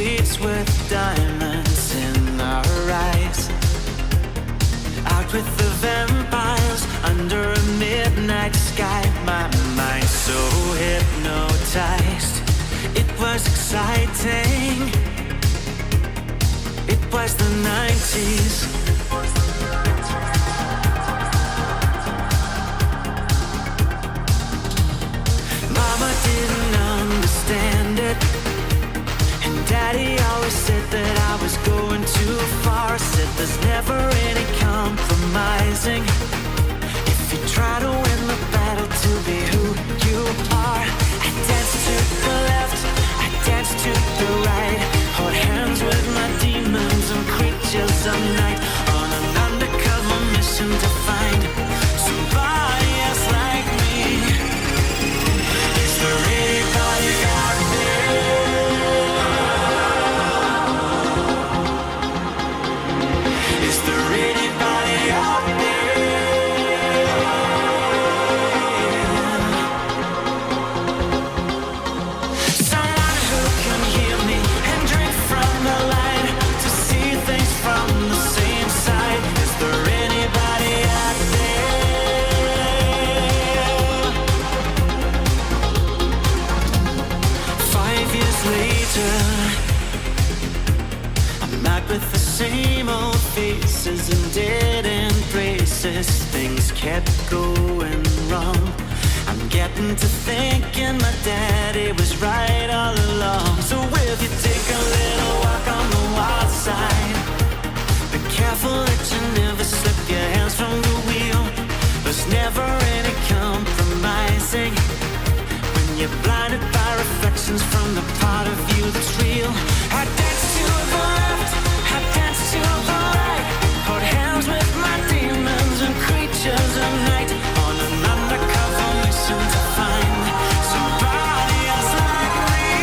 streets with diamonds in our eyes. Out with the vampires under a midnight sky. My mind so hypnotized. It was exciting. It was the 90s. Mama didn't understand it, and Daddy always said that I was going too far. Said there's never any compromising if you try to win the battle to be who you are. I danced to the left, I danced to the right, hold hands with my demons and creatures of night, on an undercover mission to find somebody else like me. Is there anybody out there? Is there anybody out there? Someone who can hear me and drink from the light, to see things from the same side. Is there anybody out there? 5 years later, I'm back with the same old faces and dead end places. Things kept going wrong. I'm getting to thinking my daddy was right all along. So if you take a little walk on the wild side, be careful that you never slip your hands from the wheel. There's never any compromising when you're blinded by reflections from the part of you that's real. I dance to the left, I dance to the right, hold hands with my demons and creatures of night, on an undercover mission to find somebody else like me.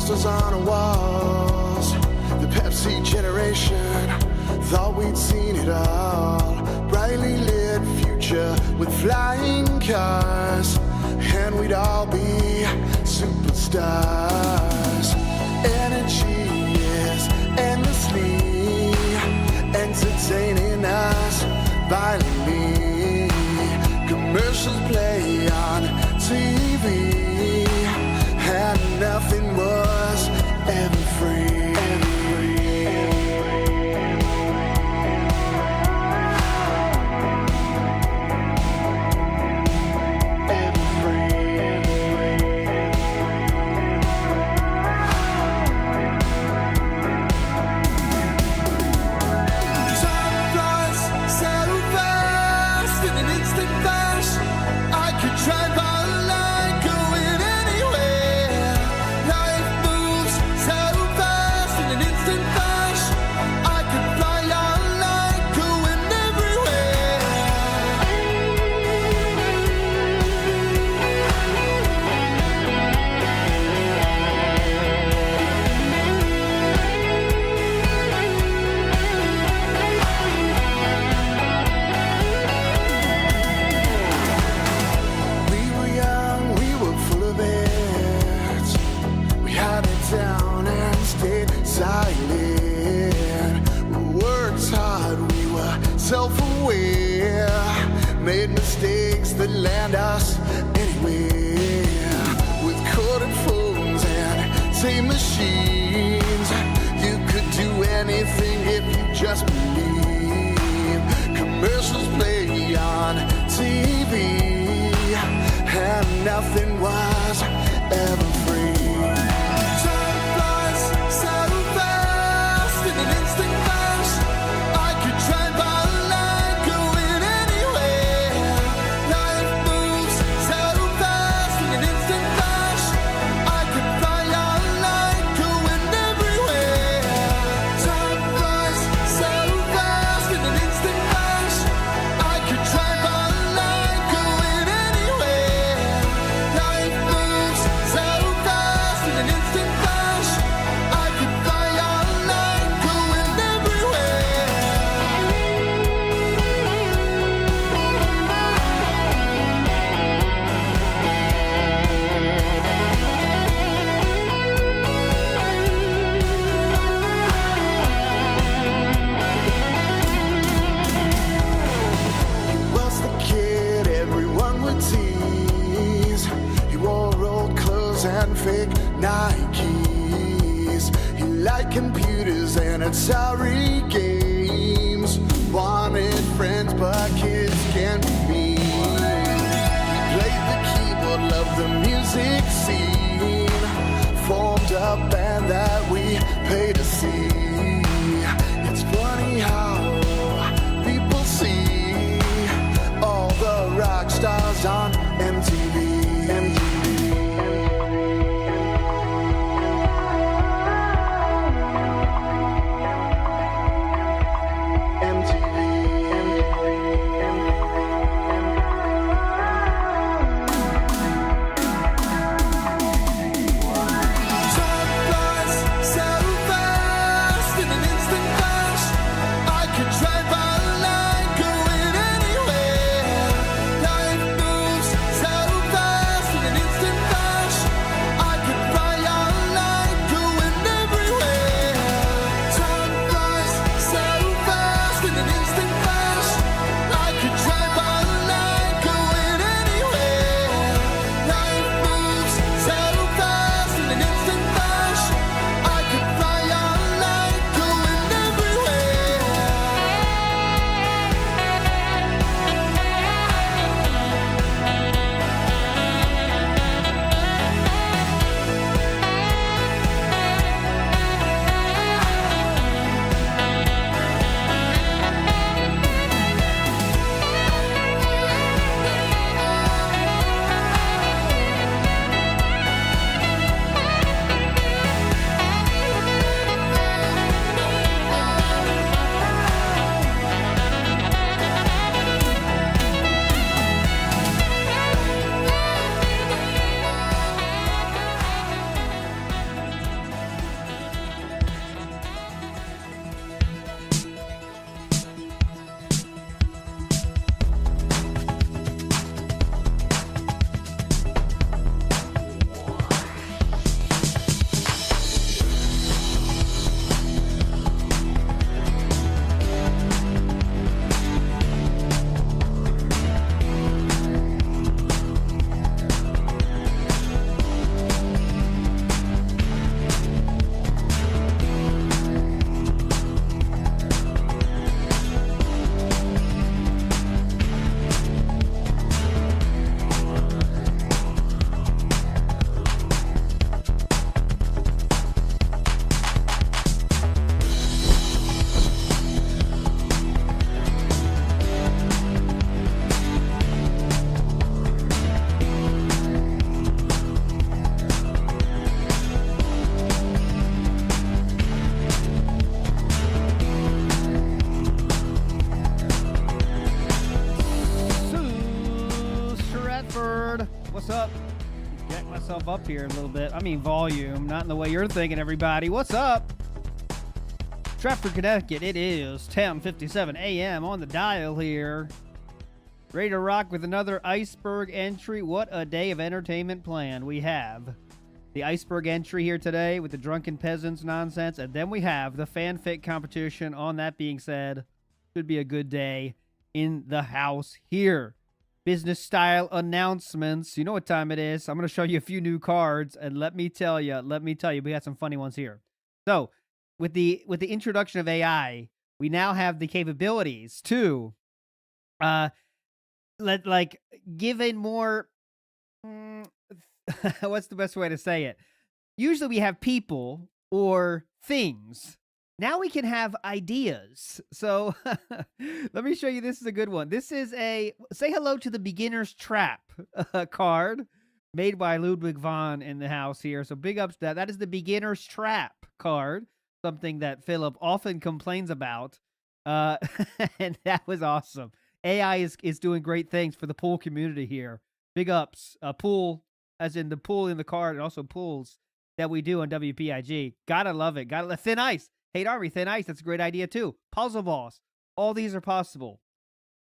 posters on our walls. The Pepsi generation thought we'd seen it all. Brightly lit future with flying cars, and we'd all be superstars. Energy is endlessly entertaining us violently. Commercials play on TV, and nothing was ever free. Self-aware, made mistakes that land us anywhere. With corded phones and tape machines, you could do anything if you just believe. Commercials play on TV, and nothing was ever free. Time flies so fast in an instant flash. I could drive by fake Nikes. He liked computers and Atari games. Wanted friends, but kids can't be mean. He played the keyboard, loved the music scene. Formed a band that we paid to see. It's funny how people see all the rock stars on MTV. I up here a little bit. I mean volume, not in the way you're thinking, everybody. What's up? Stratford, Connecticut. It is 10:57 a.m. on the dial here. Ready to rock with another Iceberg entry. What a day of entertainment planned. We have the Iceberg entry here today with the Drunken Peasants nonsense, and then we have the fanfic competition. On that being said, should be a good day in the house here. Business style announcements. You know what time it is. I'm going to show you a few new cards, and let me tell you, we got some funny ones here. So, with the introduction of AI, we now have the capabilities to give a more what's the best way to say it? Usually we have people or things. Now we can have ideas. So let me show you. This is a good one. This is a Say Hello to the Beginner's Trap card made by Ludwig von in the house here. So big ups to that. That is the Beginner's Trap card, something that Philip often complains about. And that was awesome. AI is doing great things for the pool community here. Big ups. Pool, as in the pool in the card, and also pools that we do on WPIG. Gotta love it. Thin Ice. Hate Army, Thin Ice, that's a great idea too. Puzzle Boss, all these are possible.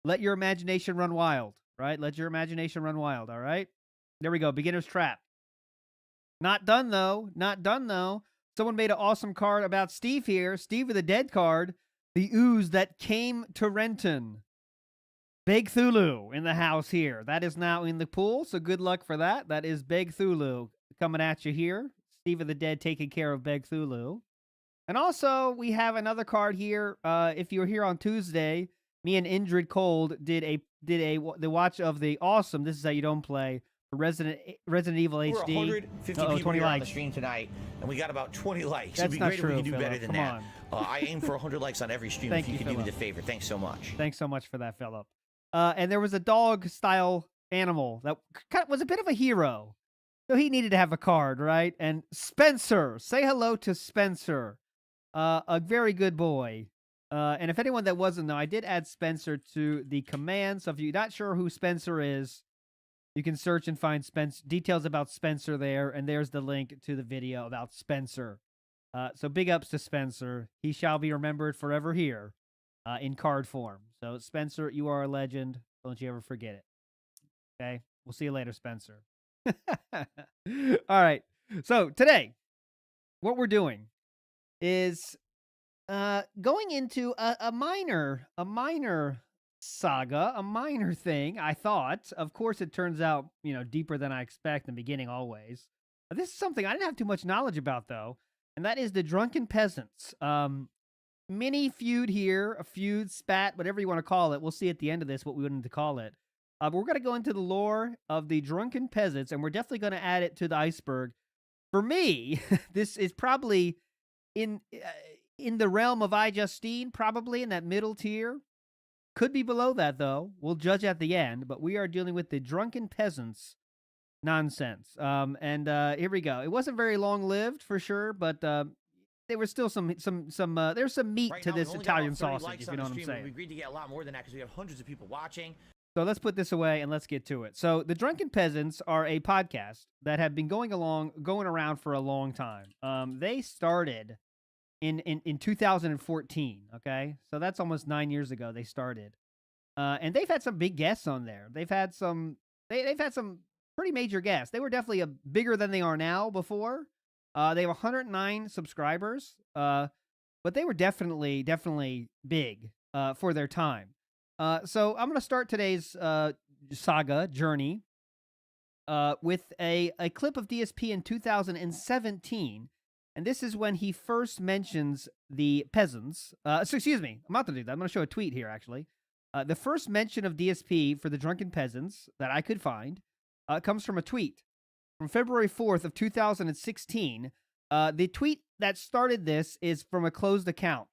Let your imagination run wild, right? Let your imagination run wild, all right? There we go, Beginner's Trap. Not done though, Someone made an awesome card about Steve here. Steve with the dead card, the ooze that came to Renton. Big Thulu in the house here. That is now in the pool, so good luck for that. That is Big Thulu coming at you here. Steve of the Dead taking care of Big Thulu. And also, we have another card here. If you were here on Tuesday, me and Indrid Cold did the watch of the awesome This Is How You Don't Play Resident Evil HD. We're 150 people here on the stream tonight, and we got about 20 likes. That's It'd be not great true, if we could do Phillip. better than Come that. I aim for 100 likes on every stream. Thank if you could do me Phillip. the favor. Thanks so much. Thanks so much for that, Philip. And there was a dog-style animal that was a bit of a hero. So he needed to have a card, right? And Spencer. Say hello to Spencer. A very good boy. And if anyone that wasn't, though, I did add Spencer to the command. So if you're not sure who Spencer is, you can search and find details about Spencer there. And there's the link to the video about Spencer. So big ups to Spencer. He shall be remembered forever here in card form. So Spencer, you are a legend. Don't you ever forget it. Okay? We'll see you later, Spencer. All right. So today, what we're doing is going into a minor saga, a minor thing, I thought. Of course, it turns out, deeper than I expect in the beginning always. This is something I didn't have too much knowledge about, though, and that is the Drunken Peasants. Mini feud here, a feud, spat, whatever you want to call it. We'll see at the end of this what we want to call it. But we're going to go into the lore of the Drunken Peasants, and we're definitely going to add it to the Iceberg. For me, this is probably in the realm of iJustine, probably in that middle tier. Could be below that, though. We'll judge at the end, but we are dealing with the Drunken Peasants nonsense. Here we go. It wasn't very long-lived, for sure, but there was still there's some meat Right to now, this we've only got Italian about 30 sausage, likes if on you know the what I'm stream, but saying. We agreed to get a lot more than that because we have hundreds of people watching. So let's put this away and let's get to it. So the Drunken Peasants are a podcast that have been going around for a long time. They started in 2014. Okay, so that's almost 9 years ago they started, and they've had some big guests on there. They've had some pretty major guests. They were definitely bigger than they are now. Before, they have 109 subscribers, but they were definitely big for their time. So I'm going to start today's saga journey with a clip of DSP in 2017. And this is when he first mentions the peasants. Excuse me, I'm not going to do that. I'm going to show a tweet here, actually. The first mention of DSP for the Drunken Peasants that I could find comes from a tweet from February 4th of 2016. The tweet that started this is from a closed account.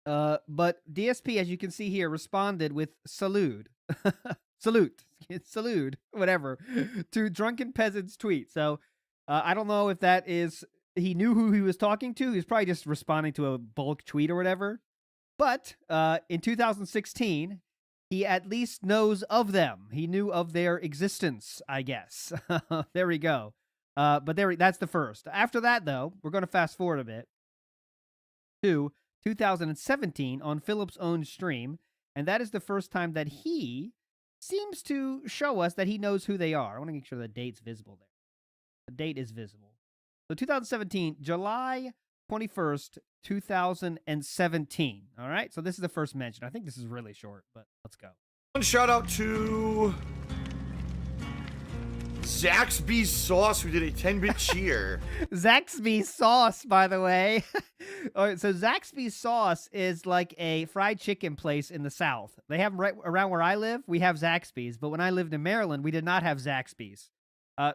But DSP, as you can see here, responded with salute, whatever, to Drunken Peasants tweet. So I don't know if that is, he knew who he was talking to. He was probably just responding to a bulk tweet or whatever. But in 2016, he at least knows of them. He knew of their existence, I guess. There we go. But that's the first. After that, though, we're going to fast forward a bit to 2017 on Philip's own stream, and that is the first time that he seems to show us that he knows who they are. I want to make sure the date's visible there. The date is visible. So 2017, July 21st, 2017. All right, so this is the first mention. I think this is really short, but let's go. One shout out to Zaxby's Sauce, who did a 10-bit cheer. Zaxby's Sauce, by the way. All right, so Zaxby's Sauce is like a fried chicken place in the South. They have them right around where I live. We have Zaxby's, but when I lived in Maryland, we did not have Zaxby's.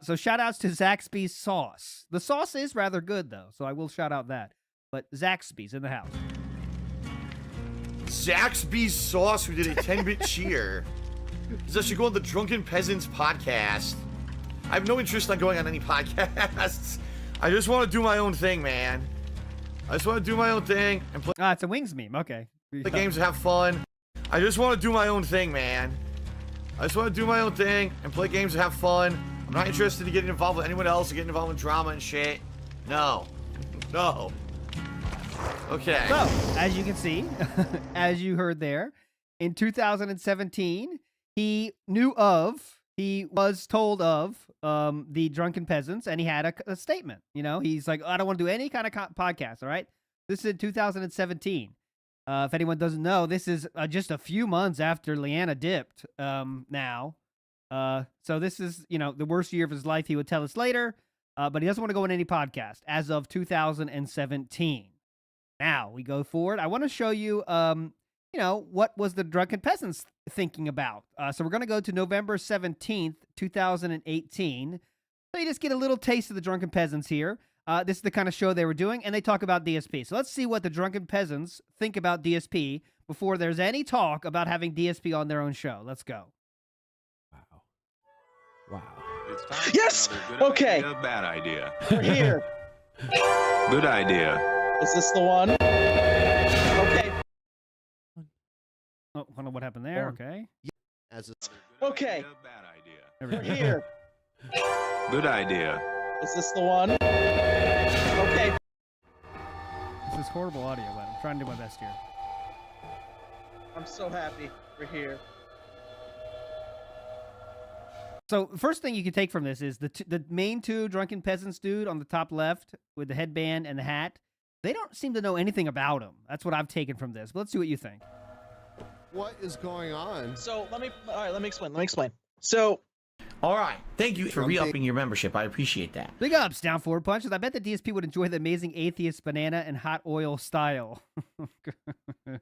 So shout outs to Zaxby's Sauce. The sauce is rather good, though, so I will shout out that. But Zaxby's in the house. Zaxby's Sauce, who did a 10-bit cheer. He's actually going on the Drunken Peasants podcast. I have no interest in going on any podcasts. I just want to do my own thing, man. I just want to do my own thing and play Ah, it's a Wings meme. Okay. the games and have fun. I just want to do my own thing, man. I just want to do my own thing and play games and have fun. I'm not interested in getting involved with anyone else or getting involved in drama and shit. No. No. Okay. So, as you can see, as you heard there, in 2017, he was told of the Drunken Peasants, and he had a statement. You know, he's like, I don't want to do any kind of podcast, all right? This is in 2017. If anyone doesn't know, this is just a few months after Leanna dipped now. So this is, you know, the worst year of his life, he would tell us later, but he doesn't want to go on any podcast as of 2017. Now, we go forward. I want to show you, you know, what was the Drunken Peasants thinking about. So we're going to go to November 17th, 2018. So you just get a little taste of the Drunken Peasants here. This is the kind of show they were doing, and they talk about DSP. So let's see what the Drunken Peasants think about DSP before there's any talk about having DSP on their own show. Let's go. Wow. It's time Yes! for another good Okay. idea, bad idea. We're here. Good idea. Is this the one? Okay. Oh, I don't know what happened there. Porn. Okay. As it's Good Okay. idea, bad idea. There we We're go. here. Good idea. Is this the one? Okay. This is horrible audio, but I'm trying to do my best here. I'm so happy we're here. So first thing you can take from this is the main two Drunken Peasants dude on the top left with the headband and the hat. They don't seem to know anything about him. That's what I've taken from this. But let's see what you think. what is going on? So let me explain. So All right. Thank you for Trumpy. re-upping your membership. I appreciate that. Big ups, Down Forward Punches. I bet the DSP would enjoy the amazing atheist banana and hot oil style.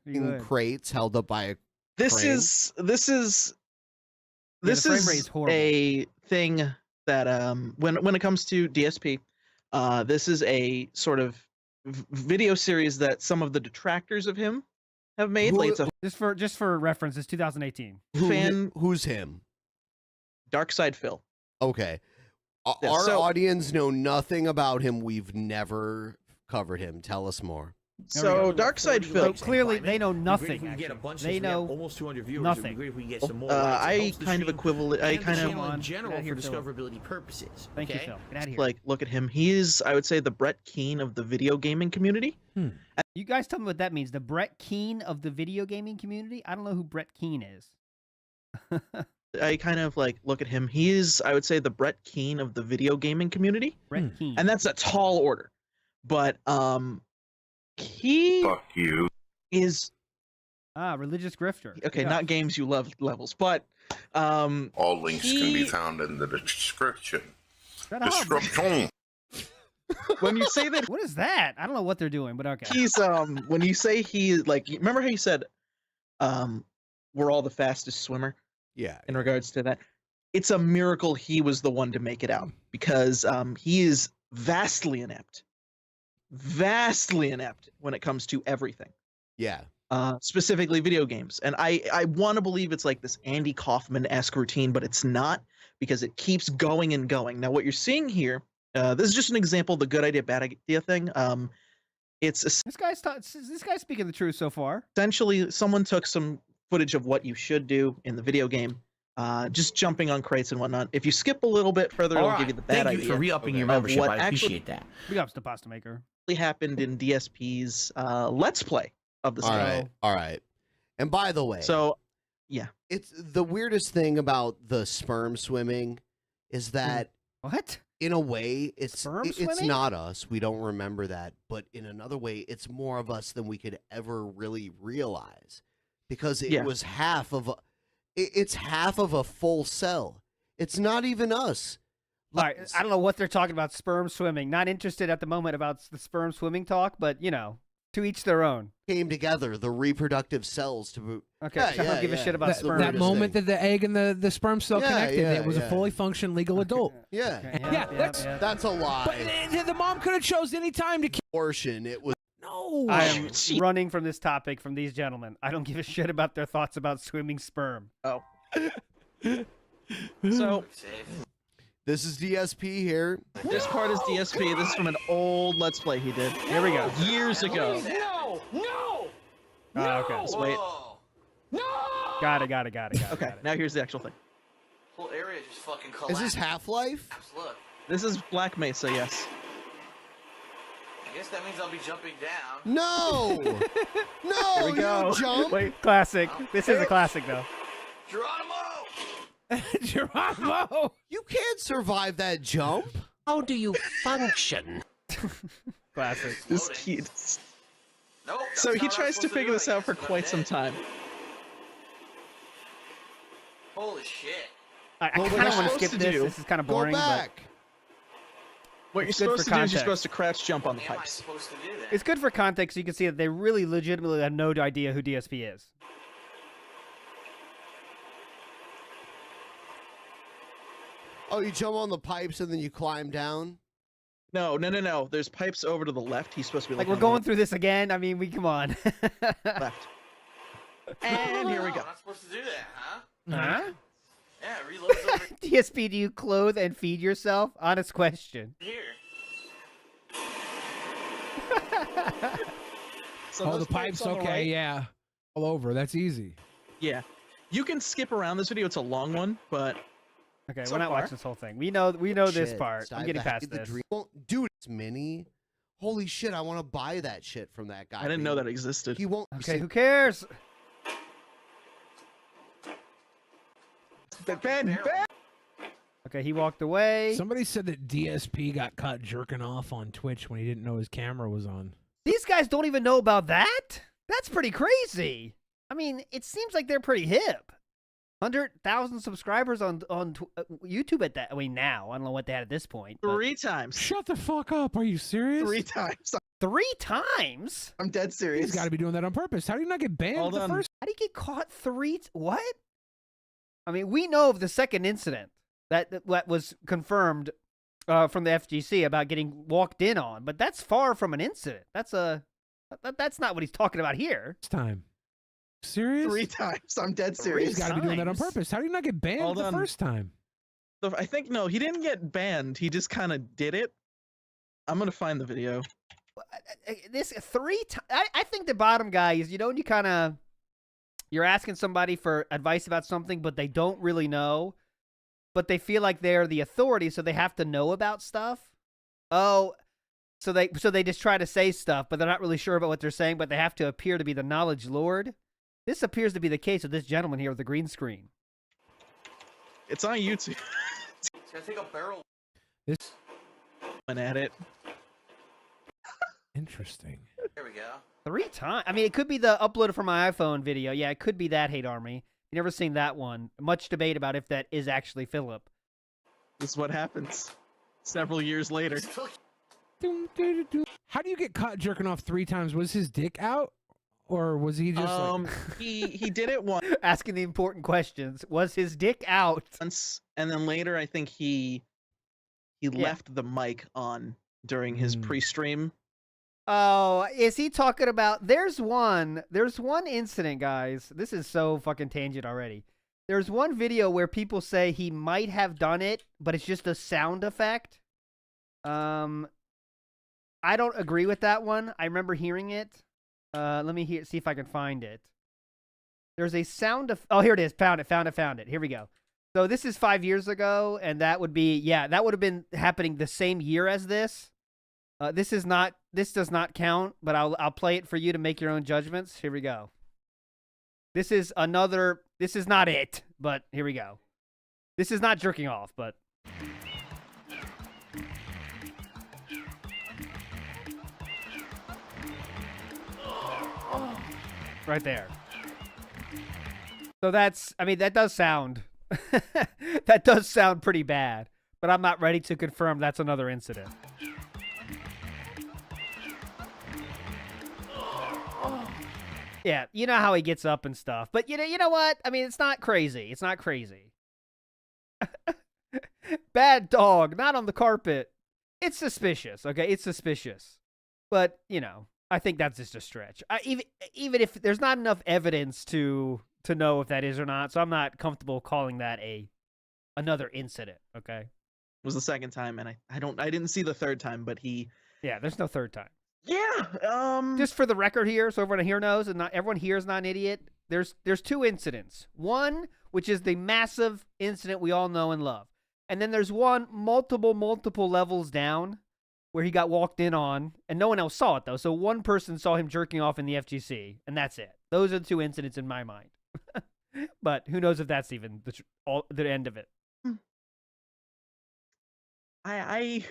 He In would. crates held up by a this crane? is Yeah, the frame rate is is horrible. a thing that when it comes to DSP, this is a sort of video series that some of the detractors of him have made. Like it's a Just for reference, it's 2018. fan Who's him? Dark Side Phil. Okay. Yeah, Our so- audience know nothing about him. We've never covered him. Tell us more. There we So go. Dark Side So Phil. clearly they know nothing. If we can get a Actually. bunch They since we have know almost 200 viewers. nothing. It'd be great if we can get some more. likes. It I helps the kind of stream equivalent. I and the kind channel of Come on, in get general out of here, for Phil. discoverability purposes. Thank okay? you, Phil. Get out of here. like look at him. He is, I would say, the Brett Keane of the video gaming community. You guys tell me what that means. The Brett Keane of the video gaming community? I don't know who Brett Keane is. I kind of like look at him. He is, I would say, the Brett Keane of the video gaming community, Brett Keane. and that's a tall order. But he Fuck you. is Religious grifter. okay. Yeah. Not games you love levels, but All links can be He- found in the description. Shut up. Description. when you say that What is that? I don't know what they're doing, but okay. he's when you say he like, remember how you said we're all the fastest swimmer Yeah. in regards to that? It's a miracle he was the one to make it out, because he is vastly inept when it comes to everything, Yeah. specifically video games. And I want to believe it's like this Andy Kaufman-esque routine, but it's not, because it keeps going and going. Now what you're seeing here, this is just an example of the good idea bad idea thing. It's This guy's speaking the truth so far. essentially someone took some footage of what you should do in the video game just jumping on crates and whatnot. If you skip a little bit further, it'll give you the bad Thank idea. you for re-upping your of membership. what I actually appreciate that. Big ups to Pasta Maker. happened in DSP's Let's Play of the show. All right. And by the way, So, yeah. it's the weirdest thing about the sperm swimming is that What? in a way it's Sperm it's swimming? not us. We don't remember that, but in another way, it's more of us than we could ever really realize because it Yeah. was half of a. It's half of a full cell. It's not even us. All right, I don't know what they're talking about. Sperm swimming. Not interested at the moment about the sperm swimming talk, but you know, to each their own. Came together, the reproductive cells to. Okay, Yeah, so I don't give a shit about That's the sperm. That weirdest moment thing. that the egg and the sperm cell Yeah, connected, yeah, it was a yeah. fully functioned legal adult. Yeah, Okay, Yeah, that's- that's a lie. But the mom could have chose any time to kill. Abortion. It was. No. I am running from this topic from these gentlemen. I don't give a shit about their thoughts about swimming sperm. Oh. So, This is DSP here. this part is DSP. This is from an old Let's Play he did Here we go. years ago. No! Oh, okay. Let's wait. Got it. Okay, now here's the actual thing. Whole area just fucking Is collapsed. this Half-Life? Look, This is Black Mesa, yes. I guess that means I'll be jumping down. No! No! Here we You go. don't jump! Wait, Classic. This is a classic, though. Geronimo! Geronimo! You can't survive that jump! How do you function? Classic. this kid. Nope. So he tries to figure this out for quite some time. Holy shit. I Well, what kind of you're want to supposed skip to this. do- This is kind of Go boring, but back! What you're It's good for supposed to do is context. you're supposed to crouch jump on the Am I pipes. supposed to do that? it's good for context so you can see that they really legitimately have no idea who DSP is. Oh, you jump on the pipes and then you climb down? No. There's pipes over to the left. He's supposed to be Like, looking we're on going through this again. I mean, come on. the left. And here we No, go. I'm not supposed to do that, huh? Huh? Yeah, it reloads over DSP, do you clothe and feed yourself? Honest question. here. So Oh, those the pipes, on the okay, right- yeah. All over, that's easy. Yeah. You can skip around this video. It's a long one, but Okay, So we're not far. watching this whole thing. We know this Shit, part. I'm Syde, getting the- past the this. dream- Well, dude, it's mini. Holy shit, I want to buy that shit from that guy. I didn't know that existed. He won't. Okay, who cares? Ben! Okay, he walked away. Somebody said that DSP got caught jerking off on Twitch when he didn't know his camera was on. These guys don't even know about that? That's pretty crazy. I mean, it seems like they're pretty hip. 100,000 subscribers on YouTube at that. I mean, now. I don't know what they had at this point. but- 3 times. Shut the fuck up. Are you serious? 3 times. 3 times? I'm dead serious. He's got to be doing that on purpose. How do you not get banned Hold the on. first? How do you get caught 3? What? I mean, we know of the second incident that was confirmed from the FGC about getting walked in on, but that's far from an incident. That's not what he's talking about here. time? Serious? 3 times. I'm dead He's serious. got to be doing that on times? purpose. How do you not get banned Hold the on. first time? So I think, no, he didn't get banned. He just kind of did it. I'm going to find the video. This 3 times. I think the bottom guy is, you know, when you're asking somebody for advice about something, but they don't really know, but they feel like they're the authority, so they have to know about stuff. Oh, so they just try to say stuff, but they're not really sure about what they're saying, but they have to appear to be the knowledge lord. This appears to be the case with this gentleman here with the green screen. It's on YouTube. It's gonna take a barrel. This Went at it. interesting. There we go. 3 times. I mean, it could be the uploaded from my iPhone video. Yeah, it could be that, Hate Army. You never seen that one. Much debate about if that is actually Philip. This is what happens several years later. How do you get caught jerking off 3 times? Was his dick out, or was he just He did it Asking the important questions. Was his dick out? once, and then later I think he left the mic on during his pre-stream. Oh, is he talking about? There's one incident, guys. This is so fucking tangent already. There's one video where people say he might have done it, but it's just a sound effect. I don't agree with that one. I remember hearing it. Let me see if I can find it. There's a sound of. Oh, here it is. Found it. Here we go. So this is 5 years ago, and that would be, that would have been happening the same year as this. This does not count, but I'll play it for you to make your own judgments. Here we go. This is not it, but here we go. This is not jerking off, but. Right there. So that does sound, that does sound pretty bad, but I'm not ready to confirm that's another incident. Yeah, you know how he gets up and stuff, but you know what? I mean, it's not crazy. It's not crazy. Bad dog, not on the carpet. It's suspicious, okay? It's suspicious. But, I think that's just a stretch. Even if there's not enough evidence to know if that is or not, so I'm not comfortable calling that another incident, okay? It was the second time, and I didn't see the third time, but he... Yeah, there's no third time. Yeah, Just for the record here, so everyone here knows, and not everyone here is not an idiot, there's two incidents. One, which is the massive incident we all know and love. And then there's one multiple levels down where he got walked in on, and no one else saw it, though. So one person saw him jerking off in the FGC, and that's it. Those are the two incidents in my mind. But who knows if that's even the end of it. I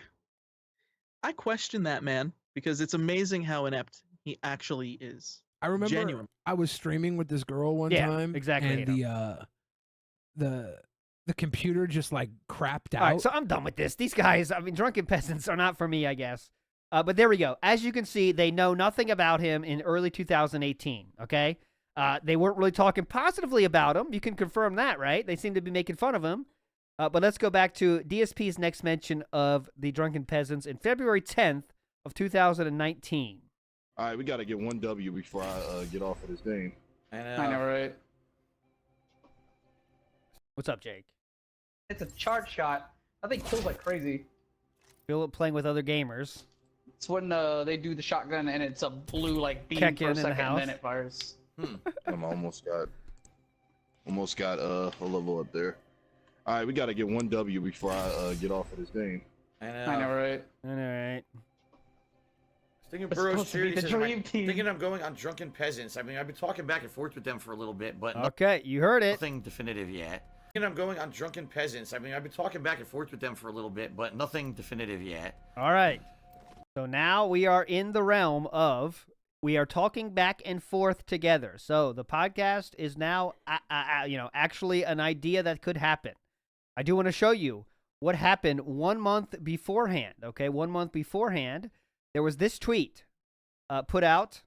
question that, man, because it's amazing how inept he actually is. I remember Genuine. I was streaming with this girl one time. Exactly. And the computer just like crapped out. All right, so I'm done with this. These guys, Drunken Peasants are not for me, I guess. But there we go. As you can see, they know nothing about him in early 2018, okay? They weren't really talking positively about him. You can confirm that, right? They seem to be making fun of him. But let's go back to DSP's next mention of the Drunken Peasants in February 10th of 2019. All right, we got to get one W before I get off of this game. I know, right? What's up, Jake? It's a chart shot. That thing kills like crazy. Feel playing with other gamers. It's when they do the shotgun and it's a blue like beam Check for a in the second, house. and then it fires. I'm almost got a level up there. All right, we got to get one W before I get off of this game. I know, right? All right. Thinking It's Burrow's supposed to be series the is dream team. thinking I'm going on Drunken Peasants. I've been talking back and forth with them for a little bit, but Okay, you heard it. nothing definitive yet. Thinking I'm going on Drunken Peasants. I've been talking back and forth with them for a little bit, but nothing definitive yet. All right. So now we are in the realm of we are talking back and forth together. So the podcast is now, actually an idea that could happen. I do want to show you what happened 1 month beforehand. Okay, 1 month beforehand, there was this tweet put out.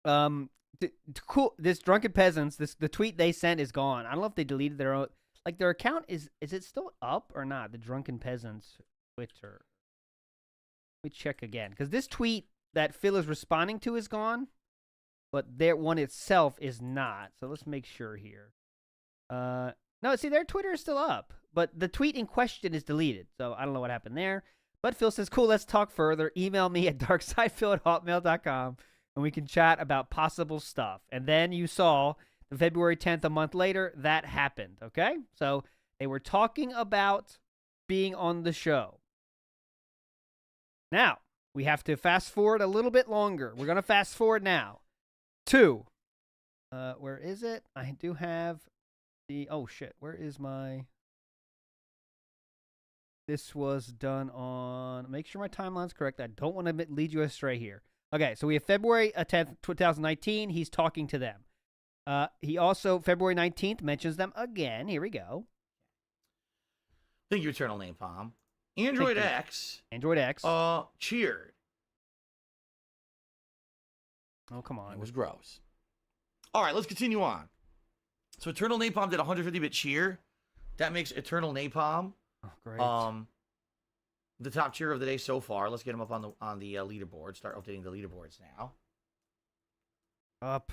Cool. This Drunken Peasants, the tweet they sent is gone. I don't know if they deleted their own. Like their account is it still up or not? The Drunken Peasants Twitter. Let me check again because this tweet that Phil is responding to is gone, but their one itself is not. So let's make sure here. No, see, their Twitter is still up, but the tweet in question is deleted. So I don't know what happened there. But Phil says, cool, let's talk further. Email me at darksidephil@hotmail.com, and we can chat about possible stuff. And then you saw the February 10th, a month later, that happened, okay? So they were talking about being on the show. Now, we have to fast forward a little bit longer. We're going to fast forward now to, where is it? I do have oh shit, where is my, this was done on, make sure my timeline's correct. I don't want to lead you astray here. Okay, so we have February 10th, 2019. He's talking to them. He also, February 19th, mentions them again. Here we go. Thank you, Eternal Name Palm. Android X. Cheered. Oh, come on. It was gross. All right, let's continue on. So Eternal Napalm did 150-bit cheer. That makes Eternal Napalm great. The top cheer of the day so far. Let's get him up on the leaderboard. Start updating the leaderboards now. Up.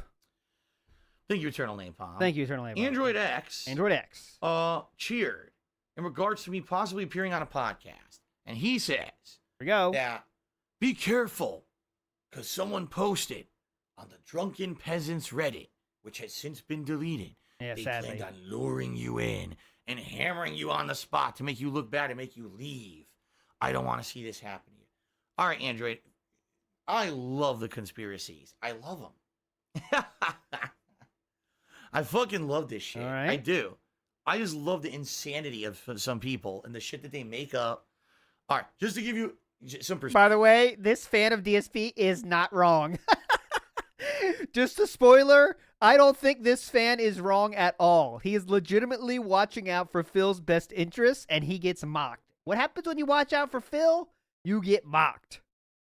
Thank you, Eternal Napalm. Thank you, Eternal Napalm. Android X. Cheered in regards to me possibly appearing on a podcast, and he says, "Here we go. Yeah, be careful, because someone posted on the Drunken Peasants Reddit, which has since been deleted." Yeah, they sadly. planned on luring you in and hammering you on the spot to make you look bad and make you leave. I don't want to see this happen to you. All right, Android. I love the conspiracies. I love them. I fucking love this shit. All right. I do. I just love the insanity of some people and the shit that they make up. All right, just to give you some perspective. By the way, this fan of DSP is not wrong. Just a spoiler, I don't think this fan is wrong at all. He is legitimately watching out for Phil's best interests, and he gets mocked. What happens when you watch out for Phil? You get mocked.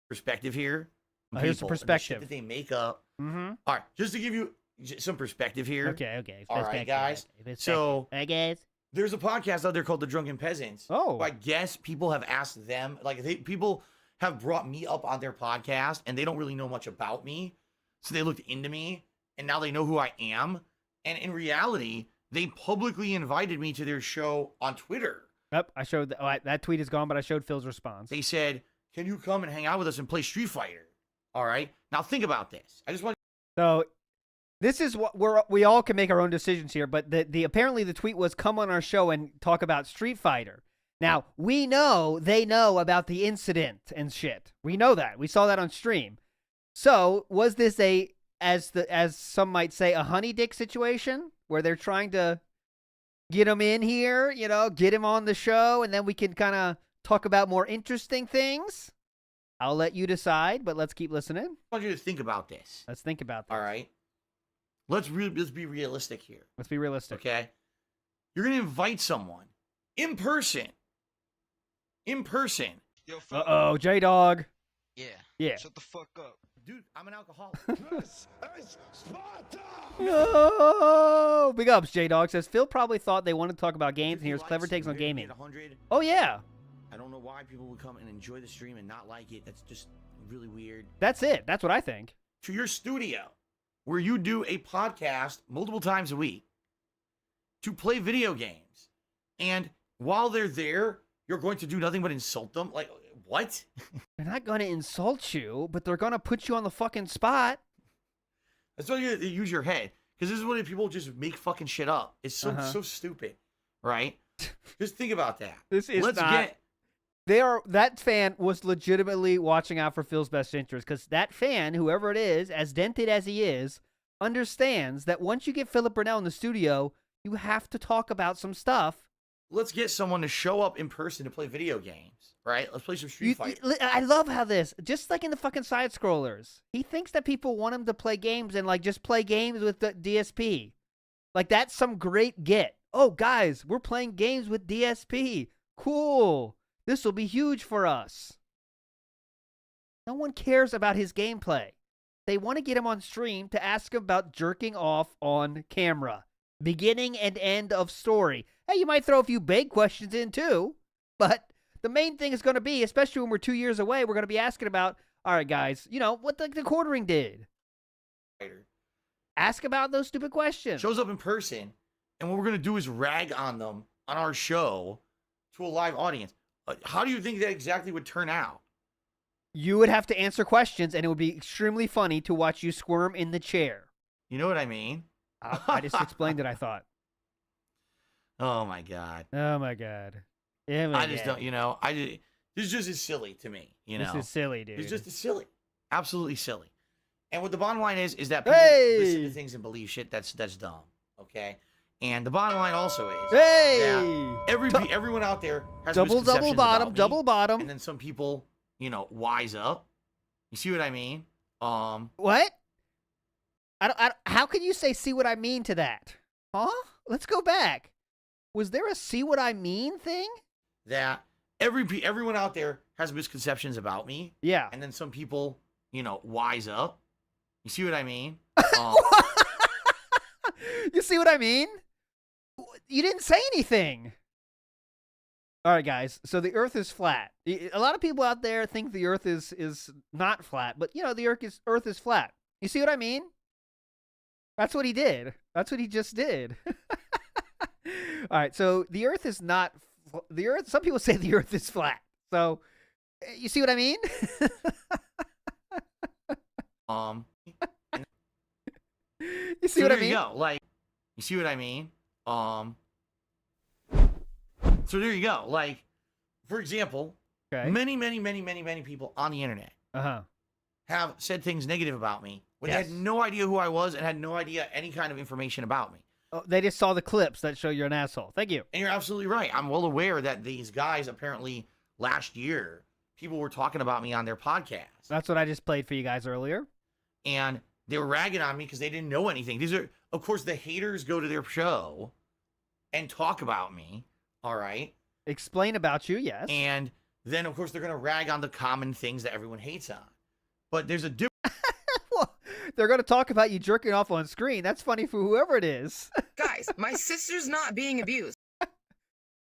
Perspective here. Here's the People and perspective. shit that they make up. Mm-hmm. All right, just to give you some perspective here. Okay. All right, guys. So, I guess there's a podcast out there called The Drunken Peasants. Oh. I guess people have asked them, people have brought me up on their podcast, and they don't really know much about me. So they looked into me, and now they know who I am. And in reality, they publicly invited me to their show on Twitter. Yep, I showed that tweet is gone, but I showed Phil's response. They said, "Can you come and hang out with us and play Street Fighter?" All right. Now think about this. I just want. So this is what we all can make our own decisions here, but the apparently the tweet was come on our show and talk about Street Fighter. Now, we know they know about the incident and shit. We know that. We saw that on stream. So, was this as some might say, a honey dick situation where they're trying to get him in here, get him on the show, and then we can kind of talk about more interesting things? I'll let you decide, but let's keep listening. I want you to think about this. Let's think about this. All right. Let's be realistic here. Let's be realistic. Okay. You're going to invite someone in person. Uh-oh, J-Dog. Yeah. Shut the fuck up. Dude, I'm an alcoholic. This is Sparta! Oh, big ups, J-Dog says, Phil probably thought they wanted to talk about games, and here's clever takes on gaming. Oh, yeah. I don't know why people would come and enjoy the stream and not like it. That's just really weird. That's it. That's what I think. To your studio, where you do a podcast multiple times a week to play video games. And while they're there, you're going to do nothing but insult them? Like, what? They're not going to insult you, but they're going to put you on the fucking spot. That's why you use your head. Because this is when people just make fucking shit up. It's so stupid, right? Just think about that. This is that fan was legitimately watching out for Phil's best interest, because that fan, whoever it is, as dented as he is, understands that once you get Philip Burnell in the studio, you have to talk about some stuff. Let's get someone to show up in person to play video games, right? Let's play some Street Fighter. I love how this, just like in the fucking side scrollers, he thinks that people want him to play games and just play games with the DSP. Like, that's some great get. Oh, guys, we're playing games with DSP. Cool. This will be huge for us. No one cares about his gameplay. They want to get him on stream to ask him about jerking off on camera. Beginning and end of story. Hey, you might throw a few big questions in too, but the main thing is going to be, especially when we're 2 years away, we're going to be asking about, all right, guys, what the quartering did. Ask about those stupid questions. Shows up in person, and what we're going to do is rag on them on our show to a live audience. How do you think that exactly would turn out? You would have to answer questions, and it would be extremely funny to watch you squirm in the chair. You know what I mean? I just explained it, I thought. Oh, my God. Oh, my God. Yeah, I just don't, this just is silly to me, This is silly, dude. It's just silly. Absolutely silly. And what the bottom line is that people listen to things and believe shit that's dumb, okay? And the bottom line also is that everyone out there has misconceptions about me, double bottom. And then some people, wise up. You see what I mean? What? How can you say see what I mean to that? Huh? Let's go back. Was there a see what I mean thing? That everyone out there has misconceptions about me. Yeah. And then some people, wise up. You see what I mean? You see what I mean? You didn't say anything. All right, guys. So the Earth is flat. A lot of people out there think the Earth is not flat, but the Earth is flat. You see what I mean? That's what he did. That's what he just did. All right. So the Earth is not the Earth. Some people say the Earth is flat. So you see what I mean? You see what I mean? You see what I mean? So there you go. Like, for example, many people on the internet have said things negative about me when they had no idea who I was and had no idea any kind of information about me. Oh, they just saw the clips that show you're an asshole. Thank you. And you're absolutely right. I'm well aware that these guys apparently last year, people were talking about me on their podcast. That's what I just played for you guys earlier. And they were ragging on me because they didn't know anything. These are, of course, the haters go to their show and talk about me. All right. Explain about you, yes. And then, of course, they're going to rag on the common things that everyone hates on. But there's a difference. Well, they're going to talk about you jerking off on screen. That's funny for whoever it is. Guys, my sister's not being abused.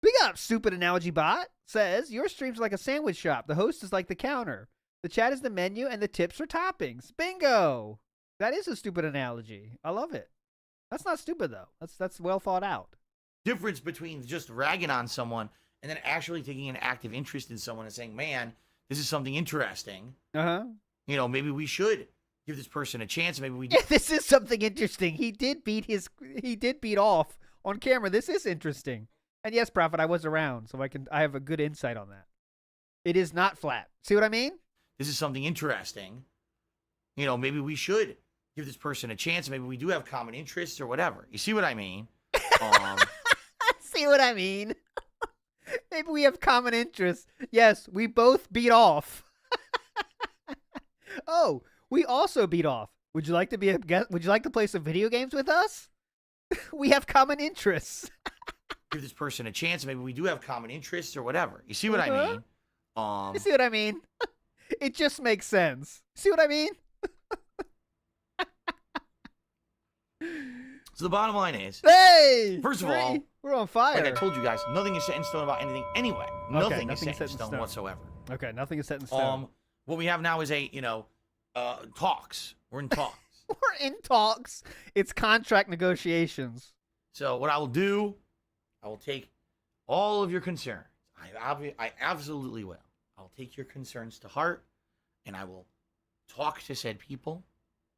Big up, stupid analogy bot. Says, your stream's like a sandwich shop. The host is like the counter. The chat is the menu, and the tips are toppings. Bingo! That is a stupid analogy. I love it. That's not stupid, though. That's well thought out. Difference between just ragging on someone and then actually taking an active interest in someone and saying, man, this is something interesting. You know, maybe we should give this person a chance. Maybe we do. Yeah, this is something interesting. He did beat off on camera. This is interesting. And yes, Prophet, I was around, so I have a good insight on that. It is not flat. See what I mean? This is something interesting. You know, maybe we should give this person a chance. Maybe we do have common interests or whatever. You see what I mean? See what I mean? Maybe we have common interests. Yes, we both beat off. Oh, we also beat off. Would you like to be a guest? Would you like to play some video games with us? We have common interests. Give this person a chance. Maybe we do have common interests or whatever. You see what I mean? You see what I mean? It just makes sense. See what I mean? So the bottom line is, hey, first of all, we're on fire. Like I told you guys, nothing is set in stone about anything anyway. Nothing is set in stone whatsoever. Okay, nothing is set in stone. What we have now is talks. We're in talks. We're in talks. It's contract negotiations. So what I will do, I will take all of your concerns. I absolutely will. I'll take your concerns to heart, and I will talk to said people.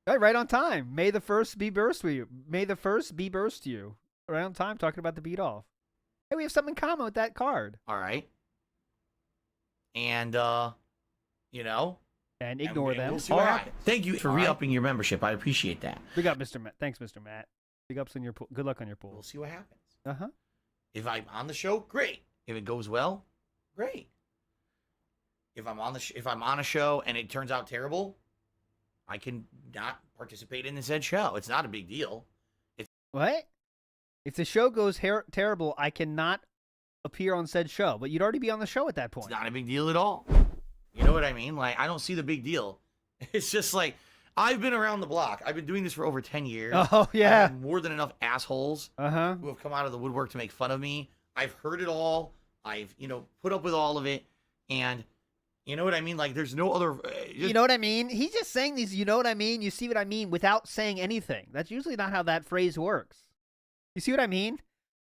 Right on time. May the 1st be burst with you. May the 1st be burst to you. Right on time, talking about the beat off. Hey, we have something in common with that card. All right. And, you know. And ignore them. We'll see what happens. Thank you for re-upping your membership. I appreciate that. Big up, Mr. Matt. Thanks, Mr. Matt. Big ups on your pool. Good luck on your pool. We'll see what happens. If I'm on the show, great. If it goes well, great. If I'm on a show and it turns out terrible, I can not participate in the said show. It's not a big deal. What? If the show goes terrible, I cannot appear on said show. But you'd already be on the show at that point. It's not a big deal at all. You know what I mean? Like, I don't see the big deal. It's just like, I've been around the block. I've been doing this for over 10 years. Oh, yeah. I've had more than enough assholes who have come out of the woodwork to make fun of me. I've heard it all. I've, put up with all of it. And you know what I mean? Like, there's no other... you know what I mean? He's just saying these, you know what I mean? You see what I mean? Without saying anything. That's usually not how that phrase works. You see what I mean?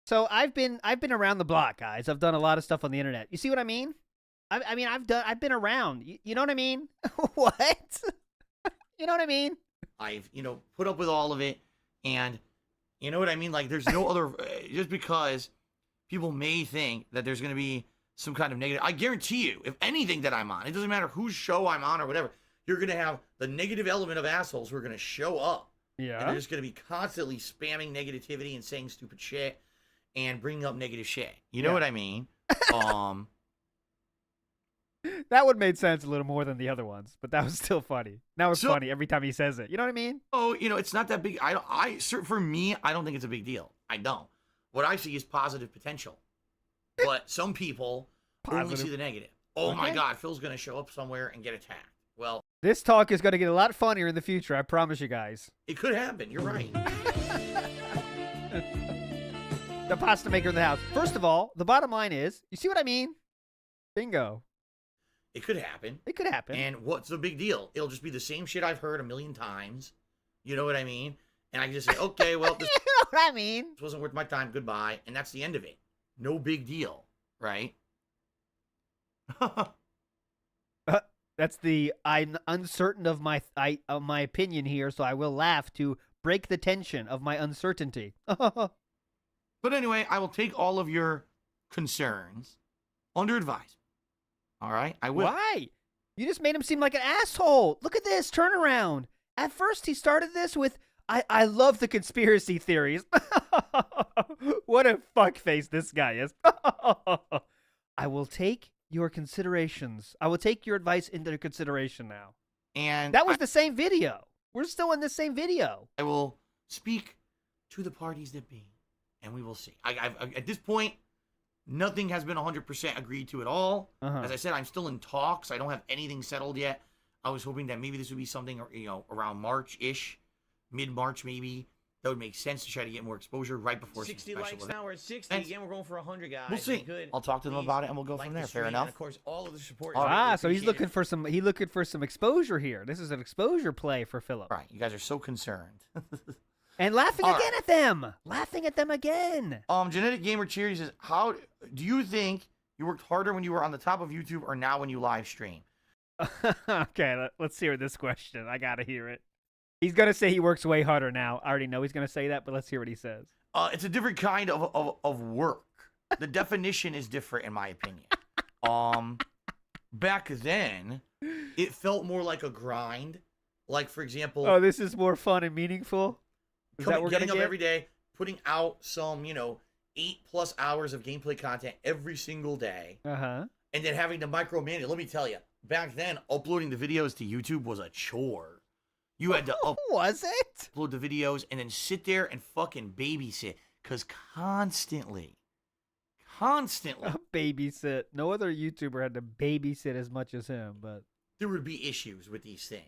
So I've been around the block, guys. I've done a lot of stuff on the internet. You see what I mean? I've been around. You know what I mean? What? You know what I mean? I've, put up with all of it. And you know what I mean? Like, there's no other... just because people may think that there's going to be some kind of negative... I guarantee you, if anything that I'm on, it doesn't matter whose show I'm on or whatever, you're going to have the negative element of assholes who are going to show up. Yeah. And they're just going to be constantly spamming negativity and saying stupid shit and bringing up negative shit. You know what I mean? That would made sense a little more than the other ones, but that was still funny. Now it's funny every time he says it. You know what I mean? Oh, it's not that big. For me, I don't think it's a big deal. I don't. What I see is positive potential. But some people only see the negative. Oh my God, Phil's going to show up somewhere and get attacked. Well, this talk is going to get a lot funnier in the future. I promise you guys. It could happen. You're right. The pasta maker in the house. First of all, the bottom line is, you see what I mean? Bingo. It could happen. It could happen. And what's the big deal? It'll just be the same shit I've heard a million times. You know what I mean? And I can just say, okay, well, this, you know what I mean? This wasn't worth my time. Goodbye. And that's the end of it. No big deal, right? That's the I'm uncertain of my opinion here, so I will laugh to break the tension of my uncertainty. But anyway, I will take all of your concerns under advisement. All right? I will. Why? You just made him seem like an asshole. Look at this turnaround. At first, he started this with, I love the conspiracy theories. What a fuckface this guy is. I will take your considerations. I will take your advice into consideration now. And that was the same video. We're still in the same video. I will speak to the parties that be, and we will see. At this point, nothing has been 100% agreed to at all. As I said, I'm still in talks. I don't have anything settled yet. I was hoping that maybe this would be something, around March-ish, mid-March maybe. That would make sense to try to get more exposure right before 60 likes now. We're at 60. And Again, we're going for 100, guys. we'll see. I'll talk to them about it, and we'll go from there. Fair enough. And of course, all of the support. So he's looking for some. He looking for some exposure here. This is an exposure play for Philip. Right. You guys are so concerned. And laughing again at them. Laughing at them again. Genetic Gamer Cheery says, how do you think you worked harder when you were on the top of YouTube or now when you live stream? Okay, let's hear this question. I gotta hear it. He's gonna say he works way harder now. I already know he's gonna say that, but let's hear what he says. It's a different kind of work. The definition is different, in my opinion. Back then, it felt more like a grind. Like, for example... Oh, this is more fun and meaningful? Is that what we're getting gonna up get? every day, putting out some, 8+ hours of gameplay content every single day. Uh-huh. And then having to micromanage. Let me tell you, back then, uploading the videos to YouTube was a chore. You had to upload the videos and then sit there and fucking babysit. Because constantly... babysit. No other YouTuber had to babysit as much as him, but... There would be issues with these things.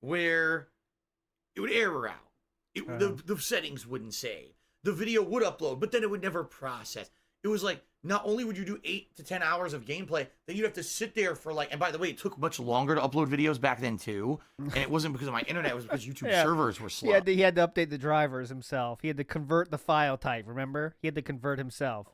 Where it would error out. The settings wouldn't save. The video would upload, but then it would never process. It was like, not only would you do 8 to 10 hours of gameplay, then you'd have to sit there for and by the way, it took much longer to upload videos back then too. And it wasn't because of my internet, it was because YouTube servers were slow. He had to update the drivers himself. He had to convert the file type, remember? He had to convert himself.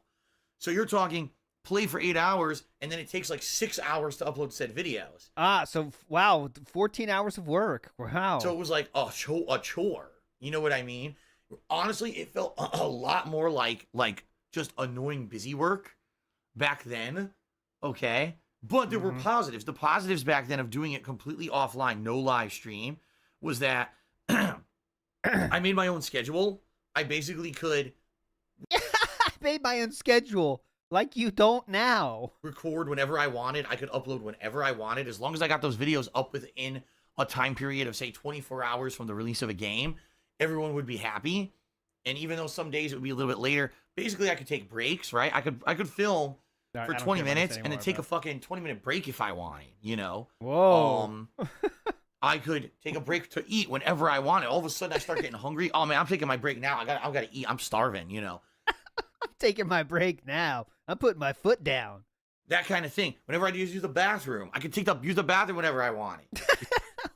So you're talking play for 8 hours, and then it takes like 6 hours to upload said videos. So wow, 14 hours of work. Wow. So it was like a chore. You know what I mean? Honestly, it felt a lot more like just annoying busy work back then. Okay. But there were positives. The positives back then of doing it completely offline, no live stream, was that I made my own schedule. I basically could I made my own schedule. Like you don't now. Record whenever I wanted. I could upload whenever I wanted. As long as I got those videos up within a time period of, say, 24 hours from the release of a game, everyone would be happy. And even though some days it would be a little bit later, basically I could take breaks, right? I could film for 20 minutes and then take a fucking 20-minute break if I wanted, Whoa. I could take a break to eat whenever I wanted. All of a sudden I start getting hungry. Oh, man, I'm taking my break now. I've got to eat. I'm starving, I'm taking my break now. I'm putting my foot down. That kind of thing. Whenever I use the bathroom, I could use the bathroom whenever I wanted.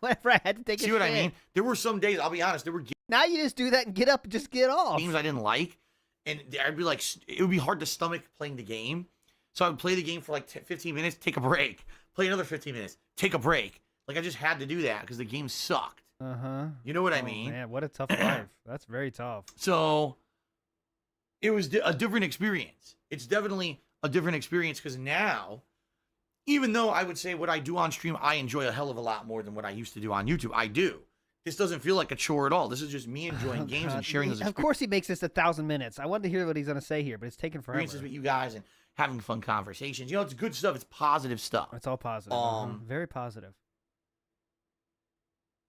Whenever I had to take a See what I mean? There were some days, I'll be honest, now you just do that and get up and just get off. Games I didn't like, and I'd be like, it would be hard to stomach playing the game. So I would play the game for like 15 minutes, take a break. Play another 15 minutes, take a break. Like I just had to do that because the game sucked. Uh-huh. You know what I mean? Man, what a tough life. That's very tough. So it was a different experience. It's definitely a different experience because now, even though I would say what I do on stream, I enjoy a hell of a lot more than what I used to do on YouTube. I do. This doesn't feel like a chore at all. This is just me enjoying games and sharing those experiences. Of course he makes this 1,000 minutes. I wanted to hear what he's going to say here, but it's taken forever. Experiences with you guys and having fun conversations. It's good stuff. It's positive stuff. It's all positive. Very positive.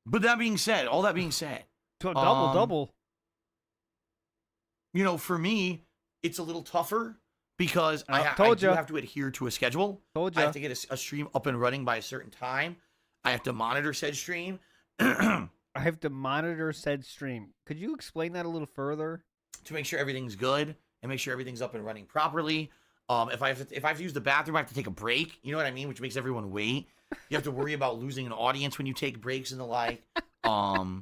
But that being said, all that being said. Double. For me, it's a little tougher because I do have to adhere to a schedule. I have to get a stream up and running by a certain time. I have to monitor said stream. I have to monitor said stream. Could you explain that a little further? To make sure everything's good and make sure everything's up and running properly. If I have to use the bathroom, I have to take a break. You know what I mean? Which makes everyone wait. You have to worry about losing an audience when you take breaks and the like. I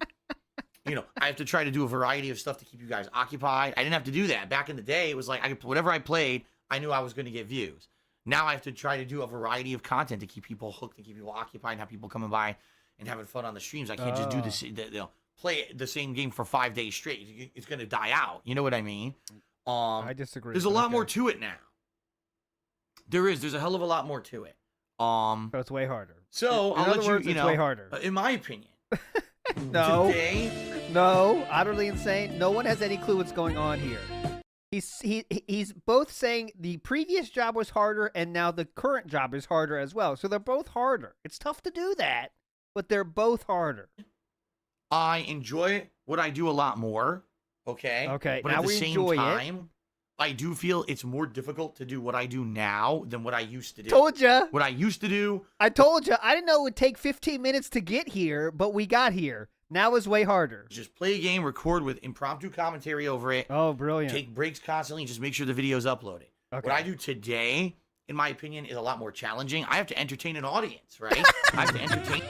have to try to do a variety of stuff to keep you guys occupied. I didn't have to do that. Back in the day, it was like whatever I played, I knew I was going to get views. Now I have to try to do a variety of content to keep people hooked, to keep people occupied, and have people coming by and having fun on the streams. I can't just do this, play the same game for 5 days straight. It's going to die out. You know what I mean? I disagree. There's a lot more to it now. There's a hell of a lot more to it. So it's way harder. So I'll let you know. Way harder. In my opinion. No. Today, no, utterly insane. No one has any clue what's going on here. He's both saying the previous job was harder and now the current job is harder as well. So they're both harder. It's tough to do that, but they're both harder. I enjoy what I do a lot more. Okay. Okay. But now at the we same enjoy time, I do feel it's more difficult to do what I do now than what I used to do. Told ya. What I used to do. I told you. I didn't know it would take 15 minutes to get here, but we got here. Now is way harder. Just play a game, record with impromptu commentary over it. Oh, brilliant. Take breaks constantly, and just make sure the video's uploaded. Okay. What I do today, in my opinion, is a lot more challenging. I have to entertain an audience, right? I have to entertain.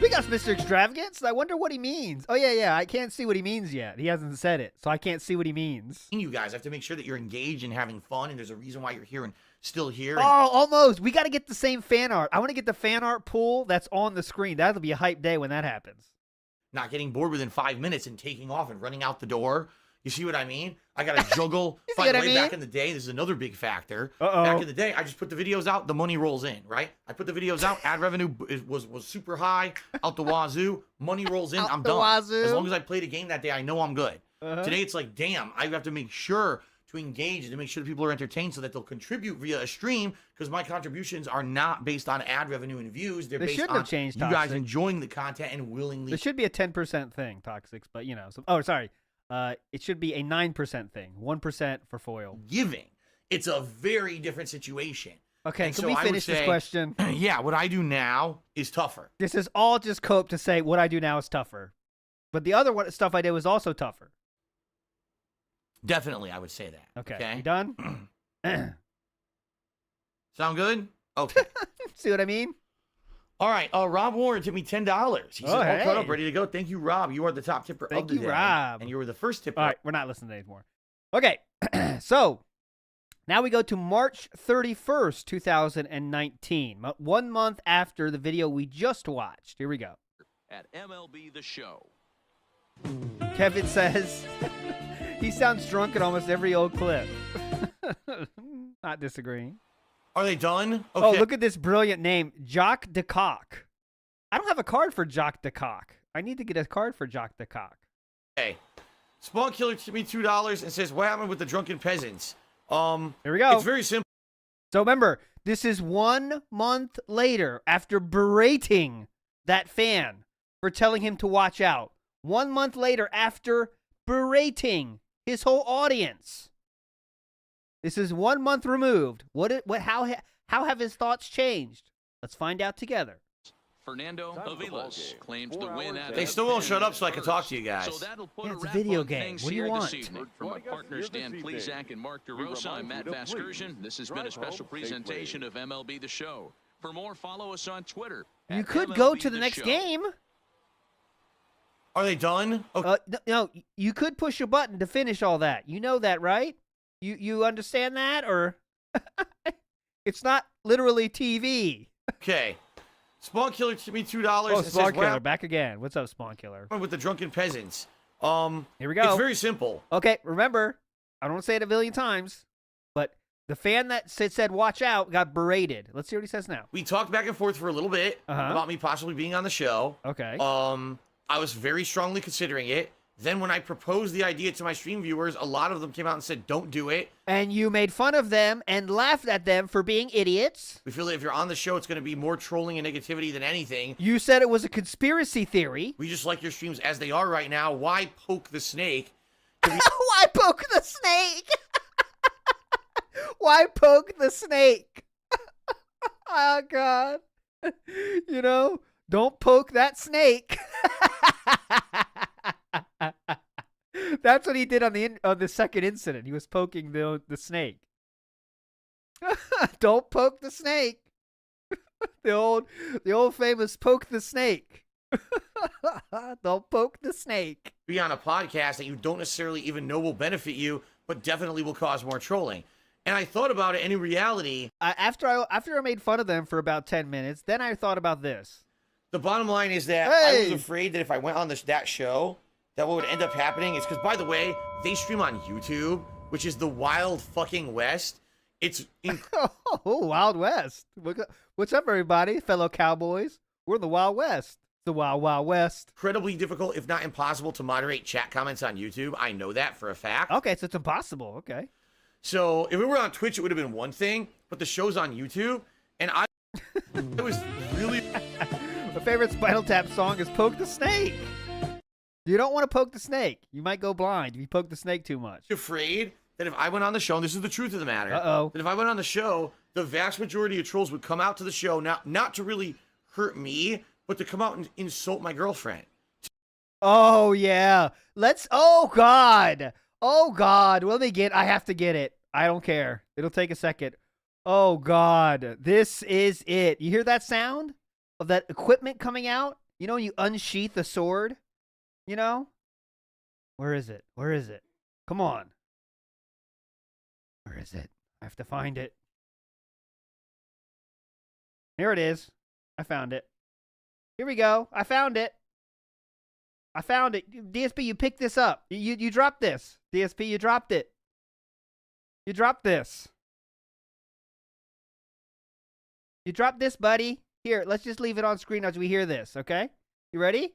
We got Mr. Extravagance. I wonder what he means. Oh, yeah. I can't see what he means yet. He hasn't said it, so I can't see what he means. You guys have to make sure that you're engaged and having fun, and there's a reason why you're here and still here. Oh, almost. We got to get the same fan art. I want to get the fan art pool that's on the screen. That'll be a hype day when that happens. Not getting bored within 5 minutes and taking off and running out the door. You see what I mean? I got to juggle. By the way, back in the day, this is another big factor. Back in the day, I just put the videos out, the money rolls in, right? I put the videos out, ad revenue was super high, out the wazoo, money rolls in, I'm done. Wazoo. As long as I played a game that day, I know I'm good. Today, it's like, damn, I have to make sure to engage and to make sure that people are entertained so that they'll contribute via a stream, because my contributions are not based on ad revenue and views. They're based on changed, you guys Toxic. enjoying the content and willingly. There should be a 10% thing, Toxics, but you know. Sorry. It should be a 9% thing. 1% for foil. Giving. It's a very different situation. Okay, And can so we I would finish this say, question? Yeah, what I do now is tougher. This is all just cope to say what I do now is tougher. But the other stuff I did was also tougher. Definitely, I would say that. Okay. You done? Sound good? Okay. See what I mean? All right. Rob Warren tipped me $10. He said, all hey. caught up, ready to go. Thank you, Rob. You are the top tipper of the day. Rob. And you were the first tipper. All right, we're not listening anymore. Okay, so now we go to March 31st, 2019. 1 month after the video we just watched. Here we go. At MLB The Show. Kevin says he sounds drunk in almost every old clip. Not disagreeing. Are they done? Okay. Oh, look at this brilliant name, Jock DeCock. I don't have a card for Jock DeCock. I need to get a card for Jock DeCock. Okay. Spawn Killer tipped me $2 and says, what happened with the Drunken Peasants? Here we go. It's very simple. So remember, this is 1 month later after berating that fan for telling him to watch out. 1 month later after berating his whole audience. This is 1 month removed. How have his thoughts changed? Let's find out together. Fernando Aviles claims the win at They still won't shut up so I can talk to you guys. So that'll put It's a wrap video on game. things What do you here want? This evening. From our partners Dan Plezak and Mark DeRosa, I'm Matt Vasgersian. This has been a special presentation of MLB The Show. For more, follow us on Twitter. You could go to the next game. Are they done? Okay. No, you could push a button to finish all that. You know that, right? You understand that, or it's not literally TV. Okay. Spawn Killer tipped me $2. Oh, and Spawn says, Killer, back again. What's up, Spawn Killer? With the Drunken Peasants. Here we go. It's very simple. Okay, remember, I don't want to say it a billion times, but the fan that said watch out got berated. Let's see what he says now. We talked back and forth for a little bit about me possibly being on the show. Okay. I was very strongly considering it. Then when I proposed the idea to my stream viewers, a lot of them came out and said, don't do it. And you made fun of them and laughed at them for being idiots. We feel that if you're on the show, it's going to be more trolling and negativity than anything. You said it was a conspiracy theory. We just like your streams as they are right now. Why poke the snake? Why poke the snake? Why poke the snake? Oh, God. You know, don't poke that snake. That's what he did on the second incident. He was poking the snake. Don't poke the snake. the old famous poke the snake. Don't poke the snake. Be on a podcast that you don't necessarily even know will benefit you, but definitely will cause more trolling. And I thought about it, and in reality, after I made fun of them for about 10 minutes, then I thought about this. the bottom line is that I was afraid that if I went on that show, that what would end up happening is, because by the way, they stream on YouTube, which is the wild fucking west. It's oh, Wild West. What's up, everybody, fellow cowboys? We're in the Wild West. The Wild Wild West. Incredibly difficult, if not impossible, to moderate chat comments on YouTube. I know that for a fact. Okay, so it's impossible. Okay. So if it were on Twitch, it would have been one thing, but the show's on YouTube, and it was really... My favorite Spinal Tap song is Poke the Snake. You don't want to poke the snake. You might go blind if you poke the snake too much. Afraid that if I went on the show, and this is the truth of the matter, that if I went on the show, the vast majority of trolls would come out to the show, not to really hurt me, but to come out and insult my girlfriend. Oh, yeah. Oh, God. Oh, God. I have to get it. I don't care. It'll take a second. Oh, God. This is it. You hear that sound of that equipment coming out? You know, when you unsheath the sword? You know? Where is it? Where is it? Come on. Where is it? I have to find it. Here it is. I found it. Here we go. I found it. I found it. DSP, you picked this up. You dropped this. DSP, you dropped it. You dropped this. You dropped this, buddy. Here, let's just leave it on screen as we hear this, okay? You ready?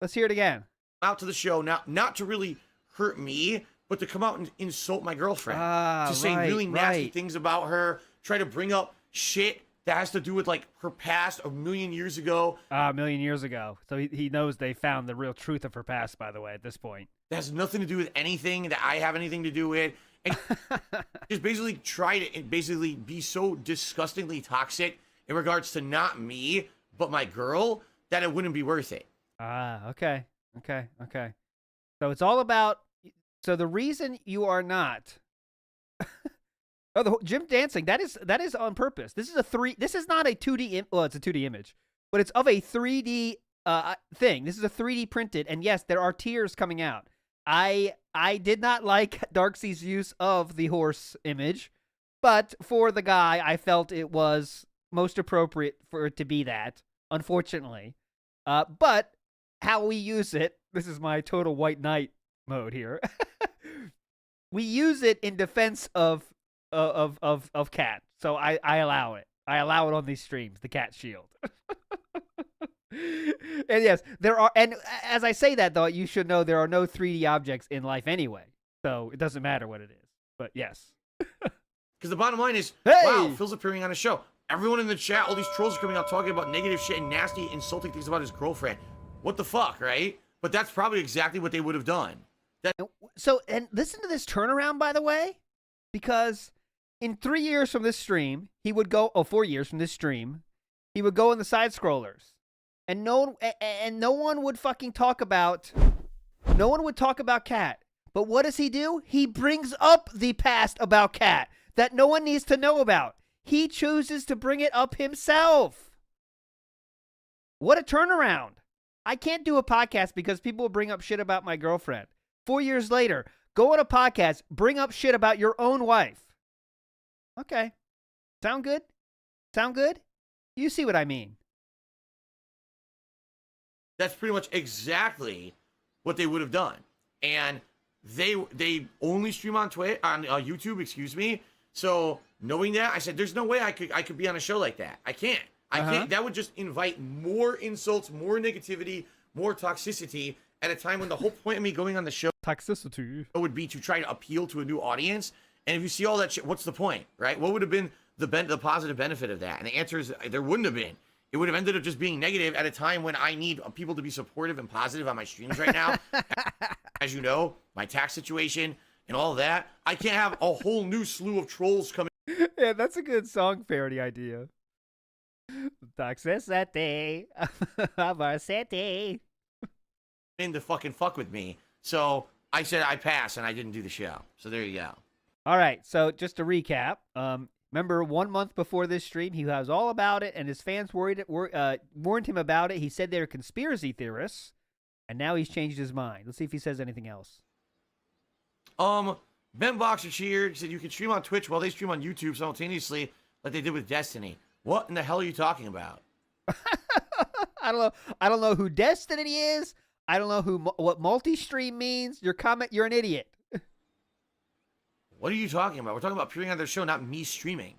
Let's hear it again. Out to the show, not to really hurt me, but to come out and insult my girlfriend. To say really nasty things about her, try to bring up shit that has to do with, like, her past a million years ago. A million years ago. So he knows they found the real truth of her past, by the way, at this point. That has nothing to do with anything that I have anything to do with. And just basically try to basically be so disgustingly toxic in regards to not me, but my girl, that it wouldn't be worth it. Okay. So it's all about... So the reason you are not... Oh, the Jim dancing, that is on purpose. This is not a 2D well, it's a 2D image, but it's of a 3D thing. This is a 3D printed, and yes, there are tears coming out. I did not like Darkseid's use of the horse image, but for the guy, I felt it was most appropriate for it to be that, unfortunately. But how we use it, this is my total white knight mode here. We use it in defense of cat. So I allow it. I allow it on these streams, the cat shield. And yes, there are, and as I say that though, you should know there are no 3D objects in life anyway. So it doesn't matter what it is. But yes. Because the bottom line is, wow, Phil's appearing on a show. Everyone in the chat, all these trolls are coming out talking about negative shit and nasty, insulting things about his girlfriend. What the fuck, right? But that's probably exactly what they would have done. And listen to this turnaround, by the way, because in 3 years from this stream, he would go, 4 years from this stream, he would go in the side scrollers. And no one would fucking talk about, no one would talk about Cat. But what does he do? He brings up the past about Cat that no one needs to know about. He chooses to bring it up himself. What a turnaround. I can't do a podcast because people will bring up shit about my girlfriend. 4 years later, go on a podcast, bring up shit about your own wife. Okay. Sound good? Sound good? You see what I mean. That's pretty much exactly what they would have done. And they only stream on YouTube, excuse me. So knowing that, I said, there's no way I could be on a show like that. I can't. I can't. That would just invite more insults, more negativity, more toxicity at a time when the whole point of me going on the show would be to try to appeal to a new audience. And if you see all that shit, what's the point, right? What would have been the positive benefit of that? And the answer is there wouldn't have been. It would have ended up just being negative at a time when I need people to be supportive and positive on my streams right now. As you know, my tax situation and all that. I can't have a whole new slew of trolls coming. Yeah, that's a good song parody idea. Toxicity of our city. In to fucking fuck with me. So I said I pass and I didn't do the show. So there you go. All right. So just to recap, remember 1 month before this stream, he was all about it, and his fans warned him about it. He said they were conspiracy theorists, and now he's changed his mind. Let's see if he says anything else. Ben Boxer cheered. He said you can stream on Twitch while they stream on YouTube simultaneously, like they did with Destiny. What in the hell are you talking about? I don't know. I don't know who Destiny is. I don't know what multi-stream means. Your comment, you're an idiot. What are you talking about? We're talking about appearing on their show, not me streaming.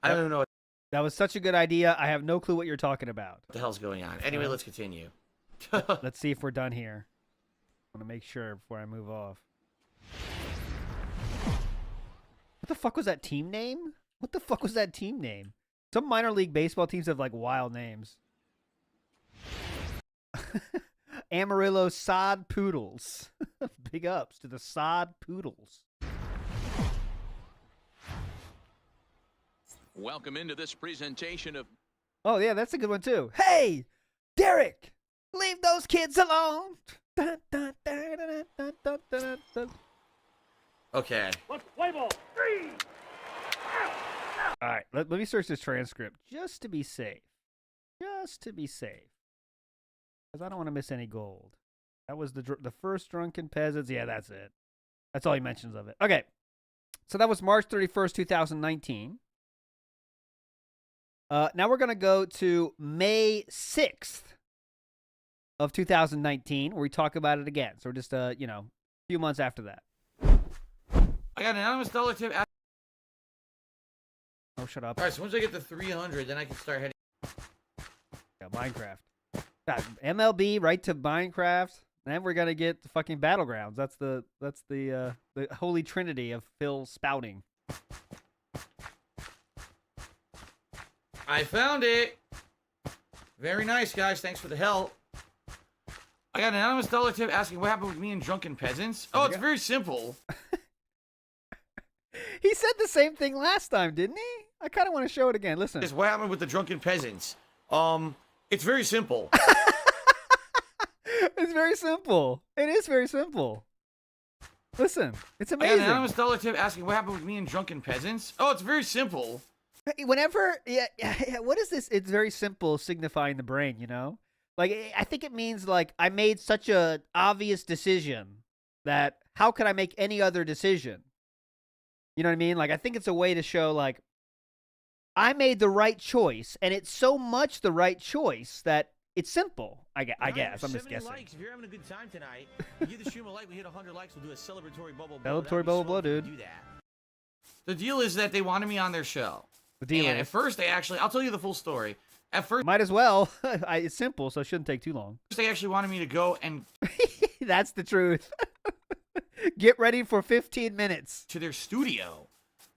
I don't know what That was such a good idea. I have no clue what you're talking about. the hell's going on. Anyway, let's continue. Let's see if we're done here. I want to make sure before I move off. What the fuck was that team name? What the fuck was that team name? Some minor league baseball teams have like wild names. Amarillo Sod Poodles. Big ups to the Sod Poodles. Welcome into this presentation of... Oh, yeah, that's a good one, too. Hey, Derek, leave those kids alone. Dun, dun, dun, dun, dun, dun, dun, dun. Okay. Let's play ball. 3. All right, let me search this transcript just to be safe. Just to be safe. Because I don't want to miss any gold. That was the first Drunken Peasants. Yeah, that's it. That's all he mentions of it. Okay. So that was March 31st, 2019. Now we're going to go to May 6th of 2019, where we talk about it again. So we're just, a few months after that. I got an anonymous dollar tip. Oh, shut up. All right, so once I get to 300, then I can start heading. Yeah, Minecraft. MLB right to Minecraft. Then we're gonna get the fucking Battlegrounds. That's the holy trinity of Phil spouting. I found it. Very nice, guys. Thanks for the help. I got an anonymous dollar tip asking what happened with me and Drunken Peasants. Oh, it's very simple. He said the same thing last time, didn't he? I kind of want to show it again. Listen. It's what happened with the Drunken Peasants. It's very simple. It's very simple. It is very simple. Listen, it's I got amazing. an anonymous dollar tip asking what happened with me and Drunken Peasants. Oh, it's very simple. Whenever, what is this? It's very simple, signifying the brain, Like, I think it means, like, I made such a obvious decision that how could I make any other decision? You know what I mean? Like, I think it's a way to show, like, I made the right choice, and it's so much the right choice that it's simple, I guess. I'm just guessing. Likes. If you're having a good time tonight, give the stream a like. We hit 100 likes. We'll do a celebratory bubble blow. Celebratory bubble blow, dude. Do that. The deal is that they wanted me on their show. The deal and is. at first, I'll tell you the full story. At first, might as well. It's simple, so it shouldn't take too long. They actually wanted me to go and. That's the truth. Get ready for 15 minutes. To their studio,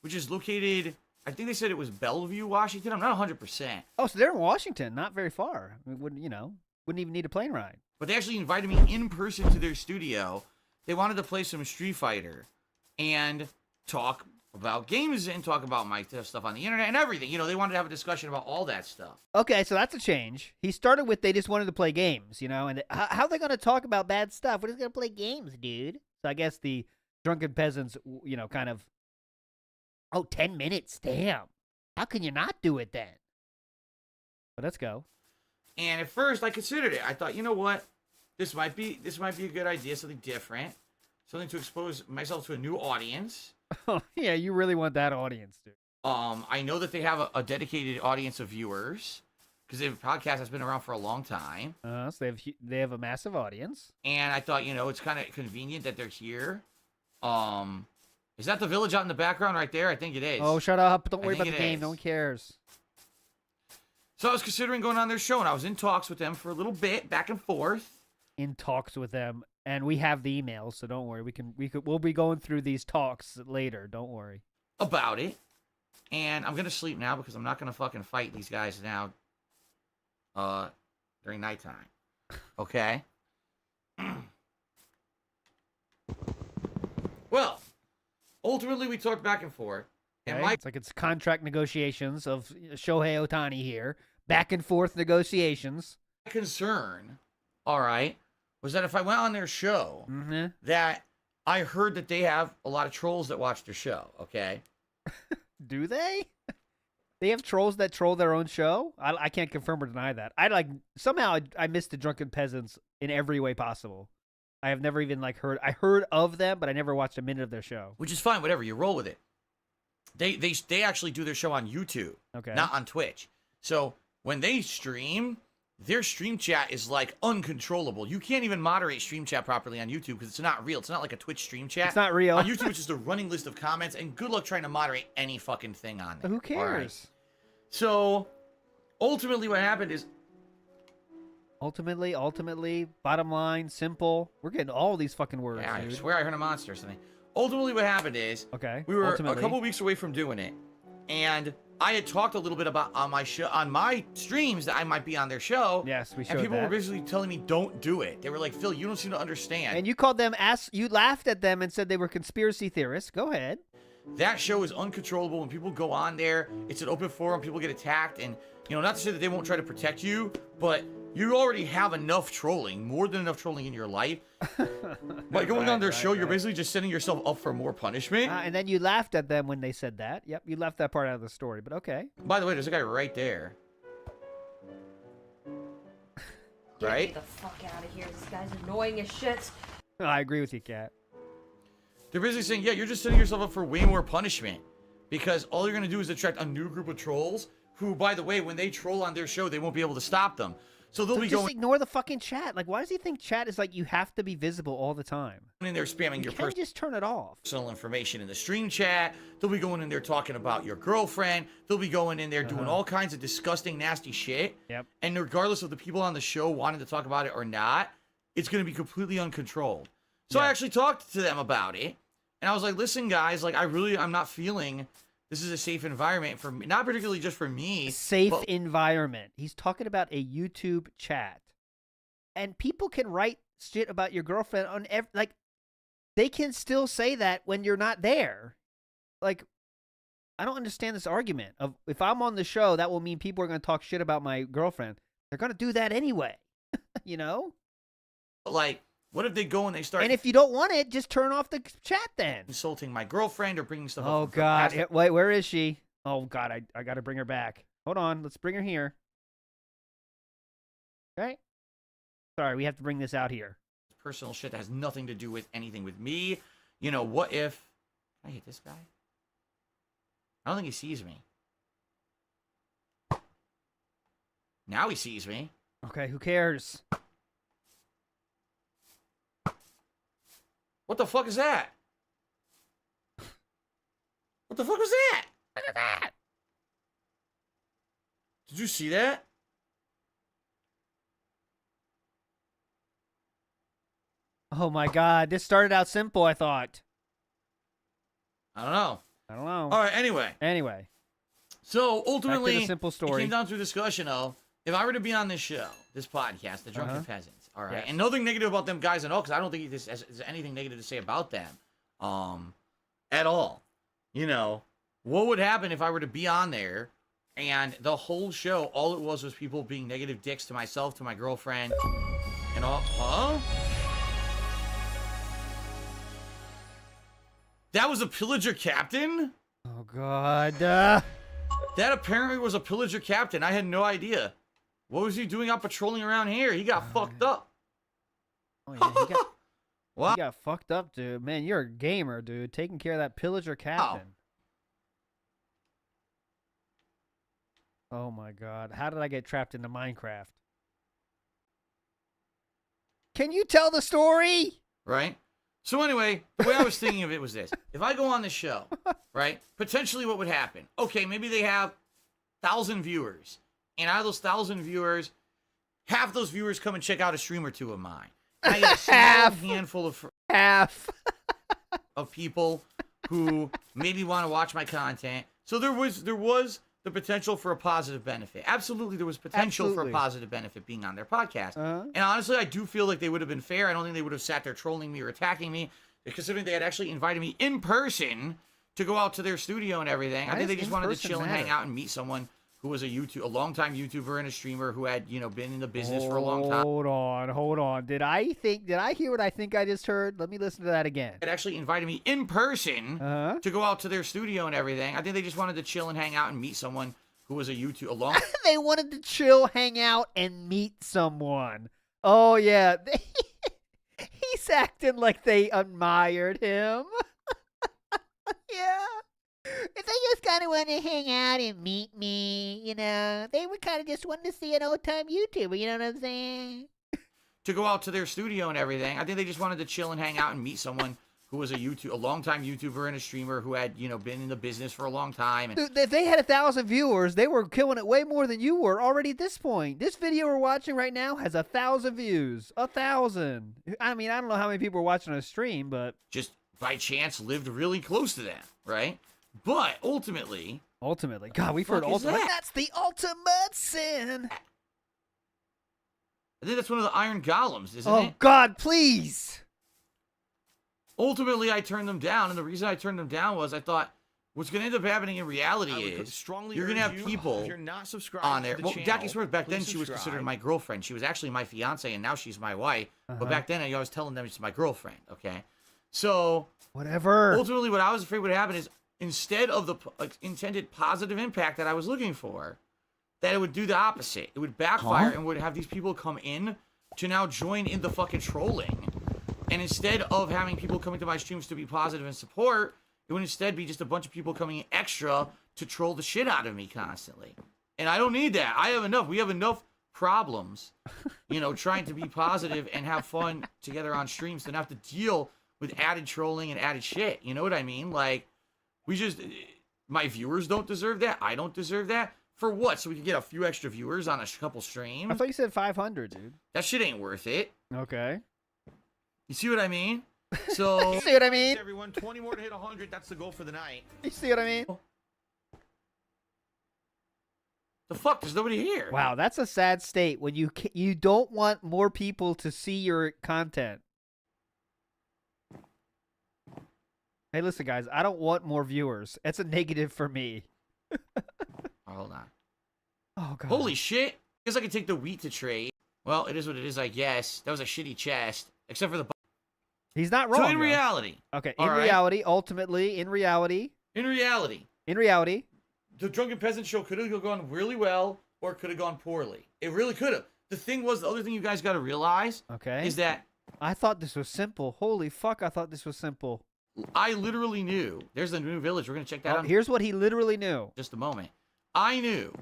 which is located, I think they said it was Bellevue, Washington. I'm not 100%. Oh, so they're in Washington, not very far. I mean, wouldn't even need a plane ride. But they actually invited me in person to their studio. They wanted to play some Street Fighter and talk about games and talk about my stuff on the internet and everything. They wanted to have a discussion about all that stuff. Okay, so that's a change. He started with they just wanted to play games, and how are they going to talk about bad stuff? We're just going to play games, dude. So I guess the Drunken Peasants, kind of, 10 minutes, damn. How can you not do it then? But let's go. And at first, I considered it. I thought, you know what? This might be a good idea, something different, something to expose myself to a new audience. Oh, yeah, you really want that audience, dude. I know that they have a dedicated audience of viewers because the podcast has been around for a long time. So they have a massive audience. And I thought, it's kind of convenient that they're here. Is that the village out in the background right there? I think it is. Oh, shut up. Don't worry about the game. No one cares. So I was considering going on their show, and I was in talks with them for a little bit, back and forth. In talks with them, and we have the emails, so don't worry. We'll be going through these talks later. Don't worry about it. And I'm gonna sleep now because I'm not gonna fucking fight these guys now. During nighttime. Okay. Well, ultimately we talked back and forth. And it's like it's contract negotiations of Shohei Ohtani here. Back and forth negotiations. My concern, all right, was that if I went on their show, that I heard that they have a lot of trolls that watch their show, okay? Do they? They have trolls that troll their own show? I can't confirm or deny that. Somehow I missed the Drunken Peasants in every way possible. I have never even like heard. I heard of them, but I never watched a minute of their show. Which is fine, whatever. You roll with it. They actually do their show on YouTube, Okay. not on Twitch. So when they stream, their stream chat is like uncontrollable. You can't even moderate stream chat properly on YouTube because it's not real. It's not like a Twitch stream chat. It's not real. On YouTube, it's just a running list of comments, and good luck trying to moderate any fucking thing on there. Who All cares? right? So ultimately, what happened is. Ultimately, bottom line, simple. We're getting all these fucking words. Yeah, I dude. swear I heard a monster or something. Ultimately, what happened is, Okay. we were ultimately. a couple weeks away from doing it, and I had talked a little bit about on my streams that I might be on their show. Yes, we showed and people that. were basically telling me, "Don't do it." They were like, "Phil, you don't seem to understand." And you called them you laughed at them and said they were conspiracy theorists. Go ahead. That show is uncontrollable. When people go on there, it's an open forum. People get attacked, and not to say that they won't try to protect you, but you already have enough trolling, more than enough trolling in your life. By going on their show, you're basically just setting yourself up for more punishment. And then you laughed at them when they said that. Yep, you left that part out of the story, but okay. By the way, there's a guy right there. Right? Get me the fuck out of here. This guy's annoying as shit. I agree with you, Kat. They're basically saying, yeah, you're just setting yourself up for way more punishment. Because all you're going to do is attract a new group of trolls who, by the way, when they troll on their show, they won't be able to stop them. So they'll be just going ignore the fucking chat. Like, why does he think chat is like you have to be visible all the time? in there spamming your can't just turn it off. personal information in the stream chat. They'll be going in there talking about your girlfriend. They'll be going in there doing all kinds of disgusting, nasty shit. Yep. And regardless of the people on the show wanting to talk about it or not, it's going to be completely uncontrolled. So I actually talked to them about it. And I was like, listen, guys, like, I'm not feeling this is a safe environment for me. Not particularly just for me. Safe but environment. He's talking about a YouTube chat. And people can write shit about your girlfriend on like, they can still say that when you're not there. Like, I don't understand this argument of if I'm on the show, that will mean people are going to talk shit about my girlfriend. They're going to do that anyway. You know? like, what if they go and they start And if you don't want it, just turn off the chat then. insulting my girlfriend or bringing stuff Oh, up? God. Wait, where is she? Oh, God, I got to bring her back. Hold on. Let's bring her here. Okay. Sorry, we have to bring this out here. Personal shit that has nothing to do with anything with me. What if can I hit this guy? I don't think he sees me. Now he sees me. Okay, who cares? What the fuck is that? What the fuck was that? Look at that. Did you see that? Oh my God, this started out simple, I thought. I don't know. All right, anyway. So ultimately, Back to the simple story. it came down to a discussion of if I were to be on this show, this podcast, the Drunken Peasants, all right, Yes. and nothing negative about them guys at all, because I don't think this has anything negative to say about them, at all. What would happen if I were to be on there, and the whole show, all it was people being negative dicks to myself, to my girlfriend, and all? Huh? That was a pillager captain? Oh, God. That apparently was a pillager captain. I had no idea. What was he doing out patrolling around here? He got fucked up. Oh, yeah, Wow. he got fucked up, dude. Man, you're a gamer, dude. Taking care of that pillager captain. Oh, my God. How did I get trapped into Minecraft? Can you tell the story? Right? So anyway, the way I was thinking of it was this. If I go on this show, right, potentially what would happen? Okay, maybe they have 1,000 viewers. And out of those 1,000 viewers, half those viewers come and check out a stream or two of mine. And I get a small handful of people who maybe want to watch my content. So there was the potential for a positive benefit. Absolutely, there was potential for a positive benefit being on their podcast. And honestly, I do feel like they would have been fair. I don't think they would have sat there trolling me or attacking me, considering they had actually invited me in person to go out to their studio and everything. I think they just wanted to chill and hang out and meet someone who was a longtime YouTuber and a streamer who had, been in the business for a long time. Hold on. Did I hear what I think I just heard? Let me listen to that again. It actually invited me in person to go out to their studio and everything. I think they just wanted to chill and hang out and meet someone who was a YouTuber. They wanted to chill, hang out, and meet someone. Oh, yeah. He He's acting like they admired him. Yeah. If they just kind of want to hang out and meet me, you know, they would kind of just want to see an old-time YouTuber, you know what I'm saying? To go out to their studio and everything. I think they just wanted to chill and hang out and meet someone who was a longtime YouTuber and a streamer who had, been in the business for a long time. And Dude, if they had 1,000 viewers, they were killing it way more than you were already at this point. This video we're watching right now has 1,000 views. 1,000. I mean, I don't know how many people are watching a stream, but just by chance lived really close to that, right? But ultimately, God, we've heard ultimate. that? That's the ultimate sin. I think that's one of the Iron Golems, isn't it? Oh God, please. Ultimately, I turned them down, and the reason I turned them down was I thought what's going to end up happening in reality is you're going to have people if you're not subscribed on there. to the Well, channel, Jackie Swerve, back then please she was subscribe. considered my girlfriend. She was actually my fiance, and now she's my wife. But back then, I was telling them it's my girlfriend, okay? So, whatever. Ultimately, what I was afraid would happen is instead of the intended positive impact that I was looking for, that it would do the opposite. It would backfire and would have these people come in to now join in the fucking trolling. And instead of having people coming to my streams to be positive and support, it would instead be just a bunch of people coming in extra to troll the shit out of me constantly. And I don't need that. I have enough. We have enough problems, trying to be positive and have fun together on streams to not have to deal with added trolling and added shit. You know what I mean? Like, my viewers don't deserve that. I don't deserve that. For what? So we can get a few extra viewers on a couple streams? I thought you said 500, dude. That shit ain't worth it. Okay. You see what I mean? So You see what I mean? Everyone, 20 more to hit 100. That's the goal for the night. You see what I mean? The fuck? There's nobody here. Wow, that's a sad state when you don't want more people to see your content. Hey, listen, guys, I don't want more viewers. It's a negative for me. Hold on. Oh, God. Holy shit. Guess I could take the wheat to trade. Well, it is what it is, I guess. That was a shitty chest. Except for the... He's not wrong. So in though. reality. Okay, all in right? reality, ultimately, in reality, the Drunken Peasant show could have gone really well or it could have gone poorly. It really could have. The thing was, the other thing you guys got to realize is that I thought this was simple. Holy fuck, I thought this was simple. I literally knew. There's the new village. We're going to check that out. Here's what he literally knew. Just a moment. I knew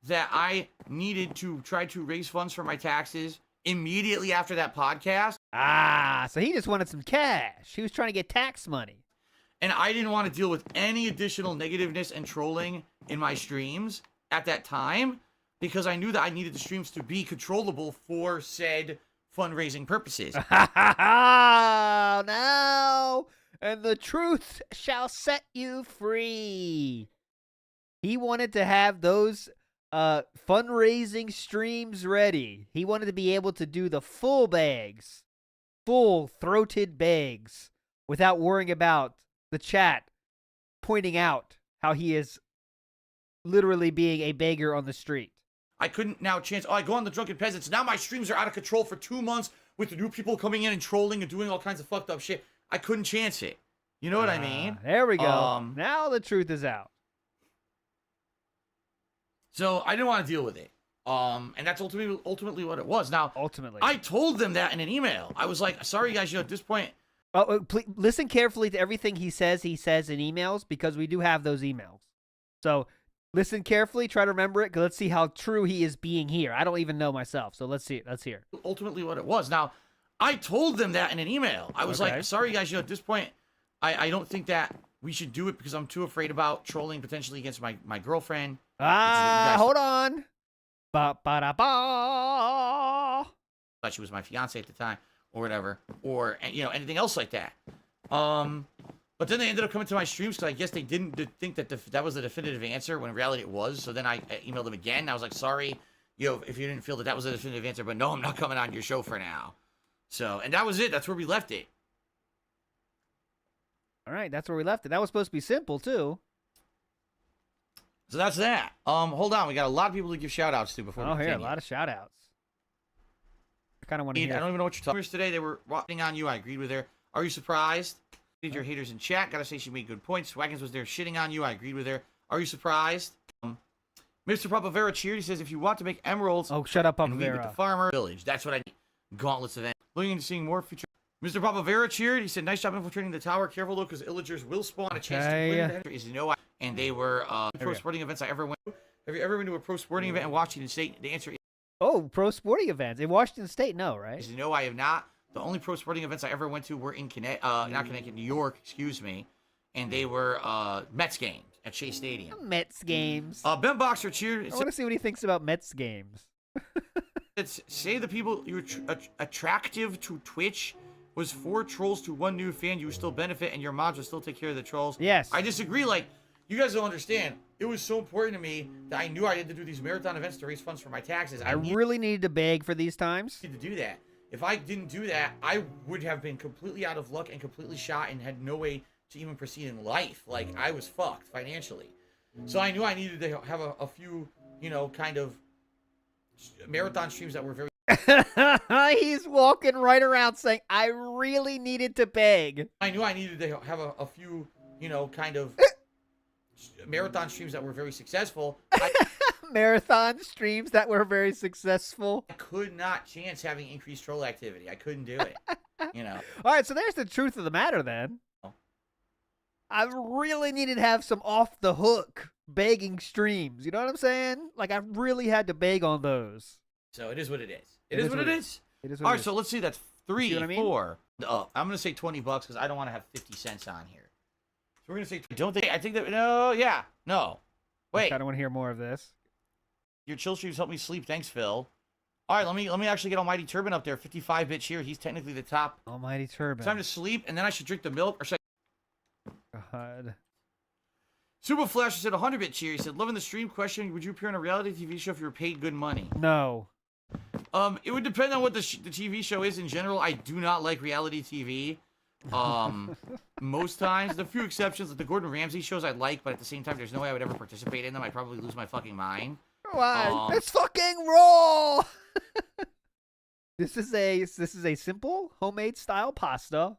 that I needed to try to raise funds for my taxes immediately after that podcast. Ah, so he just wanted some cash. He was trying to get tax money. And I didn't want to deal with any additional negativeness and trolling in my streams at that time because I knew that I needed the streams to be controllable for said fundraising purposes. Now, and the truth shall set you free. He wanted to have those fundraising streams ready. He wanted to be able to do the full bags, full-throated bags, without worrying about the chat pointing out how he is literally being a beggar on the street. I couldn't now chance. I go on the Drunken Peasants. Now my streams are out of control for 2 months with the new people coming in and trolling and doing all kinds of fucked up shit. I couldn't chance it. You know what I mean? There we go. Now the truth is out. So I didn't want to deal with it. And that's ultimately what it was. Now, I told them that in an email. I was like, sorry guys, at this point. Please listen carefully to everything he says in emails because we do have those emails. So listen carefully, try to remember it, because let's see how true he is being here. I don't even know myself, so let's see it. Let's hear. Ultimately what it was. Now, I told them that in an email. I was like, sorry guys, at this point, I don't think that we should do it because I'm too afraid about trolling potentially against my girlfriend. Hold on. Ba-ba-da-ba. Thought she was my fiance at the time or whatever, or anything else like that. But then they ended up coming to my streams because I guess they didn't think that that was the definitive answer when in reality it was. So then I emailed them again. And I was like, sorry, if you didn't feel that was a definitive answer, but no, I'm not coming on your show for now. So, and that was it. That's where we left it. All right, that's where we left it. That was supposed to be simple too. So that's that. Hold on, we got a lot of people to give shout outs to before we continue. A lot of shout outs. I kind of want to hear. I don't even know what you're talking about. Today they were walking on you. I agreed with her. Are you surprised? Did your haters in chat? Gotta say she made good points. Wagons was there shitting on you. I agreed with her. Are you surprised? Mr. Papavera cheered. He says if you want to make emeralds. Oh, shut up, and meet with Papavera. the farmer village. That's what I need. Gauntlets event. Looking into seeing more future. Mr. Papavera cheered. He said, nice job infiltrating the tower. Careful, though, because Illagers will spawn a chance to win the Is and they were pro sporting events I ever went to. Have you ever been to a pro sporting event in Washington State? The answer is Oh, pro sporting events. In Washington State, no, right? no, I have not. The only pro sporting events I ever went to were in not Connecticut, New York, excuse me. And they were Mets games at Shea Stadium. Mets games. Ben Boxer cheered. I want to see what he thinks about Mets games. It's say the people you attractive to Twitch was 4 trolls to 1 new fan. You would still benefit, and your mods would still take care of the trolls. Yes. I disagree. Like, you guys don't understand. It was so important to me that I knew I had to do these marathon events to raise funds for my taxes. I really needed to beg for these times. To do that. If I didn't do that, I would have been completely out of luck and completely shot and had no way to even proceed in life. Like, I was fucked financially. So I knew I needed to have a few, you know, kind of marathon streams that were very... He's walking right around saying, I really needed to beg. I knew I needed to have a few, you know, kind of marathon streams that were very successful. Marathon streams that were very successful. I could not chance having increased troll activity. I couldn't do it, you know. All right, so there's the truth of the matter then. I really needed to have some off the hook begging streams. You know what I'm saying? Like, I really had to beg on those. So it is what it is. It is what it is. It is All right, so let's see. That's 3, See what I mean? 4. I'm gonna say $20 because I don't want to have 50 cents on here. So we're gonna say. Don't think. I think that. No. Yeah. No. Wait. I don't want to hear more of this. Your chill streams help me sleep. Thanks, Phil. All right, let me actually get Almighty Turban up there. 55-bit cheer. He's technically the top. Almighty Turban. Time to sleep, and then I should drink the milk. Or should God. Super Flash said 100-bit cheer. He said, loving the stream. Question: would you appear on a reality TV show if you were paid good money? No. It would depend on what the TV show is in general. I do not like reality TV. Most times, the few exceptions, like the Gordon Ramsay shows I like, but at the same time, there's no way I would ever participate in them. I'd probably lose my fucking mind. Why? It's fucking raw. This is a simple homemade style pasta.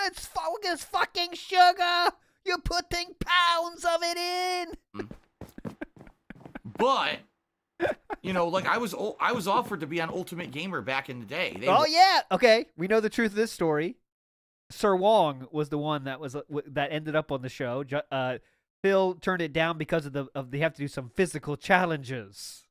It's fucking sugar. You're putting pounds of it in. But you know, like I was offered to be on Ultimate Gamer back in the day. Yeah. Okay, we know the truth of this story. Sir Wong was the one that ended up on the show. Phil turned it down because of they have to do some physical challenges.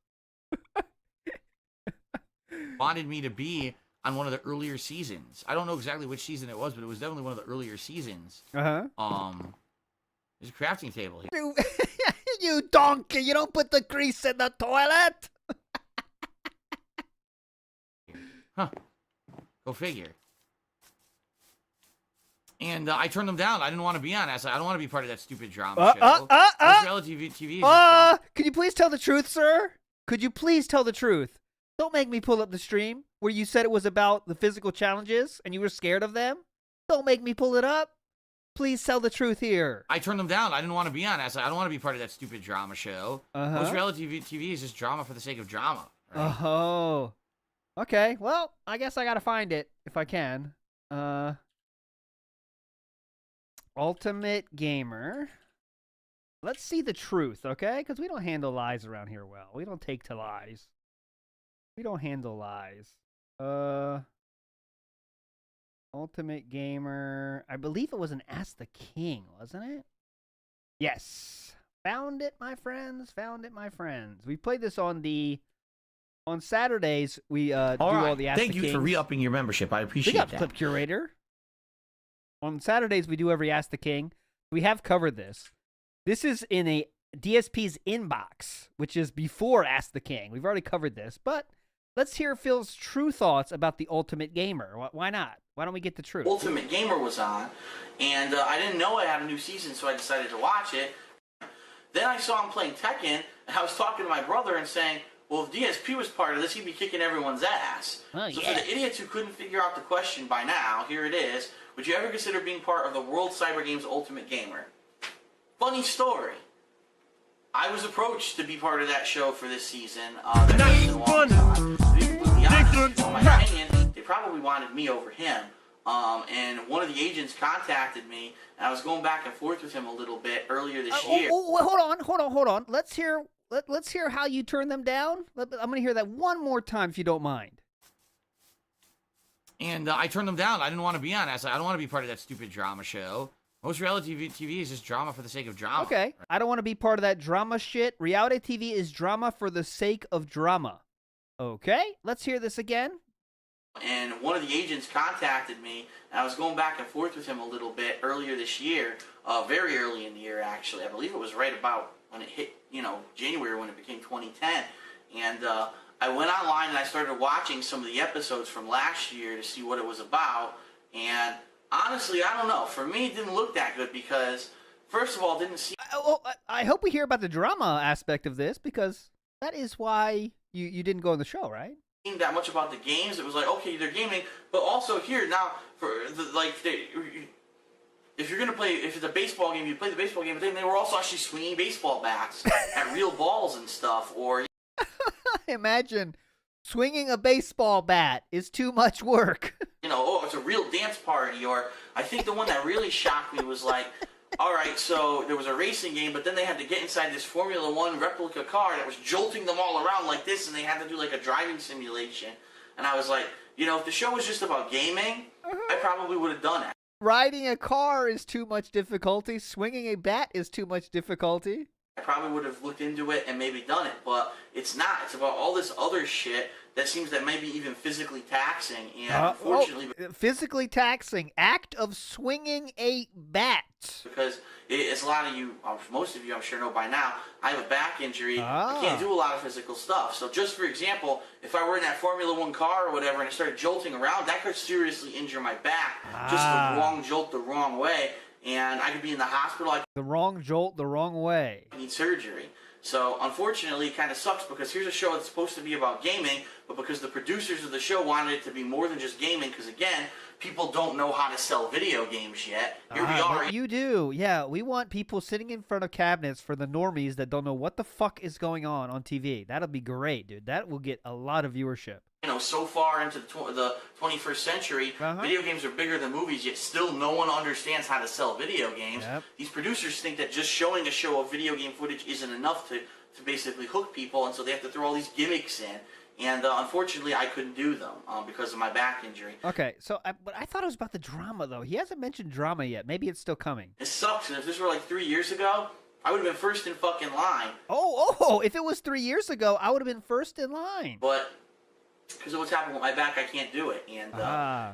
Wanted me to be on one of the earlier seasons. I don't know exactly which season it was, but it was definitely one of the earlier seasons. There's a crafting table here. You donkey! You don't put the grease in the toilet. Huh. Go figure. And I turned them down. I didn't want to be on that. I don't want to be part of that stupid drama show. Reality TV is could you please tell the truth, sir? Could you please tell the truth? Don't make me pull up the stream where you said it was about the physical challenges and you were scared of them. Don't make me pull it up. Please tell the truth here. I turned them down. I didn't want to be on that. I don't want to be part of that stupid drama show. Most reality TV is just drama for the sake of drama. Right? Oh. Okay. Well, I guess I gotta find it if I can. Ultimate Gamer. Let's see the truth, okay? Because we don't handle lies around here well. We don't take to lies. We don't handle lies. Ultimate Gamer. I believe it was an Ask the King, wasn't it? Yes. Found it, my friends. Found it, my friends. We played this on Saturdays. We do all the Ask the Kings. Thank you for re-upping your membership. I appreciate Big up, that. Clip Curator. On Saturdays, we do every Ask the King. We have covered this. This is in a DSP's inbox, which is before Ask the King. We've already covered this, but let's hear Phil's true thoughts about the Ultimate Gamer. Why not? Why don't we get the truth? Ultimate Gamer was on, and I didn't know it had a new season, so I decided to watch it. Then I saw him playing Tekken, and I was talking to my brother and saying, well, if DSP was part of this, he'd be kicking everyone's ass. Oh, so yeah. for the idiots who couldn't figure out the question by now, here it is. Would you ever consider being part of the World Cyber Games Ultimate Gamer? Funny story. I was approached to be part of that show for this season. In my opinion, they probably wanted me over him. And one of the agents contacted me, and I was going back and forth with him a little bit earlier this year. Hold on. Let's hear how you turn them down. I'm going to hear that one more time if you don't mind. And I turned them down. I didn't want to be on it. I said, I don't want to be part of that stupid drama show. Most reality TV is just drama for the sake of drama. Okay. I don't want to be part of that drama shit. Reality TV is drama for the sake of drama. Okay. Let's hear this again. And one of the agents contacted me, and I was going back and forth with him a little bit earlier this year, very early in the year, actually. I believe it was right about when it hit, January when it became 2010. And I went online and I started watching some of the episodes from last year to see what it was about. And honestly, I don't know. For me, it didn't look that good because, first of all, it didn't seem... I hope we hear about the drama aspect of this because that is why you didn't go on the show, right? That much about the games. It was like, okay, they're gaming, but also here now for if you're gonna play, if it's a baseball game, you play the baseball game. But then they were also actually swinging baseball bats at real balls and stuff. Or imagine swinging a baseball bat is too much work. It's a real dance party. Or I think the one that really shocked me was like, all right, so there was a racing game, but then they had to get inside this Formula One replica car that was jolting them all around like this, and they had to do like a driving simulation. And I was like, if the show was just about gaming, I probably would have done it. Riding a car is too much difficulty. Swinging a bat is too much difficulty. I probably would have looked into it and maybe done it, but it's not. It's about all this other shit that seems that maybe even physically taxing, and unfortunately... physically taxing. Act of swinging a bat. Because it's a lot of you, most of you I'm sure know by now, I have a back injury. I can't do a lot of physical stuff. So just for example, if I were in that Formula One car or whatever and it started jolting around, that could seriously injure my back. Just the wrong jolt the wrong way. And I could be in the hospital. The wrong jolt the wrong way. I need surgery. So unfortunately, it kind of sucks because here's a show that's supposed to be about gaming, but because the producers of the show wanted it to be more than just gaming, because again, people don't know how to sell video games yet. Here we are. But you do. Yeah, we want people sitting in front of cabinets for the normies that don't know what the fuck is going on TV. That'll be great, dude. That will get a lot of viewership. So far into the 21st century, video games are bigger than movies, yet still no one understands how to sell video games. Yep. These producers think that just showing a show of video game footage isn't enough to basically hook people, and so they have to throw all these gimmicks in. And unfortunately, I couldn't do them because of my back injury. Okay, so but I thought it was about the drama, though. He hasn't mentioned drama yet. Maybe it's still coming. It sucks, and if this were like 3 years ago, I would have been first in fucking line. Oh, if it was 3 years ago, I would have been first in line. But... because of what's happened with my back, I can't do it. And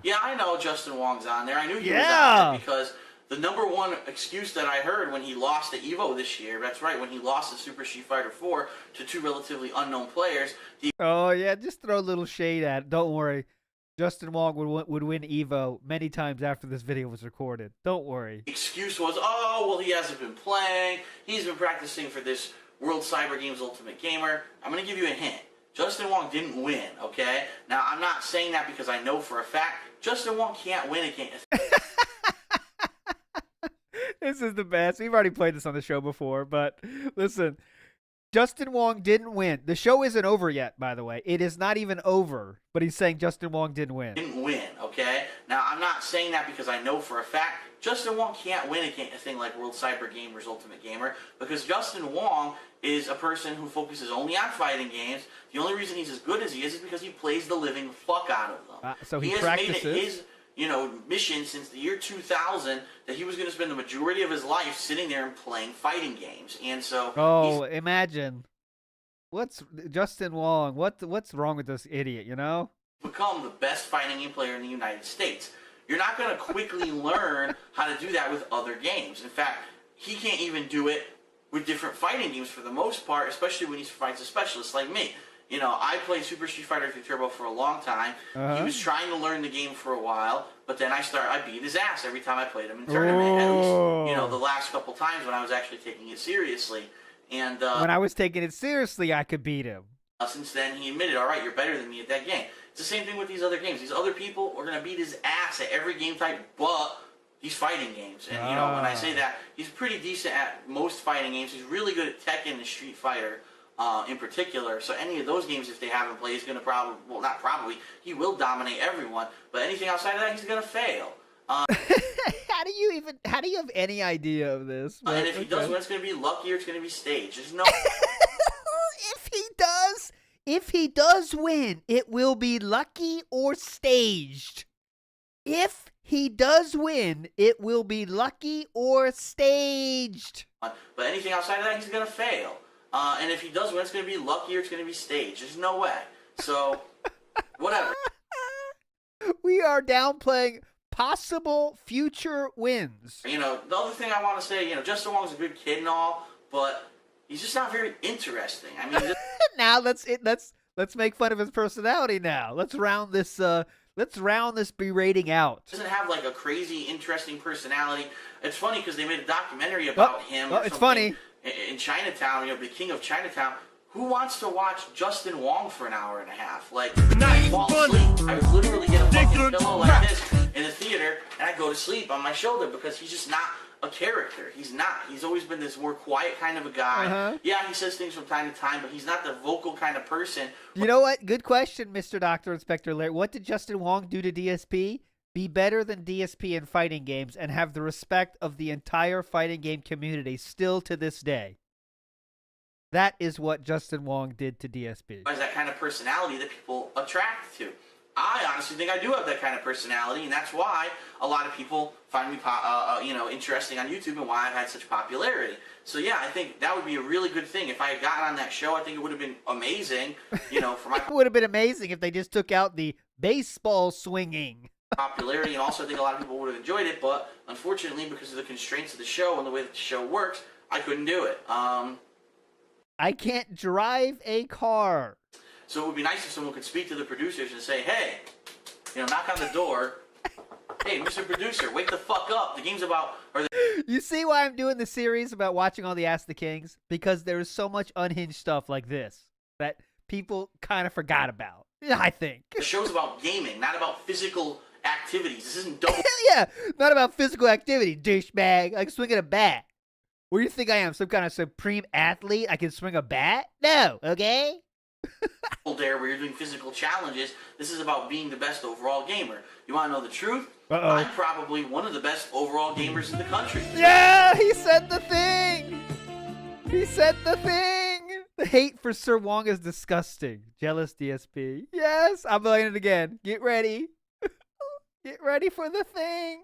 yeah, I know Justin Wong's on there. I knew he was on there because the number one excuse that I heard when he lost at EVO this year, that's right, when he lost at Super Street Fighter 4 to two relatively unknown players. Oh, yeah, just throw a little shade at it. Don't worry. Justin Wong would win EVO many times after this video was recorded. Don't worry. The excuse was, well, he hasn't been playing. He's been practicing for this World Cyber Games Ultimate Gamer. I'm going to give you a hint. Justin Wong didn't win, okay? Now, I'm not saying that because I know for a fact Justin Wong can't win against... This is the best. We've already played this on the show before, but listen. Justin Wong didn't win. The show isn't over yet, by the way. It is not even over, but he's saying Justin Wong didn't win. Didn't win, okay? Now, I'm not saying that because I know for a fact Justin Wong can't win a thing like World Cyber Gamers Ultimate Gamer because Justin Wong is a person who focuses only on fighting games. The only reason he's as good as he is because he plays the living fuck out of them. So he has practices. made it his mission since the year 2000 that he was going to spend the majority of his life sitting there and playing fighting games. And so imagine. What's Justin Wong? What's wrong with this idiot, become the best fighting game player in the United States. You're not going to quickly learn how to do that with other games. In fact, he can't even do it with different fighting games for the most part, especially when he fights a specialist like me. I played Super Street Fighter 3 Turbo for a long time. He was trying to learn the game for a while, but then I beat his ass every time I played him in tournament. At least, the last couple times when I was actually taking it seriously. And when I was taking it seriously, I could beat him. Since then, he admitted, all right, you're better than me at that game. It's the same thing with these other games. These other people are going to beat his ass at every game type but these fighting games. And, when I say that, he's pretty decent at most fighting games. He's really good at Tekken and Street Fighter in particular. So any of those games, if they haven't played, he's going to he will dominate everyone. But anything outside of that, he's going to fail. How do you have any idea of this? And if he does win, it's going to be lucky or it's going to be staged. There's no... If he does win, it will be lucky or staged. If he does win, it will be lucky or staged. But anything outside of that, he's going to fail. And if he does win, it's going to be lucky or it's going to be staged. There's no way. So, whatever. We are downplaying possible future wins. You know, the other thing I want to say, you know, Justin Wong's a good kid and all, but he's just not very interesting. I mean, Now let's make fun of his personality now. Let's round this berating out. doesn't have like a crazy interesting personality. It's funny because they made a documentary about him. Or it's something funny. In Chinatown, you know, the king of Chinatown. Who wants to watch Justin Wong for an hour and a half? Like, I fall asleep. I would literally get a fucking pillow like this in the theater, and I go to sleep on my shoulder because he's just not a character. He's not. He's always been this more quiet kind of a guy. Yeah, he says things from time to time, but he's not the vocal kind of person. You know what? Good question, Mr. Dr. Inspector Larry. What did Justin Wong do to DSP? Be better than DSP in fighting games and have the respect of the entire fighting game community still to this day. That is what Justin Wong did to DSP. Has that kind of personality that people attract to. I honestly think I do have that kind of personality, and that's why a lot of people find me, interesting on YouTube and why I've had such popularity. So yeah, I think that would be a really good thing. If I had gotten on that show, I think it would have been amazing. You know, for my It would have been amazing if they just took out the baseball swinging. popularity, and also I think a lot of people would have enjoyed it. But unfortunately, because of the constraints of the show and the way that the show works, I couldn't do it. I can't drive a car. So it would be nice if someone could speak to the producers and say, hey, knock on the door. Hey, Mr. Producer, wake the fuck up. The game's about... You see why I'm doing the series about watching all the Ask the Kings? Because there is so much unhinged stuff like this that people kind of forgot about, I think. The show's about gaming, not about physical activities. This isn't double... Yeah, not about physical activity, douchebag. Like swinging a bat. Where do you think I am? Some kind of supreme athlete? I can swing a bat? No, okay? Dare where you're doing physical challenges. This is about being the best overall gamer. You want to know the truth? Uh-oh. I'm probably one of the best overall gamers in the country. Yeah, he said the thing. He said the thing. The hate for Sir Wong is disgusting. Jealous DSP. Yes, I'm playing it again. Get ready. Get ready for the thing.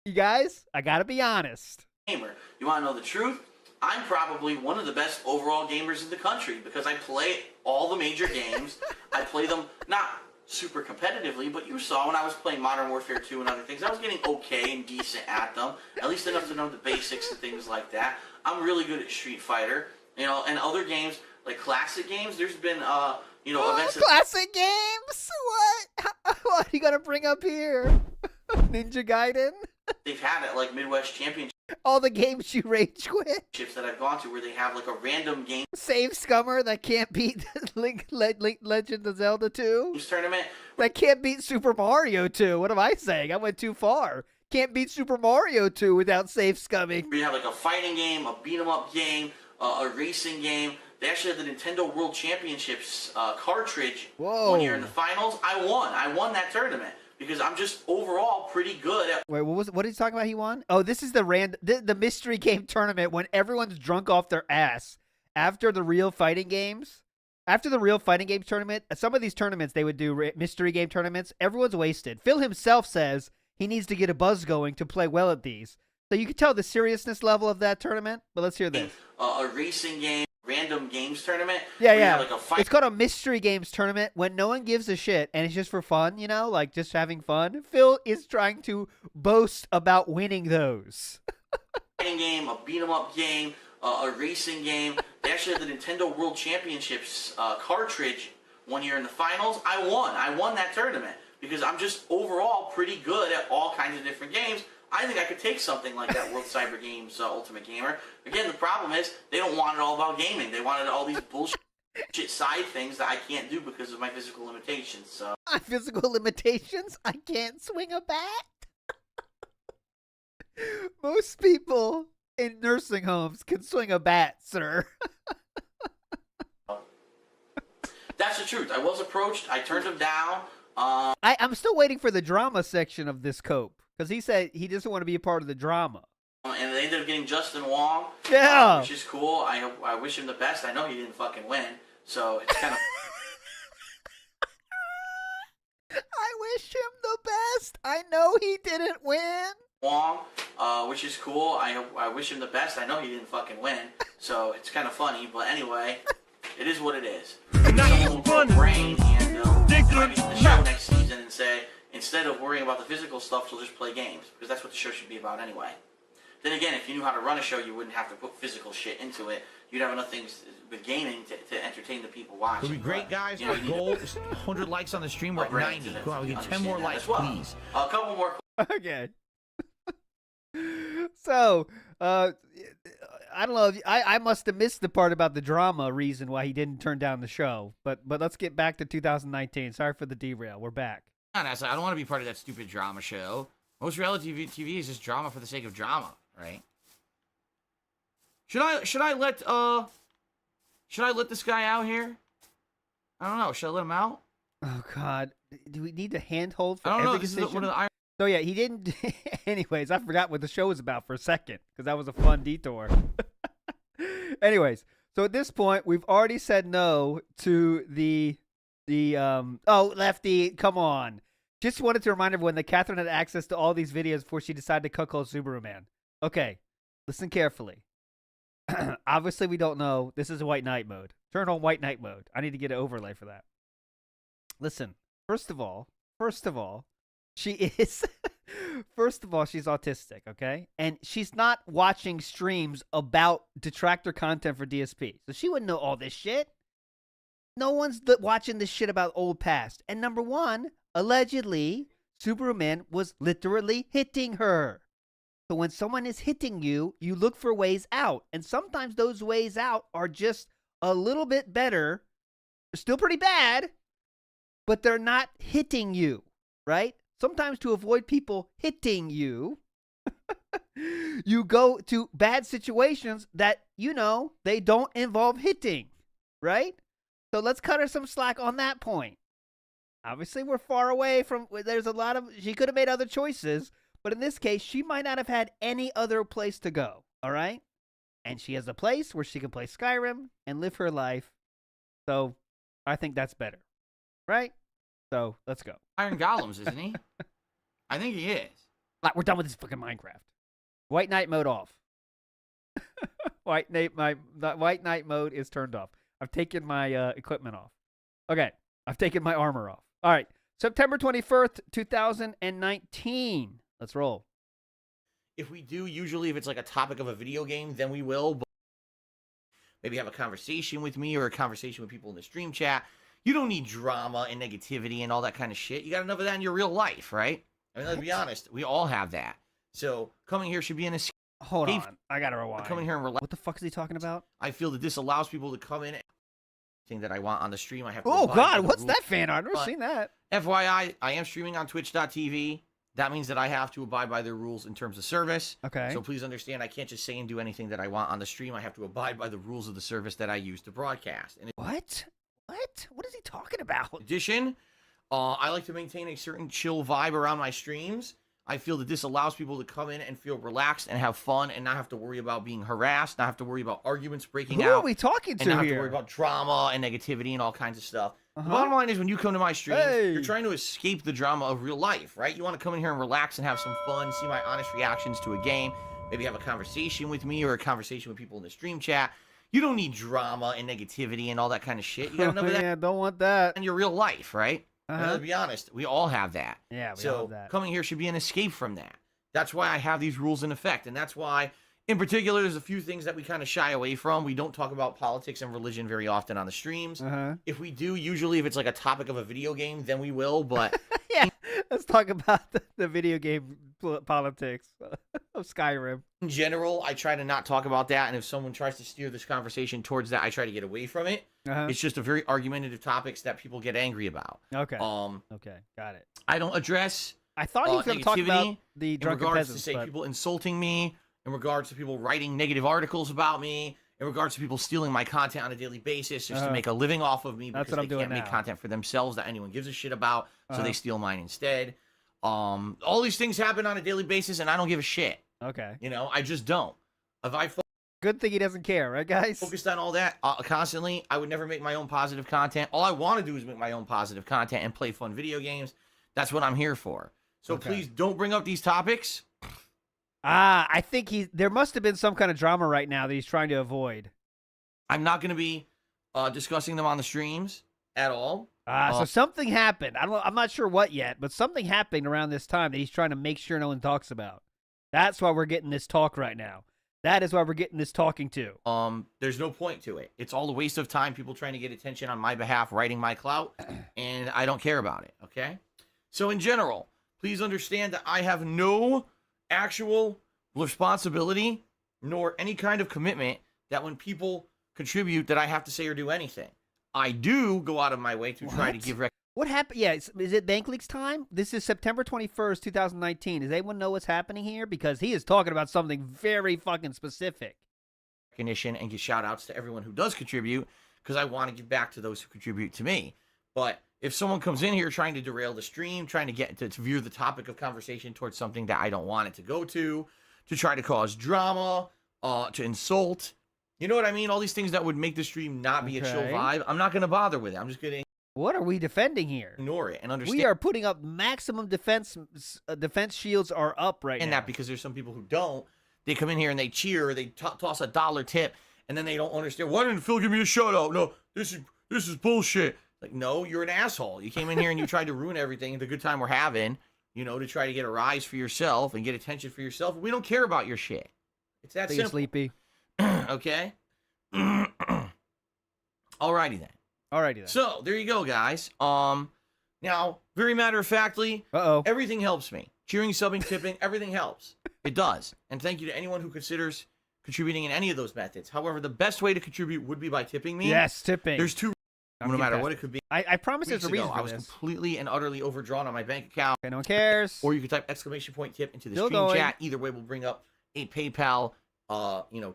You guys, I gotta be honest. Gamer. You want to know the truth? I'm probably one of the best overall gamers in the country because I play all the major games. I play them not super competitively, but you saw when I was playing Modern Warfare 2 and other things, I was getting okay and decent at them, at least enough to know the basics and things like that. I'm really good at Street Fighter, and other games, like classic games, there's been, events... Classic games? What are you gonna bring up here? Ninja Gaiden? They've had it, like Midwest Championship. All the games you rage quit. That I've gone to where they have like a random game. Save Scummer that can't beat Legend of Zelda 2. Tournament. That can't beat Super Mario 2. What am I saying? I went too far. Can't beat Super Mario 2 without save scumming. We have like a fighting game, a beat 'em up game, a racing game. They actually had the Nintendo World Championships cartridge. Whoa. 1 year in the finals. I won that tournament. Because I'm just overall pretty good at... Wait, what is he talking about he won? Oh, this is the mystery game tournament when everyone's drunk off their ass. After the real fighting games. After the real fighting games tournament, some of these tournaments, they would do mystery game tournaments. Everyone's wasted. Phil himself says he needs to get a buzz going to play well at these. So you can tell the seriousness level of that tournament. But let's hear this. A racing game. Random games tournament. Yeah. Like a fight. It's called a mystery games tournament when no one gives a shit and it's just for fun, like just having fun. Phil is trying to boast about winning those. Fighting game, a beat 'em up game, a racing game. They actually had the Nintendo World Championships cartridge 1 year in the finals. I won that tournament because I'm just overall pretty good at all kinds of different games. I think I could take something like that World Cyber Games Ultimate Gamer. Again, the problem is they don't want it all about gaming. They wanted all these bullshit side things that I can't do because of my physical limitations. So my physical limitations? I can't swing a bat? Most people in nursing homes can swing a bat, sir. That's the truth. I was approached. I turned him down. I'm still waiting for the drama section of this cope. Because he said he doesn't want to be a part of the drama. And they ended up getting Justin Wong. Yeah. Which is cool. I wish him the best. I know he didn't fucking win. So it's kind of... I wish him the I know he didn't win. Wong, which is cool. I wish him the best. I know he didn't fucking win, so it's kind of funny. But anyway, it is what it is. Someone will grow a brain and try to get the show next season and say, instead of worrying about the physical stuff, she'll just play games, because that's what the show should be about anyway. Then again, if you knew how to run a show, you wouldn't have to put physical shit into it. You'd have enough things with gaming to entertain the people watching. It'll be great, guys. You know, Our goal is 100 likes on the stream. We're at 90. Come on, we get 10 more likes, please. A couple more. Okay. So, I don't know. I must have missed the part about the drama reason why he didn't turn down the show. But let's get back to 2019. Sorry for the derail. We're back. Honestly, I don't want to be part of that stupid drama show. Most reality TV is just drama for the sake of drama, right? Should I let this guy out here? I don't know. Should I let him out? Oh God, do we need a handhold for I don't every know. This decision? is one of the iron. So yeah, he didn't. Anyways, I forgot what the show was about for a second because that was a fun detour. Anyways, so at this point, we've already said no to the Oh, Lefty, come on. Just wanted to remind everyone that Catherine had access to all these videos before she decided to cuckold Subaru Man. Okay, listen carefully. Obviously, we don't know. This is a white knight mode. Turn on white knight mode. I need to get an overlay for that. Listen, first of all, she is, first of all, she's autistic, okay? And she's not watching streams about detractor content for DSP. So she wouldn't know all this shit. No one's watching this shit about old past. And number one, allegedly, Subaru Man was literally hitting her. So when someone is hitting you, you look for ways out. And sometimes those ways out are just a little bit better. They're still pretty bad, but they're not hitting you, right? Sometimes to avoid people hitting you, you go to bad situations that, you know, they don't involve hitting, right? So let's cut her some slack on that point. Obviously, we're far away from, there's a lot of, she could have made other choices, but in this case, she might not have had any other place to go, all right? And she has a place where she can play Skyrim and live her life. So I think that's better, right? So let's go. Iron Golems, isn't he? I think he is. Like, we're done with this fucking Minecraft. White Knight mode off. White Knight mode is turned off. I've taken my equipment off. Okay, I've taken my armor off. All right, September 21st, 2019. Let's roll. If we do, usually if it's like a topic of a video game, then we will. But maybe have a conversation with me or a conversation with people in the stream chat. You don't need drama and negativity and all that kind of shit. You got enough of that in your real life, right? I mean, let's be honest. We all have that. So coming here should be an escape. Hold on. I got to rewind. Coming here and relax. What the fuck is he talking about? I feel that this allows people to come in. Thing that I want on the stream. I have to Oh, God. What's that fan art? I've never seen that. FYI, I am streaming on twitch.tv. That means that I have to abide by their rules in terms of service. Okay. So please understand, I can't just say and do anything that I want on the stream. I have to abide by the rules of the service that I use to broadcast. And What? What is he talking about? In addition, I like to maintain a certain chill vibe around my streams. I feel that this allows people to come in and feel relaxed and have fun and not have to worry about being harassed, not have to worry about arguments breaking out. Who are we talking to and not have here? to worry about drama and negativity and all kinds of stuff. Uh-huh. The bottom line is when you come to my streams, Hey. you're trying to escape the drama of real life, right? You want to come in here and relax and have some fun, see my honest reactions to a game, maybe have a conversation with me or a conversation with people in the stream chat. You don't need drama and negativity and all that kind of shit. You got enough of that Yeah, don't want that. in your real life, right? Uh-huh. And let's be honest, we all have that. Yeah, we so all have that. coming here should be an escape from that. That's why I have these rules in effect, and that's why, in particular, there's a few things that we kind of shy away from. We don't talk about politics and religion very often on the streams. Uh-huh. If we do, usually if it's like a topic of a video game, then we will, but... Yeah, let's talk about the video game politics of Skyrim. In general, I try to not talk about that, and if someone tries to steer this conversation towards that, I try to get away from it. Uh-huh. It's just a very argumentative topics that people get angry about. Okay. Okay, got it. I don't address... I thought he was going to talk about negativity the in Drunken regards Peasants. to say but... people insulting me, in regards to people writing negative articles about me, in regards to people stealing my content on a daily basis just to make a living off of me That's because what I'm they doing can't make now. content for themselves that anyone gives a shit about, so Uh-huh. they steal mine instead. All these things happen on a daily basis, and I don't give a shit. Okay. You know, I just don't. If I Good thing he doesn't care, right, guys? focused on all that constantly, I would never make my own positive content. All I want to do is make my own positive content and play fun video games. That's what I'm here for. So please don't bring up these topics. I think there must have been some kind of drama right now that he's trying to avoid. I'm not going to be discussing them on the streams at all. So something happened. I'm not sure what yet, but something happened around this time that he's trying to make sure no one talks about. That's why we're getting this talk right now. That is why we're getting this talking to. There's no point to it. It's all a waste of time, people trying to get attention on my behalf, writing my clout, and I don't care about it, okay? So in general, please understand that I have no actual responsibility nor any kind of commitment that when people contribute that I have to say or do anything. I do go out of my way to try to give What happened? Yeah, is it Bank Leaks time? This is September 21st, 2019. Does anyone know what's happening here? Because he is talking about something very fucking specific. recognition and give shout outs to everyone who does contribute, because I want to give back to those who contribute to me. But if someone comes in here trying to derail the stream, trying to get to veer the topic of conversation towards something that I don't want it to go to try to cause drama, to insult, you know what I mean? All these things that would make the stream not be a chill vibe. I'm not going to bother with it. I'm just going to What are we defending here? ignore it and understand. We are putting up maximum defense shields are up right and now. that because there's some people who don't. They come in here and they cheer, or they toss a $1 tip, and then they don't understand. Why didn't Phil give me a shout out? No, this is bullshit. Like, no, you're an asshole. You came in here and you tried to ruin everything, the good time we're having, you know, to try to get a rise for yourself and get attention for yourself. We don't care about your shit. It's that simple. Sleepy. Okay? Alrighty then. So, there you go, guys. Now, very matter-of-factly, everything helps me. Cheering, subbing, tipping, everything helps. It does. And thank you to anyone who considers contributing in any of those methods. However, the best way to contribute would be by tipping me. Yes, tipping. There's two, no matter what it could be. I promise there's a Weeks ago, reason for I was this. completely and utterly overdrawn on my bank account. Okay, no one cares. Or you could type exclamation point tip into the Still stream going. chat. Either way will bring up a PayPal,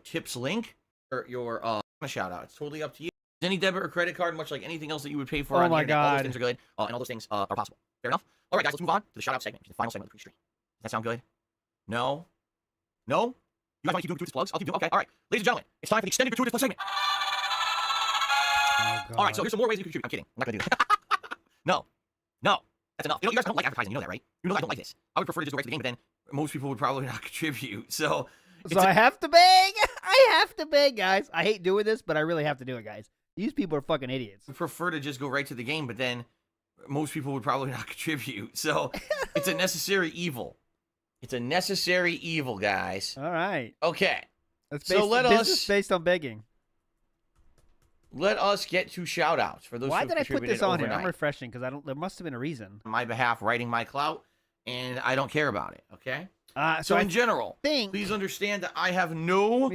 tips link or your shout out. It's totally up to you. Any debit or credit card, much like anything else that you would pay for Oh on the my internet, all those God. things are good, and all those things are possible. Fair enough. All right, guys, let's move on to the shout out segment, the final segment of the pre-stream. Does that sound good? No? No? You guys want to keep doing gratuitous plugs? I'll keep doing. Okay, all right, ladies and gentlemen, it's time for the extended gratuitous plug segment. All right, so here's some more ways you can contribute. I'm kidding. I'm not gonna do that. No, that's enough. You guys don't like advertising. You know that, right? You know I don't like this. I would prefer to just go right to the game, but then most people would probably not contribute. So I have to beg. I have to beg, guys. I hate doing this, but I really have to do it, guys. These people are fucking idiots. I prefer to just go right to the game, but then most people would probably not contribute. So it's a necessary evil. It's a necessary evil, guys. All right. Okay. That's So let us based on begging. Let us get to shout outs for those Why who did I put contributed this on here? overnight. I'm refreshing because there must have been a reason. On my behalf, writing my clout, and I don't care about it, okay? So So I in general, please understand that I have no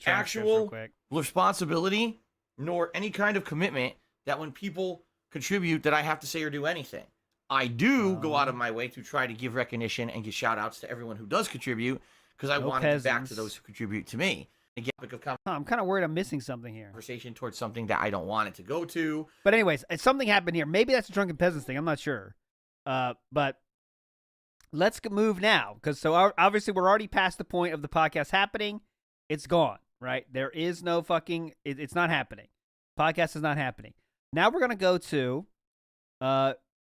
actual responsibility nor any kind of commitment that when people contribute that I have to say or do anything. I do go out of my way to try to give recognition and give shout outs to everyone who does contribute, because I No want to give back to peasants. those who contribute to me. And get of I'm kind of worried I'm missing something here. conversation towards something that I don't want it to go to. But anyways, something happened here. Maybe that's a Drunken Peasants thing. I'm not sure. But let's move now, because obviously we're already past the point of the podcast happening. It's gone, right? There is no fucking. It's not happening. Podcast is not happening. Now we're gonna go to.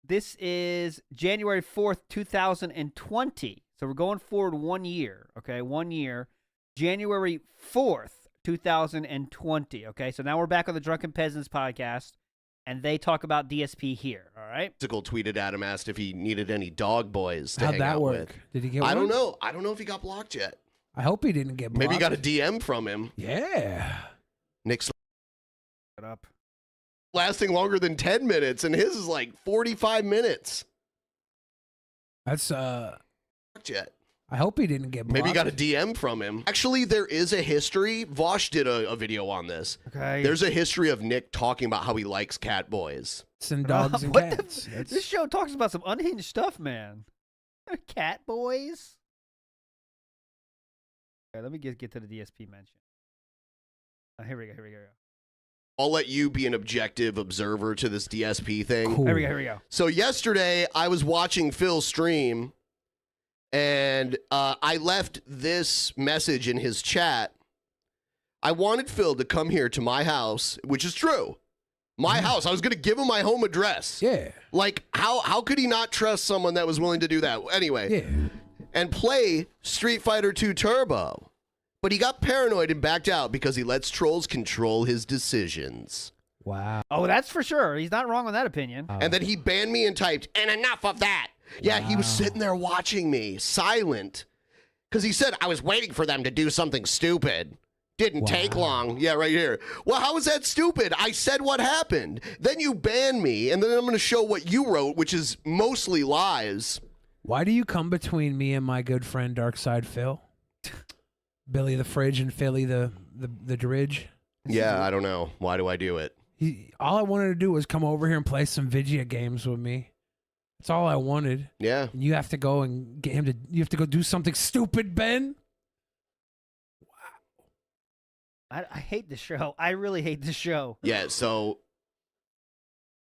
This is January 4th, 2020. So we're going forward 1 year. Okay, 1 year. January 4th, 2020. Okay, so now we're back on the Drunken Peasants podcast, and they talk about DSP here. All right. Physical tweeted at him, asked if he needed any dog boys to How'd hang that out work? with. Did he get I one? don't know. I don't know if he got blocked yet. I hope he didn't get blocked. Maybe he got a DM from him. Yeah. Nick's Shut up. lasting longer than 10 minutes, and his is like 45 minutes. That's Blocked yet. I hope he didn't get blocked. Maybe he got a DM from him. Actually, there is a history. Vosh did a video on this. Okay. There's a history of Nick talking about how he likes cat boys. and dogs and What the cats. This show talks about some unhinged stuff, man. Cat boys. Okay, let me get to the DSP mention. Here we go. I'll let you be an objective observer to this DSP thing. Here we go. So yesterday, I was watching Phil's stream, and I left this message in his chat. I wanted Phil to come here to my house, which is true. My house. I was going to give him my home address. Yeah. Like, how could he not trust someone that was willing to do that? Anyway. Yeah. And play Street Fighter 2 Turbo. But he got paranoid and backed out because he lets trolls control his decisions. Wow. Oh, that's for sure. He's not wrong on that opinion. And then he banned me and typed, and enough of that. Yeah, he was sitting there watching me, silent. Because he said, I was waiting for them to do something stupid. Didn't take long. Yeah, right here. Well, how is that stupid? I said what happened. Then you ban me, and then I'm going to show what you wrote, which is mostly lies. Why do you come between me and my good friend Darkside Phil? Billy the Fridge and Philly the Dridge? Yeah, I don't know. Why do I do it? All I wanted to do was come over here and play some Vigia games with me. That's all I wanted. Yeah. And you have to go and get him to. You have to go do something stupid, Ben. I hate the show. I really hate the show. Yeah, so,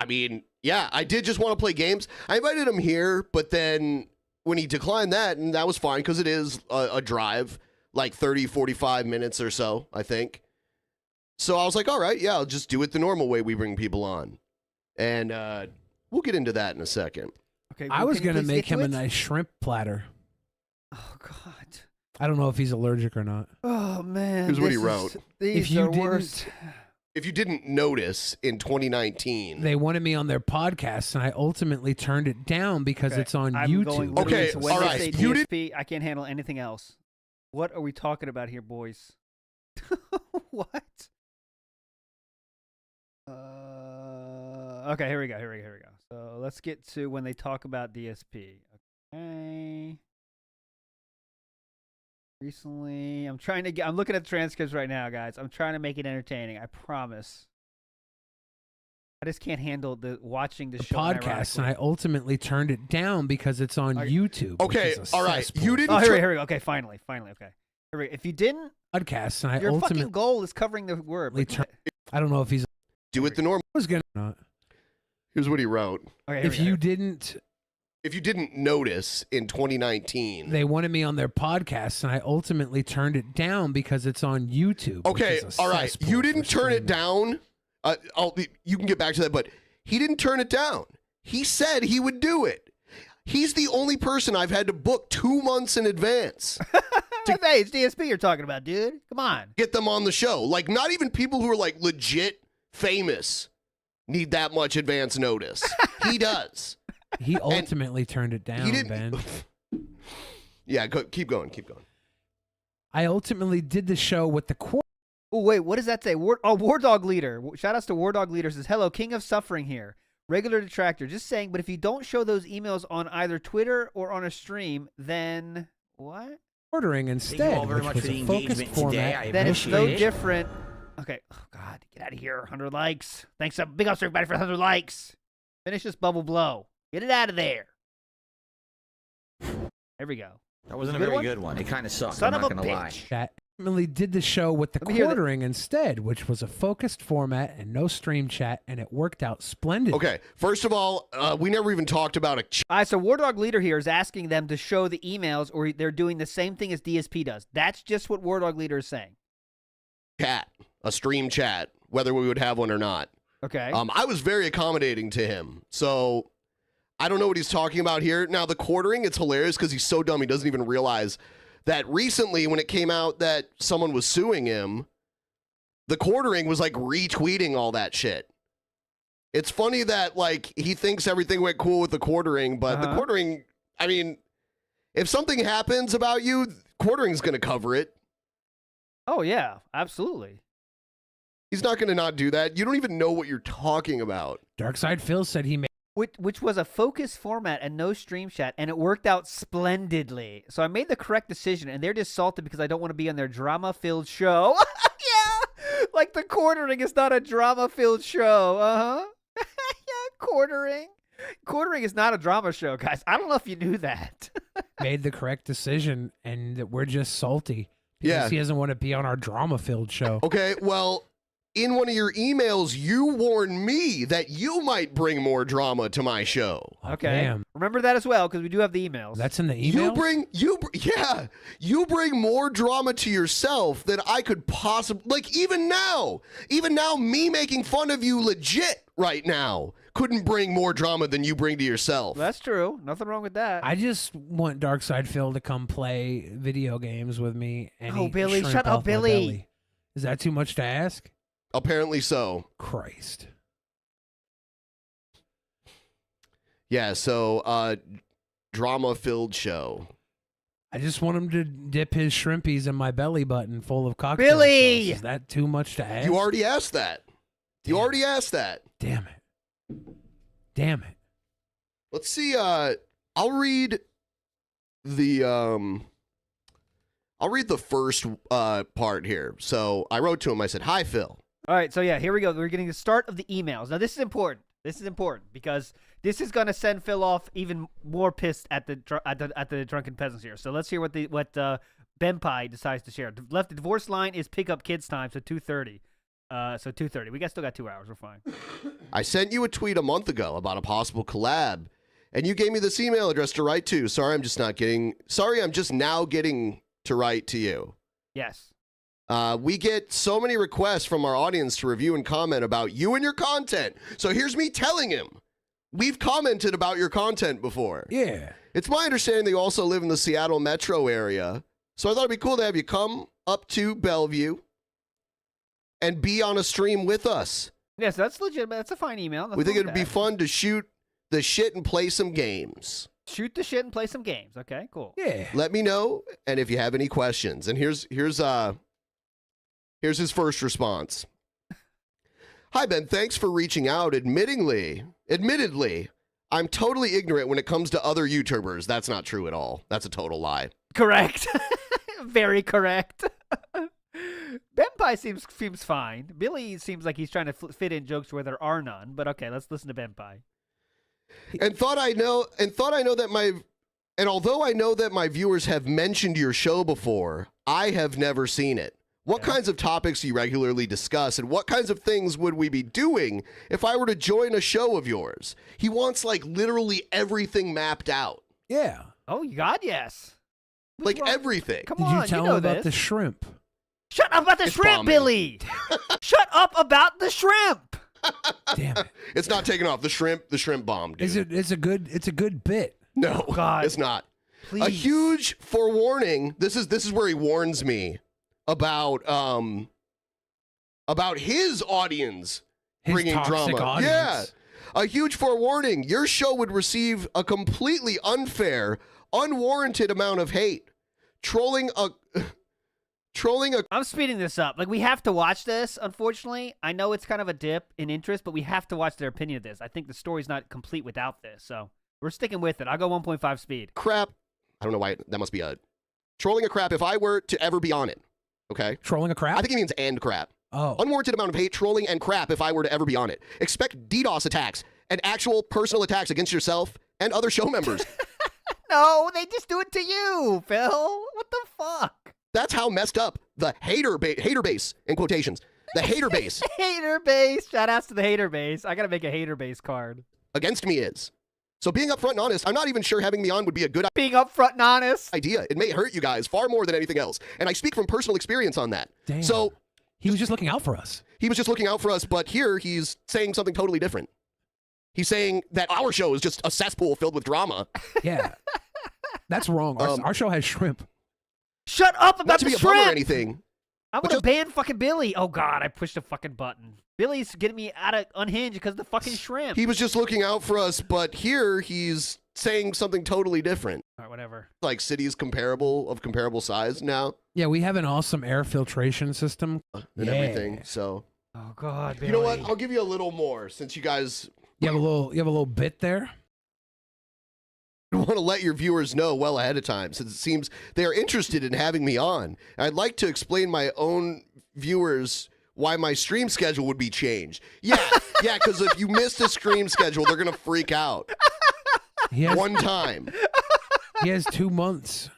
I mean, yeah, I did just want to play games. I invited him here, but then when he declined that, and that was fine because it is a drive, like 30, 45 minutes or so, I think. So I was like, all right, yeah, I'll just do it the normal way we bring people on. And we'll get into that in a second. Okay, I was going to make him a nice shrimp platter. Oh, God. I don't know if he's allergic or not. Oh, man. Here's what he wrote. These are worse. If you didn't notice, in 2019... They wanted me on their podcast, and I ultimately turned it down because it's on YouTube. Okay, so when all they right. say You DSP, I can't handle anything else. What are we talking about here, boys? What? Okay, here we go. So let's get to when they talk about DSP. Okay. Recently, I'm looking at the transcripts right now, guys. I'm trying to make it entertaining. I promise. I just can't handle watching the show podcast, and I ultimately turned it down because it's on YouTube. Okay, all right. You didn't. Oh, here we go. Okay, finally. Okay. Here we go. If you didn't, podcast, and I your ultimately fucking goal is covering the word. I don't know if he's do it the normal. I was gonna not. Here's what he wrote. Okay, if you didn't notice in 2019, they wanted me on their podcast, and I ultimately turned it down because it's on YouTube. Okay, all right. You didn't turn it down. You can get back to that, but he didn't turn it down. He said he would do it. He's the only person I've had to book 2 months in advance. Hey, it's DSP you're talking about, dude. Come on. Get them on the show. Like, not even people who are like legit famous need that much advance notice. He does. He ultimately turned it down, Ben. Yeah, keep going. I ultimately did the show with the court. Oh, wait, what does that say? War Dog Leader. Shout outs to War Dog Leader says, hello, King of Suffering here. Regular detractor. Just saying, but if you don't show those emails on either Twitter or on a stream, then what? Ordering instead. Thank you all very much for the engagement today. Then it's no different. Okay. Oh, God. Get out of here. 100 likes. Thanks. Big ups to everybody for 100 likes. Finish this bubble blow. Get it out of there. There we go. That wasn't a very good one. It kind of sucked. Son I'm of not a going to lie. bitch. That ultimately did the show with the quartering instead, which was a focused format and no stream chat, and it worked out splendid. Okay, first of all, we never even talked about a All right, so War Dog Leader here is asking them to show the emails, or they're doing the same thing as DSP does. That's just what War Dog Leader is saying. a stream chat, whether we would have one or not. Okay. I was very accommodating to him, so I don't know what he's talking about here. Now, the quartering, it's hilarious because he's so dumb he doesn't even realize that recently when it came out that someone was suing him, the quartering was like retweeting all that shit. It's funny that like he thinks everything went cool with the quartering, but the quartering, I mean, if something happens about you, quartering's going to cover it. Oh, yeah, absolutely. He's not going to not do that. You don't even know what you're talking about. Darkside Phil said he made... Which was a focused format and no stream chat, and it worked out splendidly. So I made the correct decision, and they're just salted because I don't want to be on their drama-filled show. Yeah, like the quartering is not a drama-filled show. Yeah, quartering. Quartering is not a drama show, guys. I don't know if you knew that. Made the correct decision, and that we're just salty because he doesn't want to be on our drama-filled show. Okay, well... In one of your emails, you warned me that you might bring more drama to my show. Okay. Damn. Remember that as well, because we do have the emails. That's in the email. You bring more drama to yourself than I could possibly. Like even now, me making fun of you legit right now couldn't bring more drama than you bring to yourself. That's true. Nothing wrong with that. I just want Darkside Phil to come play video games with me. And eat Billy, shrimp shut off up, my Billy. belly. Is that too much to ask? Apparently so. Christ. Yeah, so drama-filled show. I just want him to dip his shrimpies in my belly button full of cocktail Billy! sauce. Is that too much to ask? You already asked that. You already asked that. Damn it. Damn it. Let's see. I'll read the first part here. So I wrote to him. I said, "Hi, Phil." All right, so yeah, here we go. We're getting the start of the emails. Now, this is important. This is important because this is going to send Phil off even more pissed at the Drunken Peasants here. So let's hear what Benpai decides to share. The divorce line is pick up kids time, so 2:30. So 2:30. We still got 2 hours. We're fine. I sent you a tweet a month ago about a possible collab, and you gave me this email address to write to. Sorry, I'm just now getting to write to you. Yes. We get so many requests from our audience to review and comment about you and your content. So here's me telling him, we've commented about your content before. Yeah. It's my understanding that you also live in the Seattle metro area. So I thought it'd be cool to have you come up to Bellevue and be on a stream with us. Yes, that's legitimate. That's a fine email. We think it'd be fun to shoot the shit and play some games. Shoot the shit and play some games. Okay, cool. Yeah. Let me know, and if you have any questions. And here's his first response. Hi, Ben. Thanks for reaching out. Admittedly, I'm totally ignorant when it comes to other YouTubers. That's not true at all. That's a total lie. Correct. Very correct. Benpai seems fine. Billy seems like he's trying to fit in jokes where there are none. But okay, let's listen to Benpai. Although I know that my viewers have mentioned your show before, I have never seen it. What kinds of topics do you regularly discuss, and what kinds of things would we be doing if I were to join a show of yours? He wants, like, literally everything mapped out. Yeah. Oh, God, yes. Like, everything. Come Did on, you tell know him about this. the shrimp? Shut up about the shrimp, bombing. Billy! Shut up about the shrimp! Damn it. It's not taking off. The shrimp bomb, dude. It's a good bit. No, God. It's not. Please. A huge forewarning. This is where he warns me about his audience His bringing toxic drama. audience. Yeah, a huge forewarning. Your show would receive a completely unfair, unwarranted amount of hate, trolling a. I'm speeding this up. Like, we have to watch this, unfortunately. I know it's kind of a dip in interest, but we have to watch their opinion of this. I think the story's not complete without this, so we're sticking with it. I'll go 1.5 speed. Crap. I don't know why that must be a trolling a crap if I were to ever be on it. Okay. Trolling a crap? I think he means and crap. Oh. Unwarranted amount of hate, trolling, and crap if I were to ever be on it. Expect DDoS attacks and actual personal attacks against yourself and other show members. No, they just do it to you, Phil. What the fuck? That's how messed up the hater base, in quotations, the hater base Hater base. Shout outs to the hater base. I got to make a hater base card. against me is. So being upfront and honest, I'm not even sure having me on would be a good Being upfront and honest. idea. It may hurt you guys far more than anything else. And I speak from personal experience on that. Damn. So He was just looking out for us. he was just looking out for us, but here he's saying something totally different. He's saying that our show is just a cesspool filled with drama. Yeah. That's wrong. Our show has shrimp. Shut up Not about to the be a bummer or shrimp. anything. I would have banned fucking Billy. Oh, God, I pushed a fucking button. Billy's getting me out of unhinged because of the fucking shrimp. He was just looking out for us, but here he's saying something totally different. All right, whatever. Like cities comparable size now Yeah, we have an awesome air filtration system. and everything. So Oh, God, Billy. you know what? I'll give you a little more since you guys You have a little bit there. want to let your viewers know well ahead of time, since it seems they are interested in having me on. I'd like to explain my own viewers why my stream schedule would be changed. Yeah, because if you missed a stream schedule, they're gonna freak out. One time. He has 2 months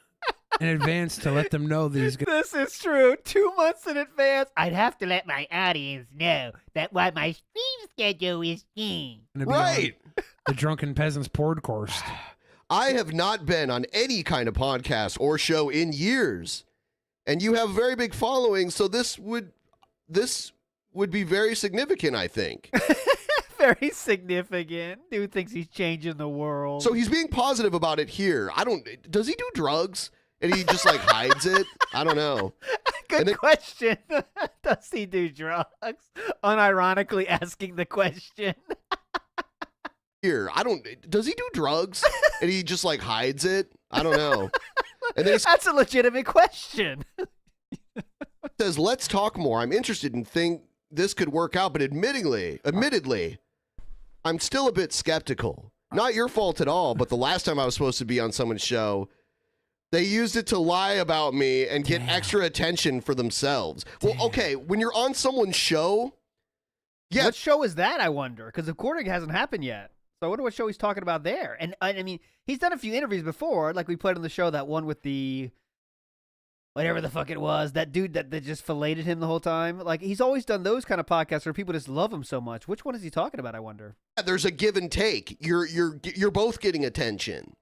in advance to let them know that he's going This is true. 2 months in advance. I'd have to let my audience know that what my stream schedule is in. to be Right. The Drunken Peasants podcast. I have not been on any kind of podcast or show in years, and you have a very big following, so this would be very significant, I think. Very significant. Dude thinks he's changing the world. So he's being positive about it here. Does he do drugs? And he just like hides it? I don't know. Good question. Does he do drugs? Unironically asking the question. Does he do drugs? And he just like hides it? I don't know. And then That's a legitimate question. says, let's talk more. I'm interested and think this could work out, but admittedly, I'm still a bit skeptical. Not your fault at all, but the last time I was supposed to be on someone's show, they used it to lie about me and get extra attention for themselves. Well, okay, when you're on someone's show, yeah. What show is that, I wonder? Because the recording hasn't happened yet. So I wonder what show he's talking about there. And I mean, he's done a few interviews before, like we played on the show, that one with the whatever the fuck it was, that dude that just filleted him the whole time. Like, he's always done those kind of podcasts where people just love him so much. Which one is he talking about, I wonder? Yeah, there's a give and take. You're both getting attention.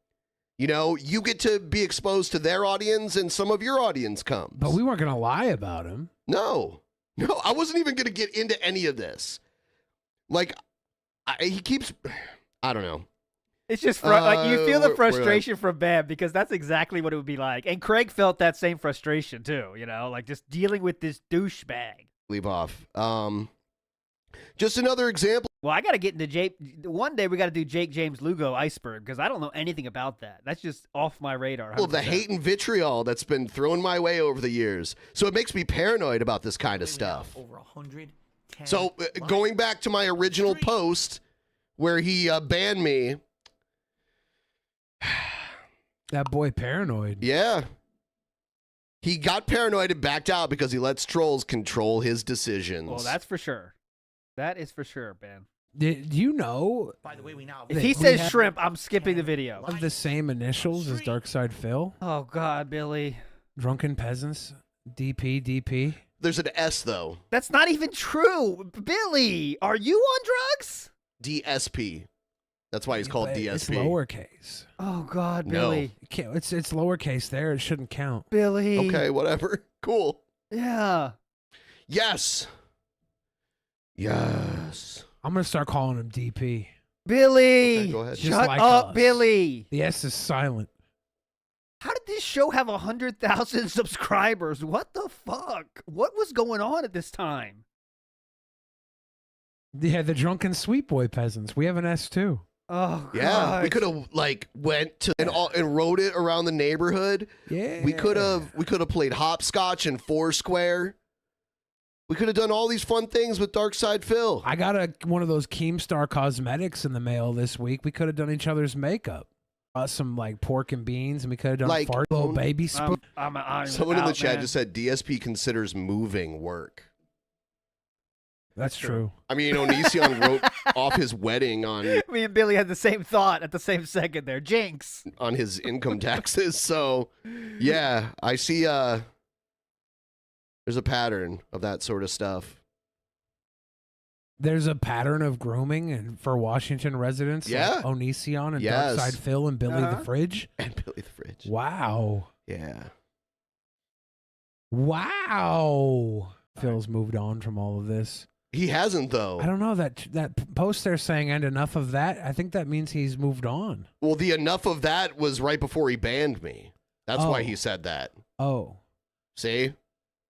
You know, you get to be exposed to their audience and some of your audience comes. But we weren't going to lie about him. No, I wasn't even going to get into any of this. Like, he keeps, I don't know. It's just like you feel the frustration from Bam, because that's exactly what it would be like. And Craig felt that same frustration too, you know, like just dealing with this douchebag. Leave off. Just another example. Well, I got to get into Jake. One day we got to do Jake James Lugo Iceberg, because I don't know anything about that. That's just off my radar. 100%. Well, the hate and vitriol that's been thrown my way over the years. So it makes me paranoid about this kind of stuff. Over 110. So going back to my original post where he banned me. That boy paranoid. Yeah. He got paranoid and backed out because he lets trolls control his decisions. Well, that's for sure. That is for sure, Ben. Do you know? By the way, we now. If he says shrimp, I'm skipping the video. Of the same initials as Darkside Phil? Oh, God, Billy. Drunken Peasants? DP? There's an S, though. That's not even true. Billy, are you on drugs? DSP. That's why he's called DSP. It's lowercase. Oh, God, No. Billy. It's lowercase there. It shouldn't count. Billy. Okay, whatever. Cool. Yeah. Yes. Yes. I'm going to start calling him DP. Billy. Okay, go ahead. Just Shut like up, us. Billy. The S is silent. How did this show have 100,000 subscribers? What the fuck? What was going on at this time? Yeah, the Drunken Sweet Boy Peasants. We have an S too. Oh, Yeah, God. we could have went to and rode it around the neighborhood. Yeah. We could have played hopscotch and Foursquare. We could have done all these fun things with Darkside Phil. I got one of those Keemstar cosmetics in the mail this week. We could have done each other's makeup. Some like pork and beans, and we could have done fart little baby spoon. Someone in the chat man. just said DSP considers moving work. That's true. I mean, Onision wrote off his wedding on Me and Billy had the same thought at the same second there. Jinx. on his income taxes. So, yeah, I see. There's a pattern of that sort of stuff. There's a pattern of grooming and for Washington residents. Yeah. Like Onision and Yes. Darkside Phil and Billy the Fridge. And Billy the Fridge. Wow. Yeah. Wow. Phil's moved on from all of this. He hasn't though. I don't know that post they're saying, and enough of that. I think that means he's moved on. Well, the enough of that was right before he banned me. That's why Oh. he said that. Oh. See?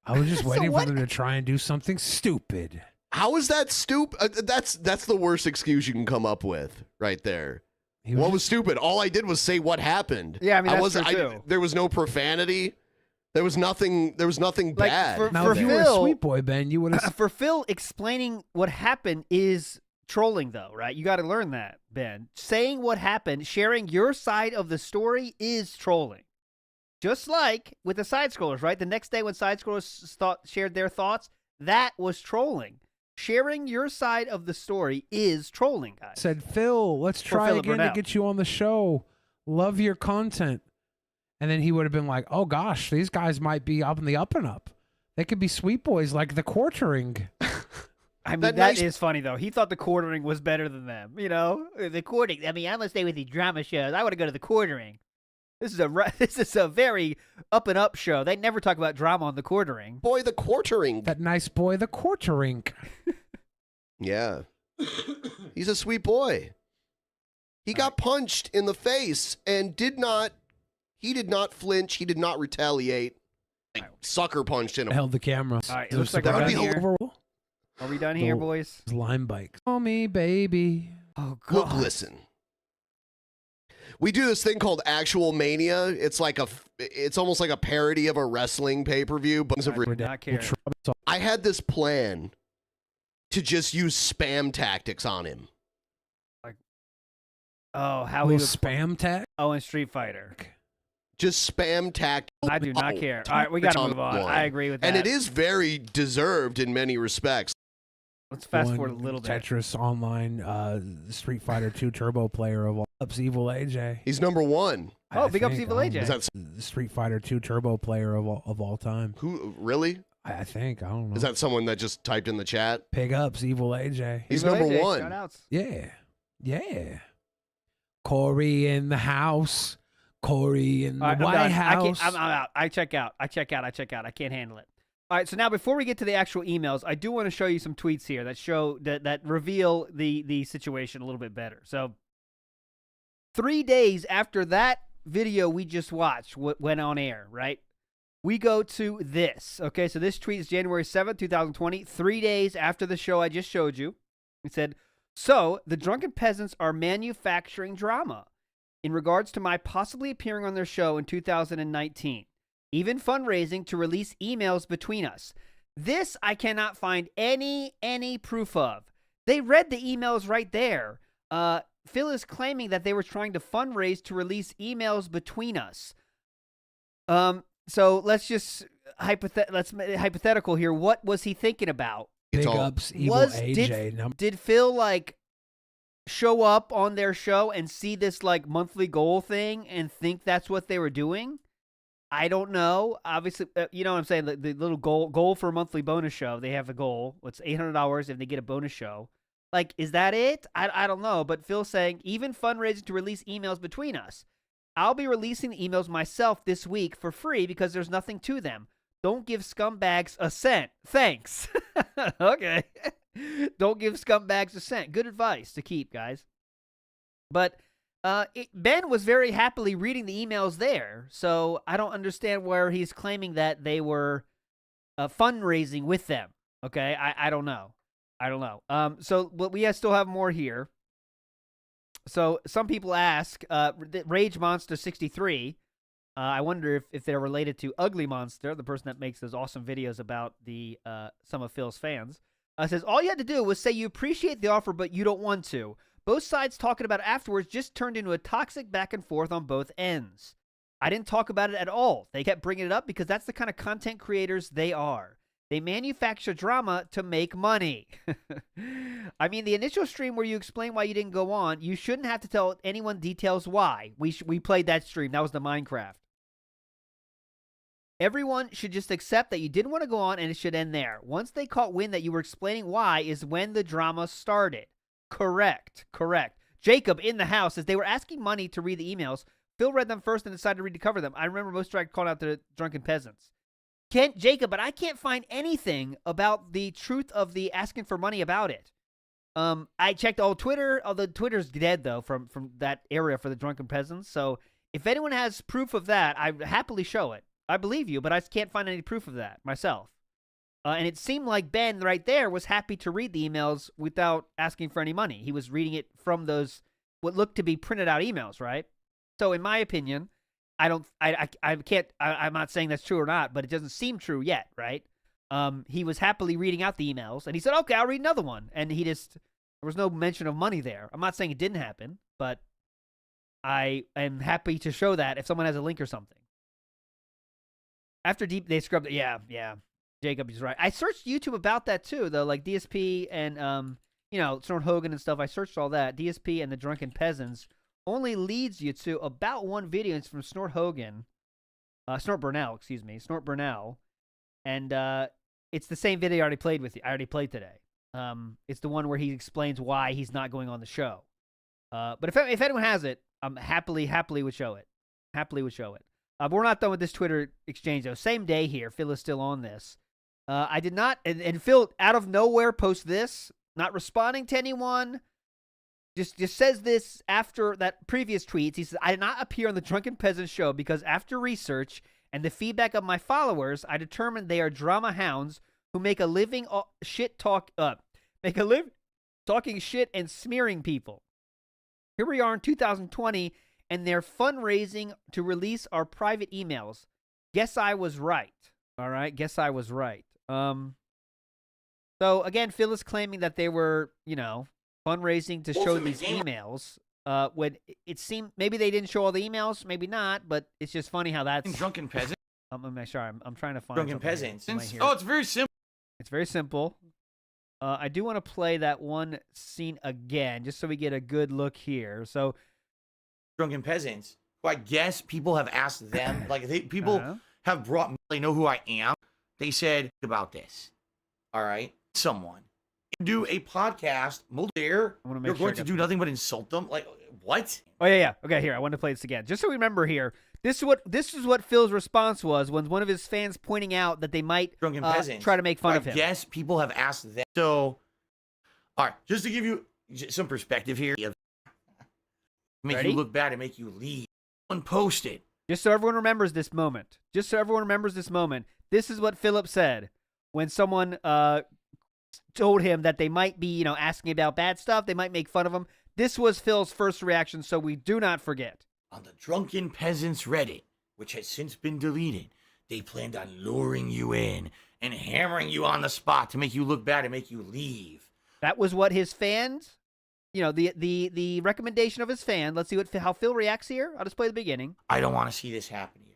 I was just So waiting for what- them to try and do something stupid. How is that stupid? That's the worst excuse you can come up with right there. He What was was stupid? All I did was say what happened. Yeah, I mean, that's true, too. There was no profanity. There was nothing. There was nothing Like, bad. for Now, if you were a Phil- sweet boy, Ben, you would have. For Phil, explaining what happened is trolling, though, right? You got to learn that, Ben. Saying what happened, sharing your side of the story is trolling. Just like with the side scrollers, right? The next day when side scrollers shared their thoughts, that was trolling. Sharing your side of the story is trolling, guys. Said, Phil, let's For try Philip again to Burnell. get you on the show. Love your content. And then he would have been like, oh gosh, these guys might be up in the up and up. They could be sweet boys like the quartering. I mean, That that nice- is funny though. He thought the quartering was better than them. You know, The quartering. I mean, I'm gonna stay with these drama shows. I want to go to the quartering. this is a very up and up show. They never talk about drama on the quartering. Boy, the quartering. That nice boy, the quartering. Yeah. He's a sweet boy. He got punched in the face and he did not flinch. He did not retaliate. Sucker punched in him. Held the camera. All right, it There looks was like some we're guy done here. over- Are we done here, the boys? Lime bike. Call me, baby. Oh Look, God. listen. We do this thing called Actual Mania. It's almost like a parody of a wrestling pay-per-view. But I do not care. I had this plan to just use spam tactics on him. Oh, how he Little was spam tag. Oh, in Street Fighter. Just spam tactics. I do not care. All right, we got to move on. I agree with that. And it is very deserved in many respects. Let's fast One forward a little bit. Tetris Online, Street Fighter 2 Turbo player of all. Ups Evil AJ. He's number one. Oh, I big ups think, Evil AJ. Is that The Street Fighter 2 Turbo player of all time. who? Really? I think. I don't know. Is that someone that just typed in the chat? Pig Ups Evil AJ? He's Evil number AJ, one. shout-outs. Yeah. Yeah. Corey in the house. Corey in the All right, I'm White done. House. I'm out. I check out. I can't handle it. All right, so now before we get to the actual emails, I do want to show you some tweets here that reveal the situation a little bit better. So 3 days after that video we just watched went on air, right? We go to this. Okay, so this tweet is January 7th, 2020, 3 days after the show I just showed you. It said, "So, the Drunken Peasants are manufacturing drama in regards to my possibly appearing on their show in 2019. Even fundraising to release emails between us. This I cannot find any proof of. They read the emails right there. Phil is claiming that they were trying to fundraise to release emails between us. So let's just hypothetical here. What was he thinking about? Big Ups Evil AJ. Did Phil like show up on their show and see this like monthly goal thing and think that's what they were doing? I don't know. Obviously, you know what I'm saying? The little goal for a monthly bonus show. They have a goal. It's $800 if they get a bonus show. Like, is that it? I don't know. But Phil's saying, even fundraising to release emails between us. I'll be releasing the emails myself this week for free because there's nothing to them. Don't give scumbags a cent. Thanks. Okay. Don't give scumbags a cent. Good advice to keep, guys. But Ben was very happily reading the emails there, so I don't understand where he's claiming that they were fundraising with them. Okay, I don't know. So we still have more here. So some people ask, Rage Monster 63. I wonder if they're related to Ugly Monster, the person that makes those awesome videos about some of Phil's fans. Says all you had to do was say you appreciate the offer, but you don't want to. Both sides talking about it afterwards just turned into a toxic back and forth on both ends. I didn't talk about it at all. They kept bringing it up because that's the kind of content creators they are. They manufacture drama to make money. I mean, the initial stream where you explain why you didn't go on, you shouldn't have to tell anyone details why. We played that stream. That was the Minecraft. Everyone should just accept that you didn't want to go on and it should end there. Once they caught wind that you were explaining why is when the drama started. Correct. Jacob in the house says they were asking money to read the emails. Phil read them first and decided to read to cover them. I remember most direct calling out the Drunken Peasants. Jacob, but I can't find anything about the truth of the asking for money about it. I checked all Twitter. Although Twitter's dead though from that area for the Drunken Peasants. So if anyone has proof of that, I'd happily show it. I believe you, but I can't find any proof of that myself. And it seemed like Ben right there was happy to read the emails without asking for any money. He was reading it from those what looked to be printed out emails, right? So in my opinion, I'm not saying that's true or not, but it doesn't seem true yet, right? He was happily reading out the emails and he said, okay, I'll read another one. And there was no mention of money there. I'm not saying it didn't happen, but I am happy to show that if someone has a link or something. After they scrubbed it. Yeah. Jacob is right. I searched YouTube about that too, though, like DSP and, Snort Hogan and stuff. I searched all that. DSP and the Drunken Peasants only leads you to about one video. It's from Snort Hogan. Snort Burnell. And it's the same video I already played today. It's the one where he explains why he's not going on the show. But if anyone has it, I'm happily would show it. Happily would show it. But we're not done with this Twitter exchange, though. Same day here. Phil is still on this. I did not, and Phil, out of nowhere, post this, not responding to anyone. Just says this after that previous tweets. He says, I did not appear on the Drunken Peasants show because after research and the feedback of my followers, I determined they are drama hounds who make a living talking shit and smearing people. Here we are in 2020, and they're fundraising to release our private emails. Guess I was right. All right, guess I was right. So again, Phil is claiming that they were, fundraising to show these emails. When it seemed maybe they didn't show all the emails, maybe not, but it's just funny how that's Drunken Peasants. I'm sorry, I'm trying to find Drunken something Peasants. here. Oh, it's very simple. It's very simple. I do want to play that one scene again, just so we get a good look here. So, Drunken Peasants, who I guess people have asked them, people have brought me, they know who I am. They said about this. All right, someone do a podcast. You're going to do nothing but insult them. Like what? Oh yeah. Okay, here I want to play this again, just so we remember here. This is what Phil's response was when one of his fans pointing out that they might try to make fun of him. Yes, people have asked them. So, all right, just to give you some perspective here, make you look bad and make you leave. Unposted. Just so everyone remembers this moment. This is what Philip said when someone told him that they might be, asking about bad stuff. They might make fun of him. This was Phil's first reaction, so we do not forget. On the Drunken Peasants Reddit, which has since been deleted, they planned on luring you in and hammering you on the spot to make you look bad and make you leave. That was what his fans, the recommendation of his fan. Let's see how Phil reacts here. I'll just play the beginning. I don't want to see this happen to you.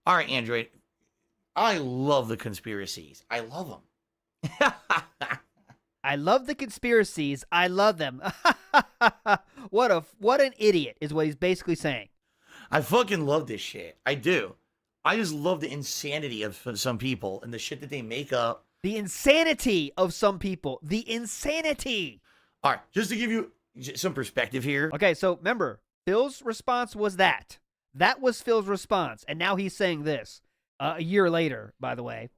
All right, Android. I love the conspiracies. I love them. I love the conspiracies. I love them. What an idiot is what he's basically saying. I fucking love this shit. I do. I just love the insanity of some people and the shit that they make up. The insanity of some people. The insanity. All right, just to give you some perspective here. Okay, so remember, Phil's response was that. That was Phil's response. And now he's saying this. A year later, by the way.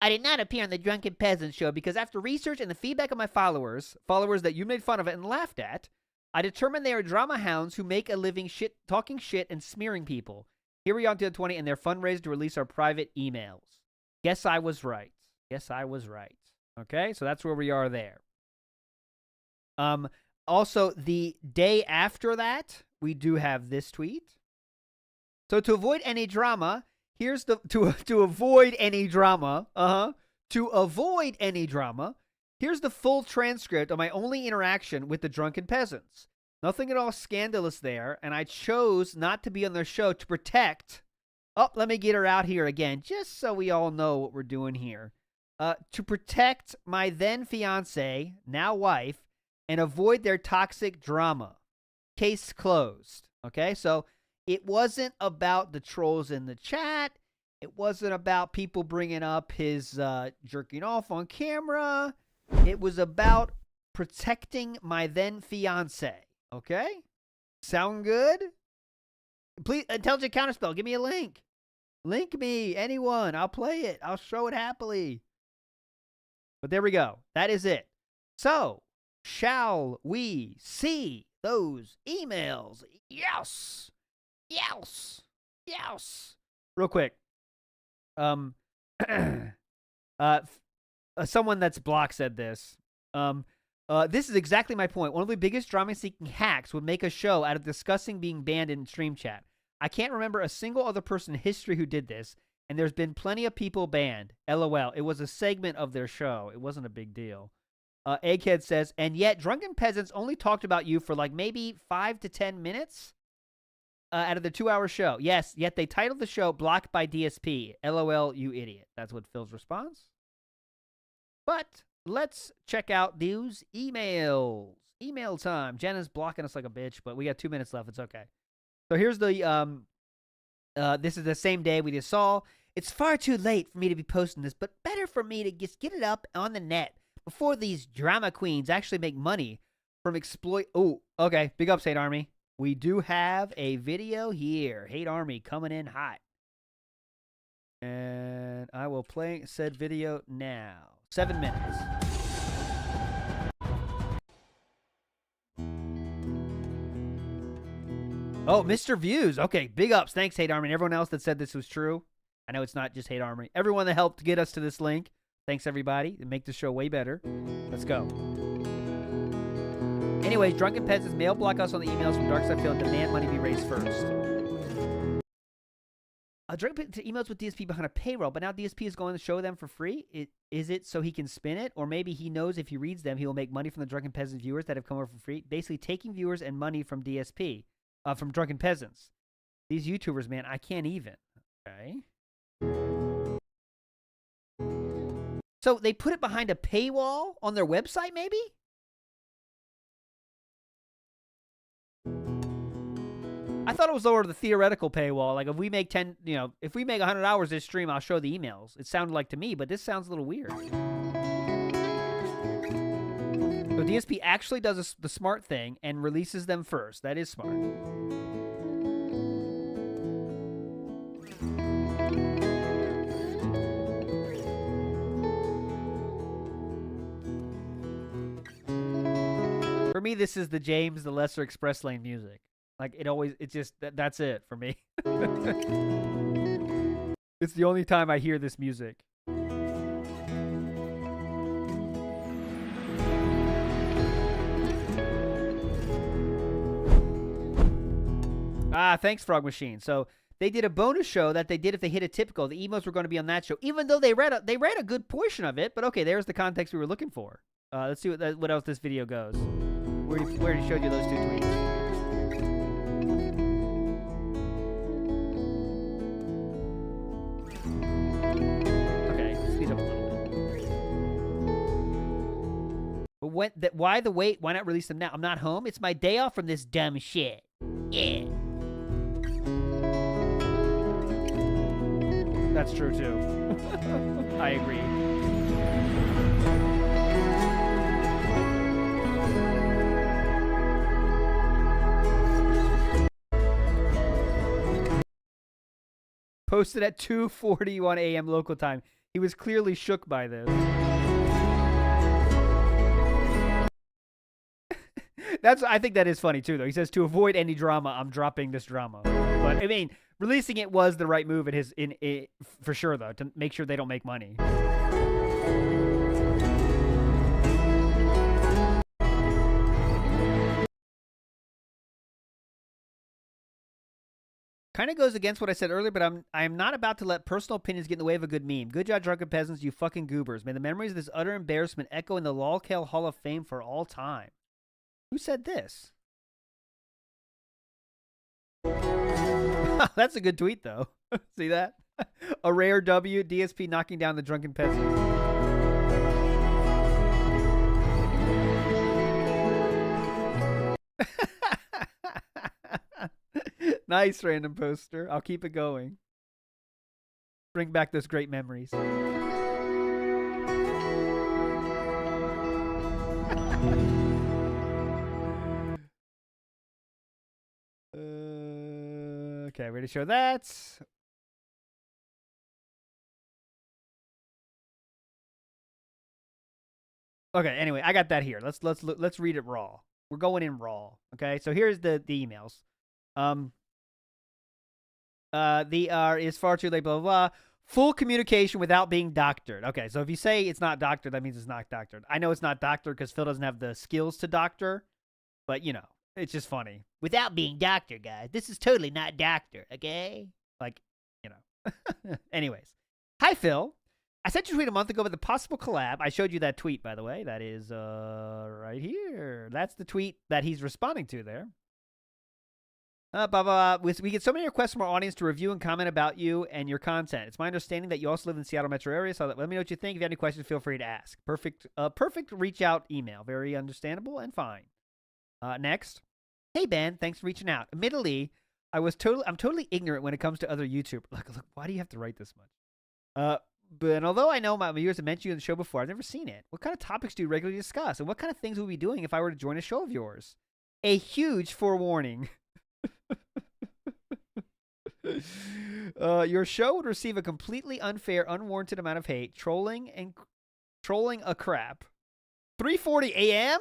I did not appear on the Drunken Peasants show because after research and the feedback of my followers that you made fun of and laughed at, I determined they are drama hounds who make a living talking shit and smearing people. Here we are in 2020, and they're fundraising to release our private emails. Guess I was right. Okay, so that's where we are there. Also, the day after that, we do have this tweet. So to avoid any drama, here's the to avoid any drama. To avoid any drama, here's the full transcript of my only interaction with the Drunken Peasants. Nothing at all scandalous there, and I chose not to be on their show to protect. Oh, let me get her out here again, just so we all know what we're doing here. To protect my then fiance, now wife, and avoid their toxic drama. Case closed. Okay, so it wasn't about the trolls in the chat. It wasn't about people bringing up his jerking off on camera. It was about protecting my then fiance. Okay? Sound good? Please, intelligent counterspell, give me a link. Link me, anyone. I'll play it. I'll show it happily. But there we go. That is it. So, shall we see those emails? Yes. Yes. Yes. Real quick. Someone that's blocked said this. This is exactly my point. One of the biggest drama-seeking hacks would make a show out of discussing being banned in stream chat. I can't remember a single other person in history who did this, and there's been plenty of people banned. LOL. It was a segment of their show. It wasn't a big deal. Egghead says, and yet Drunken Peasants only talked about you for like maybe 5 to 10 minutes out of the 2-hour show. Yes, yet they titled the show Blocked by DSP. LOL, you idiot. That's what Phil's response. But let's check out these emails. Email time. Jenna's blocking us like a bitch, but we got 2 minutes left. It's okay. So here's the, this is the same day we just saw. It's far too late for me to be posting this, but better for me to just get it up on the net before these drama queens actually make money from exploit. Oh, okay. Big ups, Hate Army. We do have a video here. Hate Army coming in hot. And I will play said video now. 7 minutes. Oh, Mr. Views. Okay, big ups. Thanks, Hate Army. And everyone else that said this was true. I know it's not just Hate Army. Everyone that helped get us to this link. Thanks, everybody. It make the show way better. Let's go. Anyways, Drunken Peasants mail block us on the emails from Darkside Field and demand money be raised first. Drunken emails with DSP behind a payroll, but now DSP is going to show them for free? Is it so he can spin it? Or maybe he knows if he reads them, he will make money from the Drunken Peasants viewers that have come over for free? Basically taking viewers and money from DSP, from Drunken Peasants. These YouTubers, man, I can't even. Okay. So they put it behind a paywall on their website, maybe? I thought it was lower the theoretical paywall. Like if we make 10, if we make 100 hours this stream, I'll show the emails. It sounded like to me, but this sounds a little weird. So DSP actually does the smart thing and releases them first. That is smart. For me, this is the James the Lesser Express Lane music. Like, it's just, that's it for me. It's the only time I hear this music. Thanks, Frog Machine. So, they did a bonus show that they did if they hit a typical. The emos were going to be on that show, even though they read a good portion of it. But okay, there's the context we were looking for. Let's see what else this video goes. Where he showed you those two tweets. But why the wait? Why not release them now? I'm not home. It's my day off from this dumb shit. Yeah. That's true, too. I agree. Posted at 2:41 a.m. local time. He was clearly shook by this. I think that is funny too, though. He says to avoid any drama, I'm dropping this drama. But I mean, releasing it was the right move for sure, though, to make sure they don't make money. Kind of goes against what I said earlier, but I'm not about to let personal opinions get in the way of a good meme. Good job, Drunken Peasants, you fucking goobers. May the memories of this utter embarrassment echo in the Lolcal Hall of Fame for all time. Who said this? That's a good tweet, though. See that? A rare W, DSP knocking down the Drunken Peasants. Nice random poster. I'll keep it going. Bring back those great memories. Okay, ready to show that. Okay, anyway, I got that here. Let's read it raw. We're going in raw. Okay, so here's the emails. The is far too late, blah, blah, blah. Full communication without being doctored. Okay, so if you say it's not doctored, that means it's not doctored. I know it's not doctored because Phil doesn't have the skills to doctor, but, it's just funny. Without being doctored, guys. This is totally not doctored, okay? Like, Anyways. Hi, Phil. I sent you a tweet a month ago with a possible collab. I showed you that tweet, by the way. That is right here. That's the tweet that he's responding to there. We get so many requests from our audience to review and comment about you and your content. It's my understanding that you also live in the Seattle metro area, so let me know what you think. If you have any questions, feel free to ask. Perfect reach out email. Very understandable and fine. Next. Hey, Ben, thanks for reaching out. Admittedly, I'm totally ignorant when it comes to other YouTubers. Look, why do you have to write this much? and although I know my viewers have mentioned you in the show before, I've never seen it. What kind of topics do you regularly discuss? And what kind of things would we be doing if I were to join a show of yours? A huge forewarning. Your show would receive a completely unfair, unwarranted amount of hate, trolling a crap. 3:40 a.m.?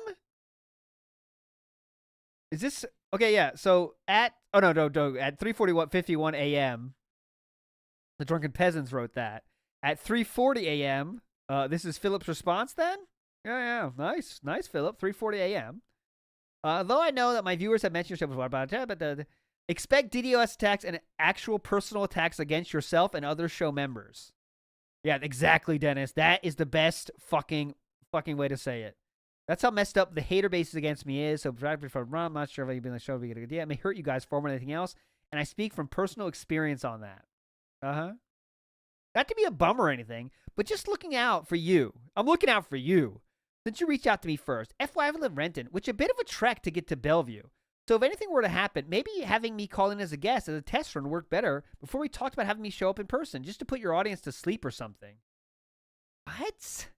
Is this okay? Yeah. So at 3:51 a.m. The Drunken Peasants wrote that. At 3:40 a.m. This is Philip's response. Then, yeah, nice, Philip. 3:40 a.m. Though I know that my viewers have mentioned your show before, but expect DDoS attacks and actual personal attacks against yourself and other show members. Yeah, exactly, Dennis. That is the best fucking way to say it. That's how messed up the hater bases against me is. So I'm not sure if you've been on the show. If you get a good idea, it may hurt you guys far more than anything else, and I speak from personal experience on that. Not to be a bum or anything, but just looking out for you. I'm looking out for you. Since you reached out to me first, FYI, I live in Renton, which is a bit of a trek to get to Bellevue. So if anything were to happen, maybe having me call in as a guest as a test run worked better before we talked about having me show up in person, just to put your audience to sleep or something. What?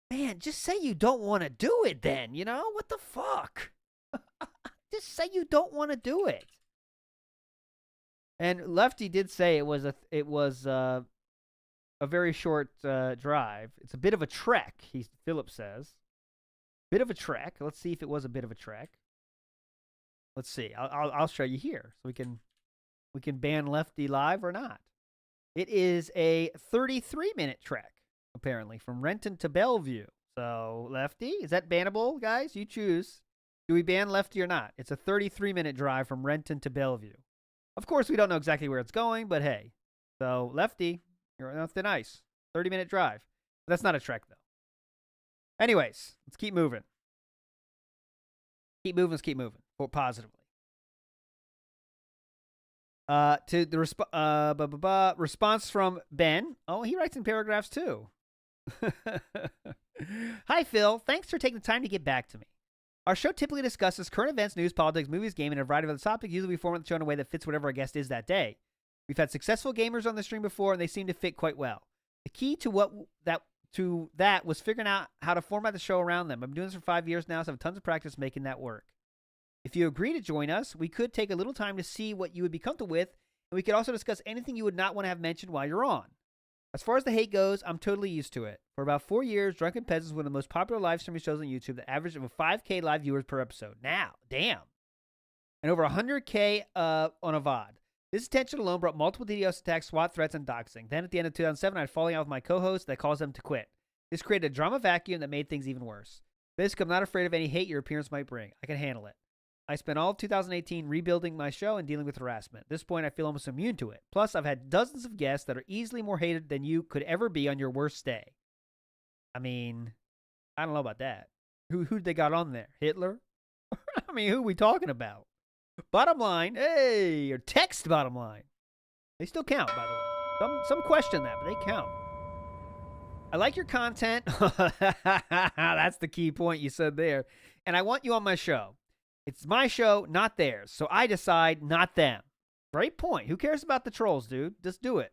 Man, just say you don't want to do it then, you know? What the fuck? Just say you don't want to do it. And Lefty did say it was a very short drive. It's a bit of a trek, Philip says. Bit of a trek. Let's see if it was a bit of a trek. Let's see. I'll show you here, so we can ban Lefty live or not. It is a 33-minute trek, apparently, from Renton to Bellevue. So, Lefty, is that bannable, guys? You choose. Do we ban Lefty or not? It's a 33-minute drive from Renton to Bellevue. Of course, we don't know exactly where it's going, but hey. So, Lefty, you're off the nice. 30-minute drive. That's not a trek, though. Anyways, let's keep moving. Let's keep moving. Positively. To the response from Ben. Oh, he writes in paragraphs, too. Hi, Phil. Thanks for taking the time to get back to me. Our show typically discusses current events, news, politics, movies, gaming, and a variety of other topics. Usually we format the show in a way that fits whatever our guest is that day. We've had successful gamers on the stream before, and they seem to fit quite well. The key to that was figuring out how to format the show around them. I've been doing this for 5 years now, so I have tons of practice making that work. If you agree to join us, we could take a little time to see what you would be comfortable with, and we could also discuss anything you would not want to have mentioned while you're on. As far as the hate goes, I'm totally used to it. For about 4 years, Drunken Peasants was one of the most popular live streaming shows on YouTube that averaged over 5K live viewers per episode. Now, damn. And over 100K on a VOD. This attention alone brought multiple DDoS attacks, SWAT threats, and doxing. Then at the end of 2007, I had falling out with my co-host that caused them to quit. This created a drama vacuum that made things even worse. Basically, I'm not afraid of any hate your appearance might bring. I can handle it. I spent all of 2018 rebuilding my show and dealing with harassment. At this point, I feel almost immune to it. Plus, I've had dozens of guests that are easily more hated than you could ever be on your worst day. I mean, I don't know about that. Who they got on there? Hitler? I mean, who are we talking about? Bottom line, hey, or text bottom line. They still count, by the way. Some question that, but they count. I like your content. That's the key point you said there. And I want you on my show. It's my show, not theirs. So I decide, not them. Great point. Who cares about the trolls, dude? Just do it.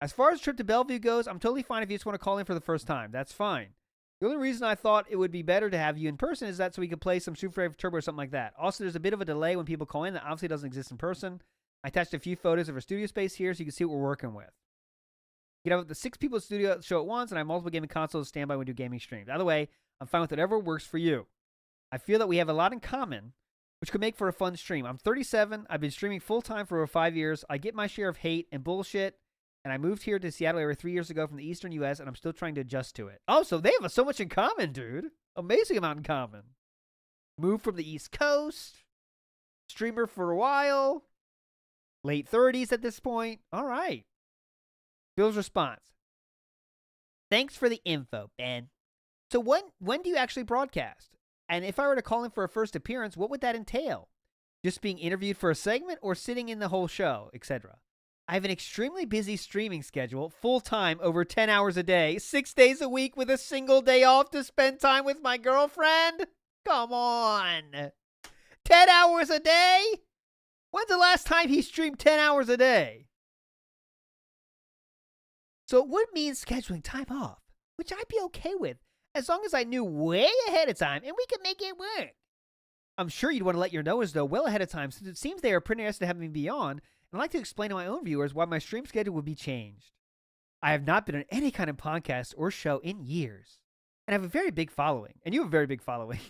As far as trip to Bellevue goes, I'm totally fine if you just want to call in for the first time. That's fine. The only reason I thought it would be better to have you in person is that so we could play some Super Brave Turbo or something like that. Also, there's a bit of a delay when people call in that obviously doesn't exist in person. I attached a few photos of our studio space here so you can see what we're working with. You can have the 6 people at the studio show at once, and I have multiple gaming consoles to stand by when we do gaming streams. Either way, I'm fine with whatever works for you. I feel that we have a lot in common, which could make for a fun stream. I'm 37. I've been streaming full-time for over 5 years. I get my share of hate and bullshit, and I moved here to Seattle area 3 years ago from the eastern U.S., and I'm still trying to adjust to it. Oh, so they have so much in common, dude. Amazing amount in common. Moved from the East Coast. Streamer for a while. Late 30s at this point. All right. Phil's response. Thanks for the info, Ben. So when do you actually broadcast? And if I were to call in for a first appearance, what would that entail? Just being interviewed for a segment or sitting in the whole show, etc.? I have an extremely busy streaming schedule, full-time, over 10 hours a day, 6 days a week with a single day off to spend time with my girlfriend? Come on. 10 hours a day? When's the last time he streamed 10 hours a day? So it would mean scheduling time off, which I'd be okay with, as long as I knew way ahead of time and we could make it work. I'm sure you'd want to let your knowers know well ahead of time, since it seems they are pretty interested in having me be on, and I'd like to explain to my own viewers why my stream schedule would be changed. I have not been on any kind of podcast or show in years, and I have a very big following, and you have a very big following.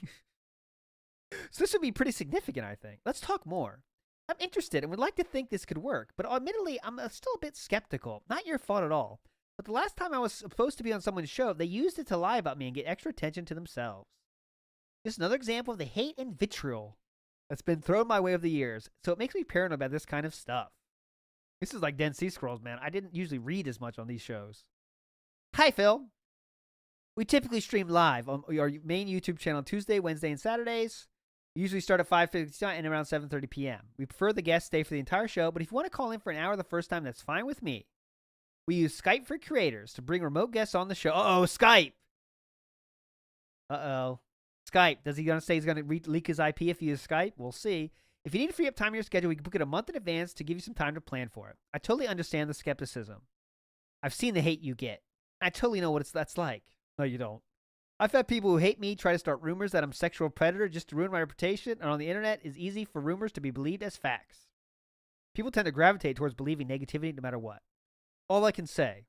So this would be pretty significant, I think. Let's talk more. I'm interested and would like to think this could work, but admittedly, I'm still a bit skeptical. Not your fault at all. But the last time I was supposed to be on someone's show, they used it to lie about me and get extra attention to themselves. Just another example of the hate and vitriol that's been thrown my way over the years, so it makes me paranoid about this kind of stuff. This is like Dead Sea Scrolls, man. I didn't usually read as much on these shows. Hi, Phil. We typically stream live on our main YouTube channel Tuesday, Wednesday, and Saturdays. We usually start at 5:50 and around 7:30 p.m. We prefer the guests stay for the entire show, but if you want to call in for an hour the first time, that's fine with me. We use Skype for creators to bring remote guests on the show. Uh-oh, Skype! Uh-oh. Skype. Does he going to say he's going to leak his IP if you use Skype? We'll see. If you need to free up time in your schedule, we can book it a month in advance to give you some time to plan for it. I totally understand the skepticism. I've seen the hate you get. I totally know what that's like. No, you don't. I've had people who hate me try to start rumors that I'm a sexual predator just to ruin my reputation, and on the internet, it's easy for rumors to be believed as facts. People tend to gravitate towards believing negativity no matter what. All I can say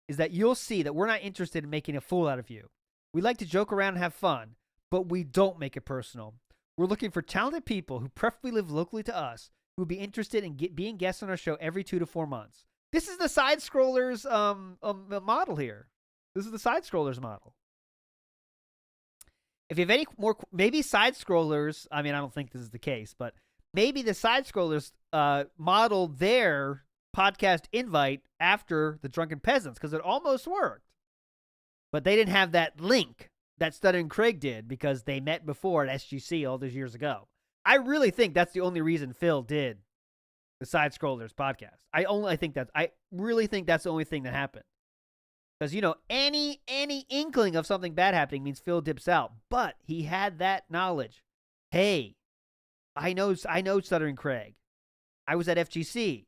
is that you'll see that we're not interested in making a fool out of you. We like to joke around and have fun, but we don't make it personal. We're looking for talented people who preferably live locally to us, who would be interested in being guests on our show every 2 to 4 months. This is the Side Scrollers model here. This is the Side Scrollers model. If you have any more, maybe Side Scrollers, I mean, I don't think this is the case, but maybe the Side Scrollers modeled their podcast invite after the Drunken Peasants, because it almost worked. But they didn't have that link that Stutter and Craig did, because they met before at SGC all those years ago. I really think that's the only reason Phil did the Side Scrollers podcast. I really think that's the only thing that happened. Because, you know, any inkling of something bad happening means Phil dips out. But he had that knowledge. Hey, I know Stutter and Craig. I was at FGC.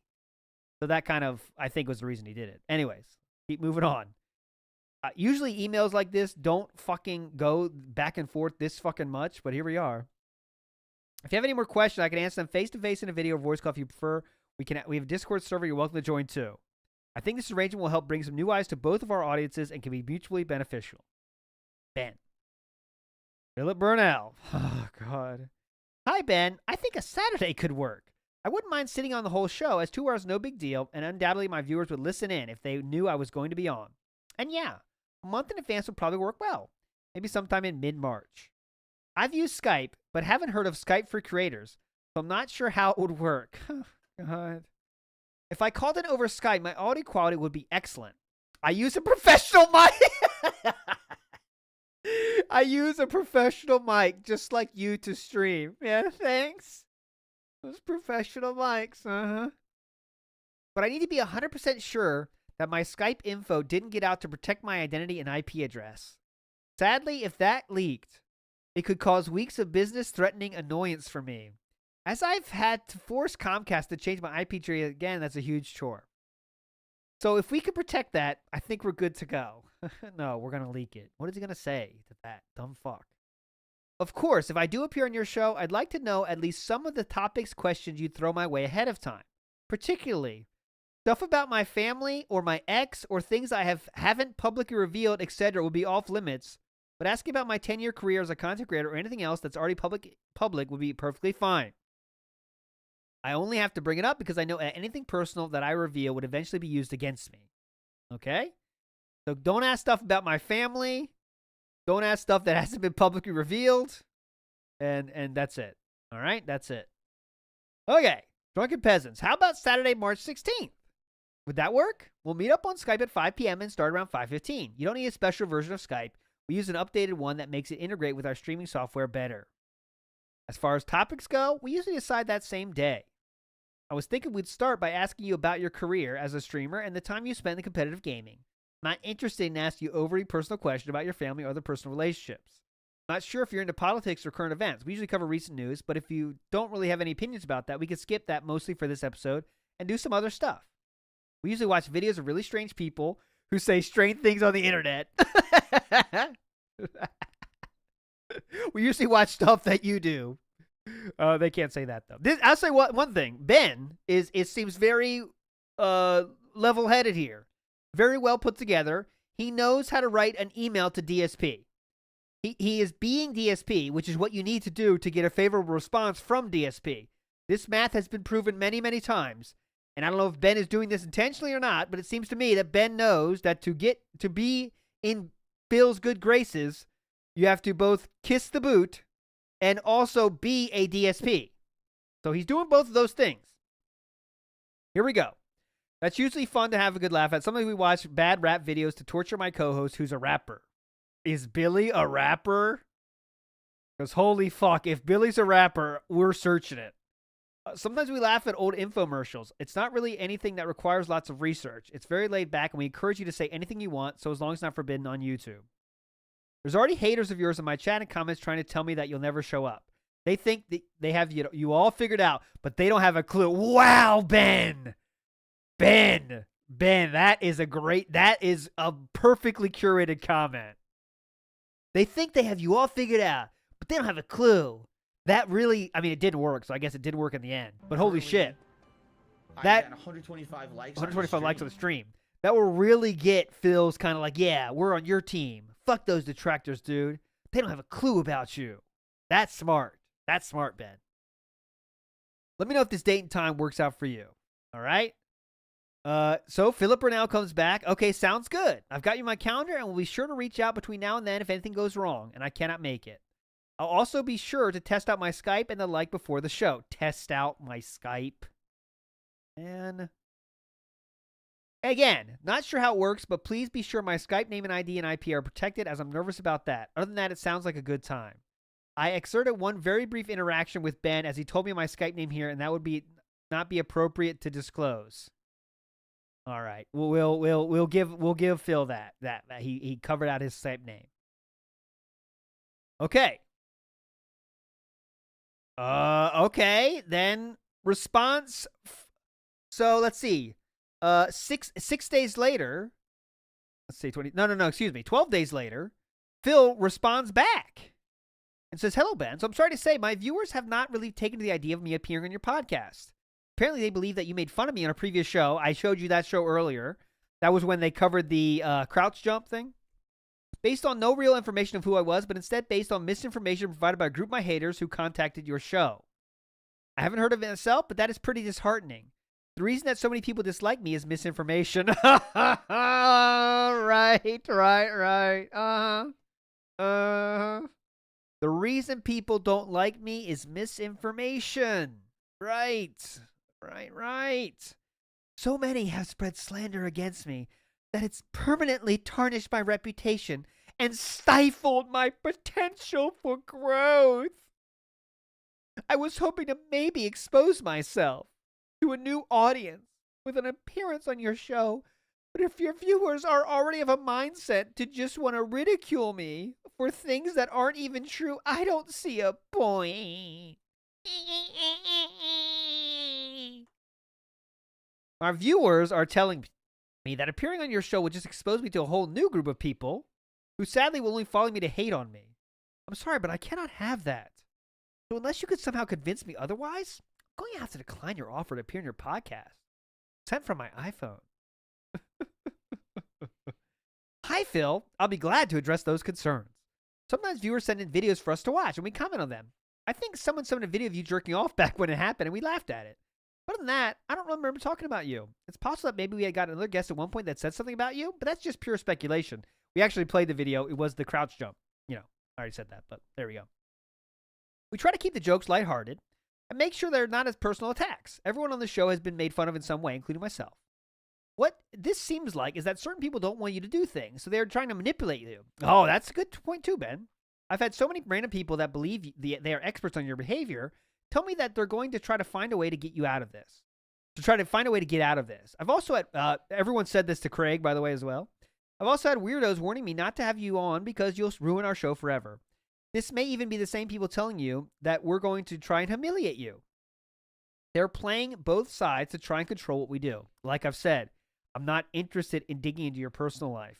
So that kind of, I think, was the reason he did it. Anyways, keep moving on. Usually emails like this don't fucking go back and forth this fucking much, but here we are. If you have any more questions, I can answer them face-to-face in a video or voice call if you prefer. We have a Discord server. You're welcome to join too. I think this arrangement will help bring some new eyes to both of our audiences and can be mutually beneficial. Ben. Philip Burnell. Oh, God. Hi, Ben. I think a Saturday could work. I wouldn't mind sitting on the whole show, as 2 hours is no big deal, and undoubtedly my viewers would listen in if they knew I was going to be on. And yeah, a month in advance would probably work well. Maybe sometime in mid-March. I've used Skype, but haven't heard of Skype for creators, so I'm not sure how it would work. God. If I called in over Skype, my audio quality would be excellent. I use a professional mic. I use a professional mic, just like you, to stream. Yeah, thanks. Those professional mics, But I need to be 100% sure that my Skype info didn't get out to protect my identity and IP address. Sadly, if that leaked, it could cause weeks of business-threatening annoyance for me. As I've had to force Comcast to change my IP tree again, that's a huge chore. So if we could protect that, I think we're good to go. No, we're going to leak it. What is he going to say to that dumb fuck? Of course, if I do appear on your show, I'd like to know at least some of the topics questions you'd throw my way ahead of time. Particularly, stuff about my family or my ex or things I haven't publicly revealed, etc. would be off limits. But asking about my 10-year career as a content creator or anything else that's already public would be perfectly fine. I only have to bring it up because I know anything personal that I reveal would eventually be used against me. Okay? So don't ask stuff about my family. Don't ask stuff that hasn't been publicly revealed. And that's it. All right? That's it. Okay. Drunken Peasants. How about Saturday, March 16th? Would that work? We'll meet up on Skype at 5 p.m. and start around 5:15. You don't need a special version of Skype. We use an updated one that makes it integrate with our streaming software better. As far as topics go, we usually decide that same day. I was thinking we'd start by asking you about your career as a streamer and the time you spent in competitive gaming. I'm not interested in asking you overly personal questions about your family or other personal relationships. I'm not sure if you're into politics or current events. We usually cover recent news, but if you don't really have any opinions about that, we could skip that mostly for this episode and do some other stuff. We usually watch videos of really strange people who say strange things on the internet. We usually watch stuff that you do. They can't say that though. I'll say one thing. Ben seems very level-headed here. Very well put together. He knows how to write an email to DSP. He is being DSP, which is what you need to do to get a favorable response from DSP. This math has been proven many, many times. And I don't know if Ben is doing this intentionally or not, but it seems to me that Ben knows that to be in Bill's good graces, you have to both kiss the boot and also be a DSP. So he's doing both of those things. Here we go. That's usually fun to have a good laugh at. Sometimes we watch bad rap videos to torture my co-host who's a rapper. Is Billy a rapper? Because holy fuck, if Billy's a rapper, we're searching it. Sometimes we laugh at old infomercials. It's not really anything that requires lots of research. It's very laid back, and we encourage you to say anything you want, so as long as it's not forbidden on YouTube. There's already haters of yours in my chat and comments trying to tell me that you'll never show up. They think that they have you all figured out, but they don't have a clue. Wow, Ben! Ben, that is a perfectly curated comment. They think they have you all figured out, but they don't have a clue. That really, I mean, it didn't work, so I guess it did work in the end. But holy shit. That 125 likes. 125 likes on the stream. That will really get Phil's kind of like, yeah, we're on your team. Fuck those detractors, dude. They don't have a clue about you. That's smart. That's smart, Ben. Let me know if this date and time works out for you. All right? So Philip Burnell comes back. Okay, sounds good. I've got you on my calendar, and we'll be sure to reach out between now and then if anything goes wrong, and I cannot make it. I'll also be sure to test out my Skype and the like before the show. Test out my Skype. And again, not sure how it works, but please be sure my Skype name and ID and IP are protected, as I'm nervous about that. Other than that, it sounds like a good time. I exerted one very brief interaction with Ben as he told me my Skype name here, and that would not be appropriate to disclose. All right, we'll give Phil that he covered out his Skype name. Okay. Okay, then response. So let's see. 6 days later. Let's see, 20. No, excuse me. 12 days later, Phil responds back and says, "Hello, Ben. So I'm sorry to say, my viewers have not really taken to the idea of me appearing on your podcast. Apparently, they believe that you made fun of me on a previous show. I showed you that show earlier. That was when they covered the crouch jump thing. Based on no real information of who I was, but instead based on misinformation provided by a group of my haters who contacted your show. I haven't heard of it myself, but that is pretty disheartening. The reason that so many people dislike me is misinformation." Right. The reason people don't like me is misinformation. Right. So many have spread slander against me that it's permanently tarnished my reputation and stifled my potential for growth. I was hoping to maybe expose myself to a new audience with an appearance on your show, but if your viewers are already of a mindset to just want to ridicule me for things that aren't even true, I don't see a point. Our viewers are telling me that appearing on your show would just expose me to a whole new group of people who sadly will only follow me to hate on me. I'm sorry, but I cannot have that. So unless you could somehow convince me otherwise, I'm going to have to decline your offer to appear in your podcast. Sent from my iPhone. Hi, Phil. I'll be glad to address those concerns. Sometimes viewers send in videos for us to watch, and we comment on them. I think someone sent a video of you jerking off back when it happened, and we laughed at it. Other than that, I don't remember talking about you. It's possible that maybe we had got another guest at one point that said something about you, but that's just pure speculation. We actually played the video. It was the crouch jump. I already said that, but there we go. We try to keep the jokes lighthearted and make sure they're not as personal attacks. Everyone on the show has been made fun of in some way, including myself. What this seems like is that certain people don't want you to do things, so they're trying to manipulate you. Oh, that's a good point too, Ben. I've had so many random people that believe they are experts on your behavior tell me that they're going to try to find a way to get you out of this. I've also had, everyone said this to Craig, by the way, as well. I've also had weirdos warning me not to have you on because you'll ruin our show forever. This may even be the same people telling you that we're going to try and humiliate you. They're playing both sides to try and control what we do. Like I've said, I'm not interested in digging into your personal life.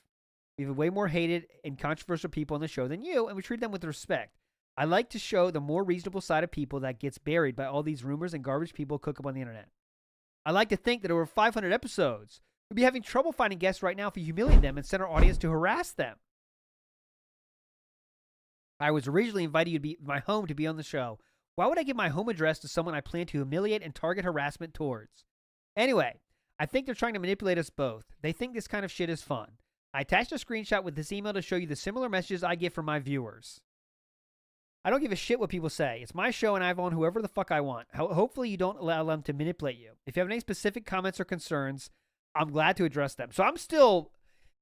We have way more hated and controversial people on the show than you, and we treat them with respect. I like to show the more reasonable side of people that gets buried by all these rumors and garbage people cook up on the internet. I like to think that over 500 episodes, we'd be having trouble finding guests right now if we humiliate them and send our audience to harass them. I was originally invited you to be my home to be on the show. Why would I give my home address to someone I plan to humiliate and target harassment towards? Anyway, I think they're trying to manipulate us both. They think this kind of shit is fun. I attached a screenshot with this email to show you the similar messages I get from my viewers. I don't give a shit what people say. It's my show and I have on whoever the fuck I want. Hopefully you don't allow them to manipulate you. If you have any specific comments or concerns, I'm glad to address them. So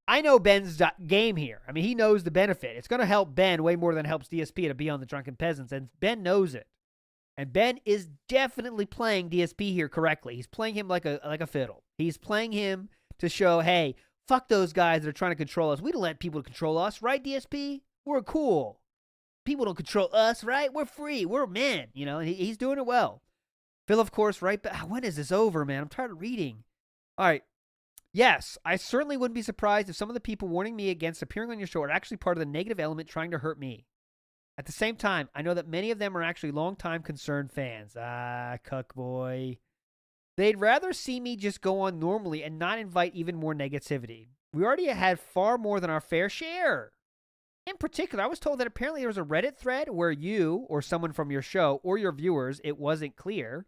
I know Ben's game here. I mean, he knows the benefit. It's going to help Ben way more than it helps DSP to be on the Drunken Peasants, and Ben knows it. And Ben is definitely playing DSP here correctly. He's playing him like a fiddle. He's playing him to show, hey, fuck those guys that are trying to control us. We don't let people control us, right, DSP? We're cool. People don't control us, right? We're free. We're men, you know, and he's doing it well. Phil, of course, right back. When is this over, man? I'm tired of reading. All right. Yes, I certainly wouldn't be surprised if some of the people warning me against appearing on your show are actually part of the negative element trying to hurt me. At the same time, I know that many of them are actually longtime concerned fans. Cuck boy. They'd rather see me just go on normally and not invite even more negativity. We already had far more than our fair share. In particular, I was told that apparently there was a Reddit thread where you or someone from your show or your viewers, it wasn't clear,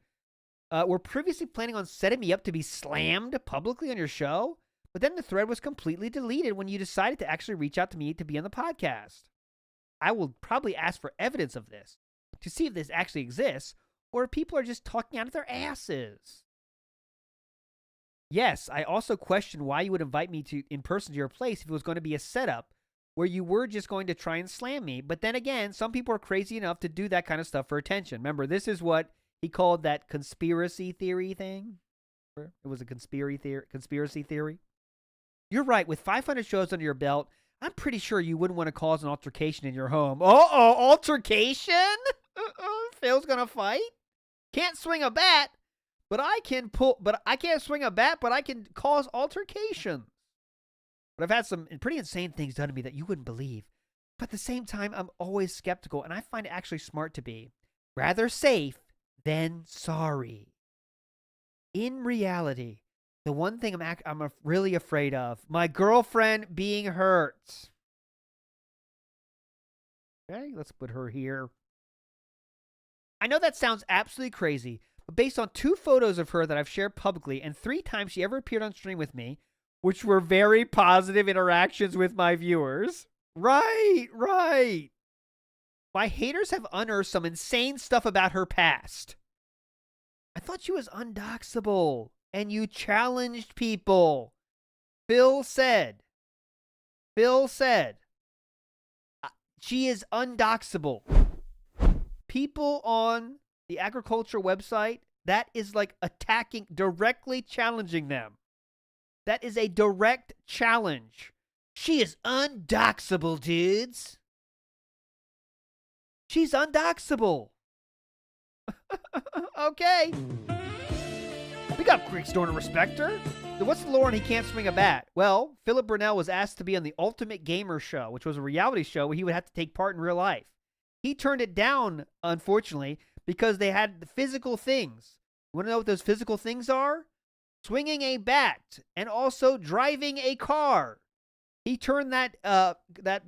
were previously planning on setting me up to be slammed publicly on your show, but then the thread was completely deleted when you decided to actually reach out to me to be on the podcast. I will probably ask for evidence of this to see if this actually exists or if people are just talking out of their asses. Yes, I also question why you would invite me in person to your place if it was going to be a setup where you were just going to try and slam me. But then again, some people are crazy enough to do that kind of stuff for attention. Remember, this is what he called that conspiracy theory thing. It was a conspiracy theory. You're right. With 500 shows under your belt, I'm pretty sure you wouldn't want to cause an altercation in your home. Uh-oh, altercation? Phil's gonna fight? Can't swing a bat, but I can't swing a bat, but I can cause altercations. But I've had some pretty insane things done to me that you wouldn't believe. But at the same time, I'm always skeptical, and I find it actually smart to be. Rather safe than sorry. In reality, the one thing I'm really afraid of, my girlfriend being hurt. Okay, let's put her here. I know that sounds absolutely crazy, but based on 2 photos of her that I've shared publicly and 3 times she ever appeared on stream with me, which were very positive interactions with my viewers. Right. My haters have unearthed some insane stuff about her past. I thought she was undoxable, and you challenged people. Phil said, she is undoxable. People on the agriculture website, that is like attacking, directly challenging them. That is a direct challenge. She is undoxable, dudes. She's undoxable. Okay. We got Greeks don't respect her. So what's the lore on he can't swing a bat? Well, Philip Burnell was asked to be on the Ultimate Gamer Show, which was a reality show where he would have to take part in real life. He turned it down, unfortunately, because they had the physical things. You want to know what those physical things are? Swinging a bat and also driving a car. He turned that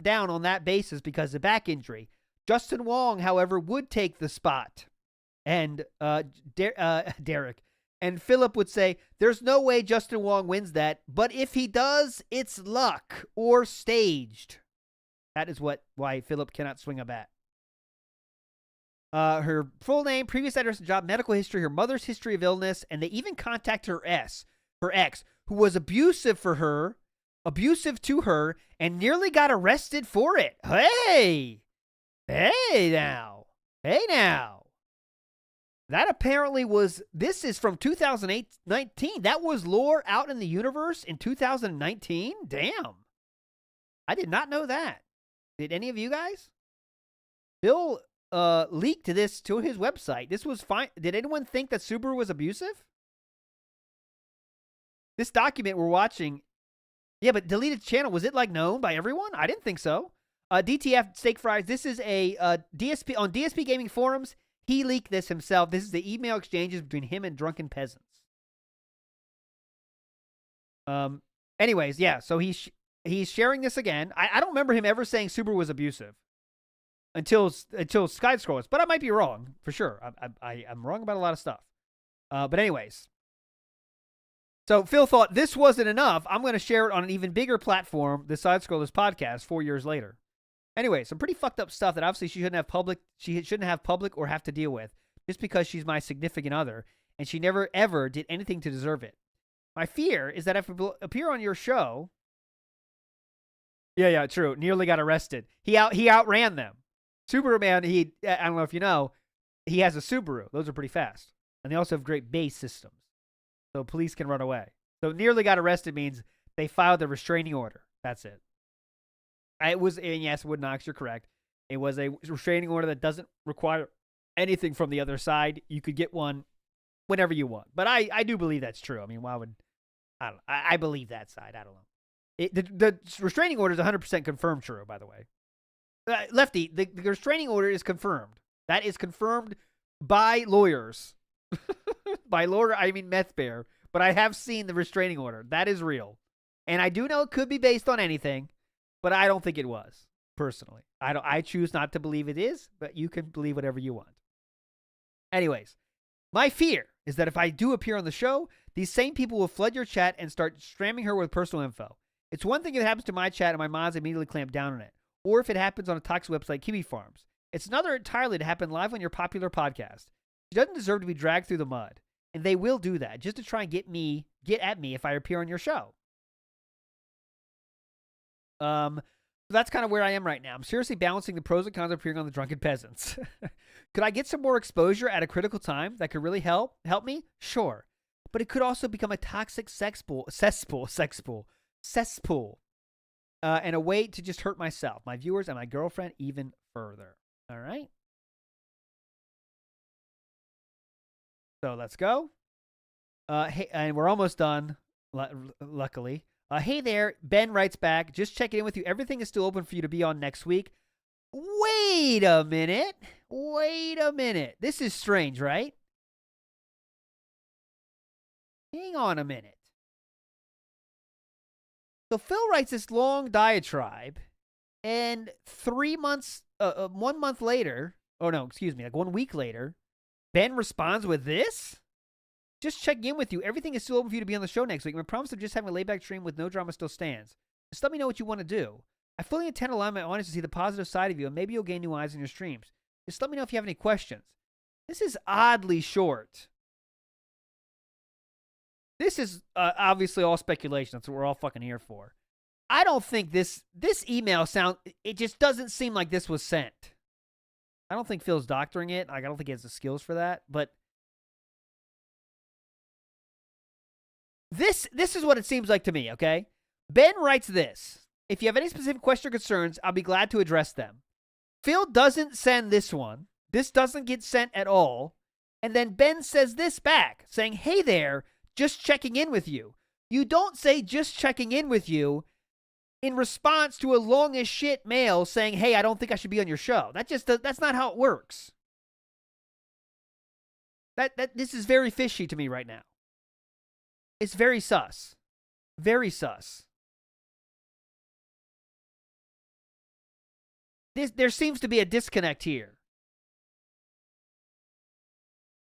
down on that basis because of back injury. Justin Wong, however, would take the spot. And Derek. And Philip would say, there's no way Justin Wong wins that, but if he does, it's luck or staged. That is why Philip cannot swing a bat. Her full name, previous address and job, medical history, her mother's history of illness, and they even contacted her ex, who was abusive to her, and nearly got arrested for it. Hey now. That apparently was, this is from 2019. That was lore out in the universe in 2019? Damn. I did not know that. Did any of you guys? Bill leaked this to his website. This was fine. Did anyone think that Subaru was abusive? This document we're watching, yeah, but deleted channel, was it like known by everyone? I didn't think so. DTF Steak Fries, this is a DSP, on DSP Gaming forums, he leaked this himself. This is the email exchanges between him and Drunken Peasants. Anyways, yeah, so he's sharing this again. I don't remember him ever saying Subaru was abusive until Sky Scrolls, but I might be wrong, for sure. I'm wrong about a lot of stuff. But anyways. So Phil thought this wasn't enough. I'm going to share it on an even bigger platform, the Side Scrollers podcast, 4 years later. Anyway, some pretty fucked up stuff that obviously she shouldn't have public or have to deal with just because she's my significant other and she never ever did anything to deserve it. My fear is that if I appear on your show, yeah, true, nearly got arrested. He outran them. Subaru man, I don't know if you know, he has a Subaru. Those are pretty fast, and they also have great base systems, so police can run away. So nearly got arrested means they filed a restraining order. That's it. And yes, Wood Knox, you're correct. It was a restraining order that doesn't require anything from the other side. You could get one whenever you want. But I do believe that's true. I mean, why would I believe that side. I don't know. The restraining order is 100% confirmed true, by the way. Lefty, the restraining order is confirmed. That is confirmed by lawyers. By lawyer, I mean Meth Bear. But I have seen the restraining order. That is real. And I do know it could be based on anything. But I don't think it was, personally. I choose not to believe it is, but you can believe whatever you want. Anyways, my fear is that if I do appear on the show, these same people will flood your chat and start stramming her with personal info. It's one thing if it happens to my chat and my mods immediately clamp down on it, or if it happens on a toxic website like Kiwi Farms. It's another entirely to happen live on your popular podcast. She doesn't deserve to be dragged through the mud, and they will do that just to try and get at me if I appear on your show. So that's kind of where I am right now. I'm seriously balancing the pros and cons of appearing on the Drunken Peasants. Could I get some more exposure at a critical time that could really help me? Sure. But it could also become a toxic cesspool, and a way to just hurt myself, my viewers, and my girlfriend even further. All right? So let's go. Hey, and we're almost done, luckily. Hey there, Ben writes back, just checking in with you. Everything is still open for you to be on next week. Wait a minute. This is strange, right? Hang on a minute. So Phil writes this long diatribe, and 3 months, 1 month later, like 1 week later, Ben responds with this? Just checking in with you. Everything is still open for you to be on the show next week. My promise of just having a laid-back stream with no drama still stands. Just let me know what you want to do. I fully intend to allow my audience to see the positive side of you, and maybe you'll gain new eyes in your streams. Just let me know if you have any questions. This is oddly short. This is obviously all speculation. That's what we're all fucking here for. I don't think this email it just doesn't seem like this was sent. I don't think Phil's doctoring it. Like, I don't think he has the skills for that, but This is what it seems like to me, okay? Ben writes this. If you have any specific questions or concerns, I'll be glad to address them. Phil doesn't send this one. This doesn't get sent at all. And then Ben says this back, saying, hey there, just checking in with you. You don't say just checking in with you in response to a long as shit mail saying, hey, I don't think I should be on your show. That's not how it works. This is very fishy to me right now. It's very sus. Very sus. There seems to be a disconnect here.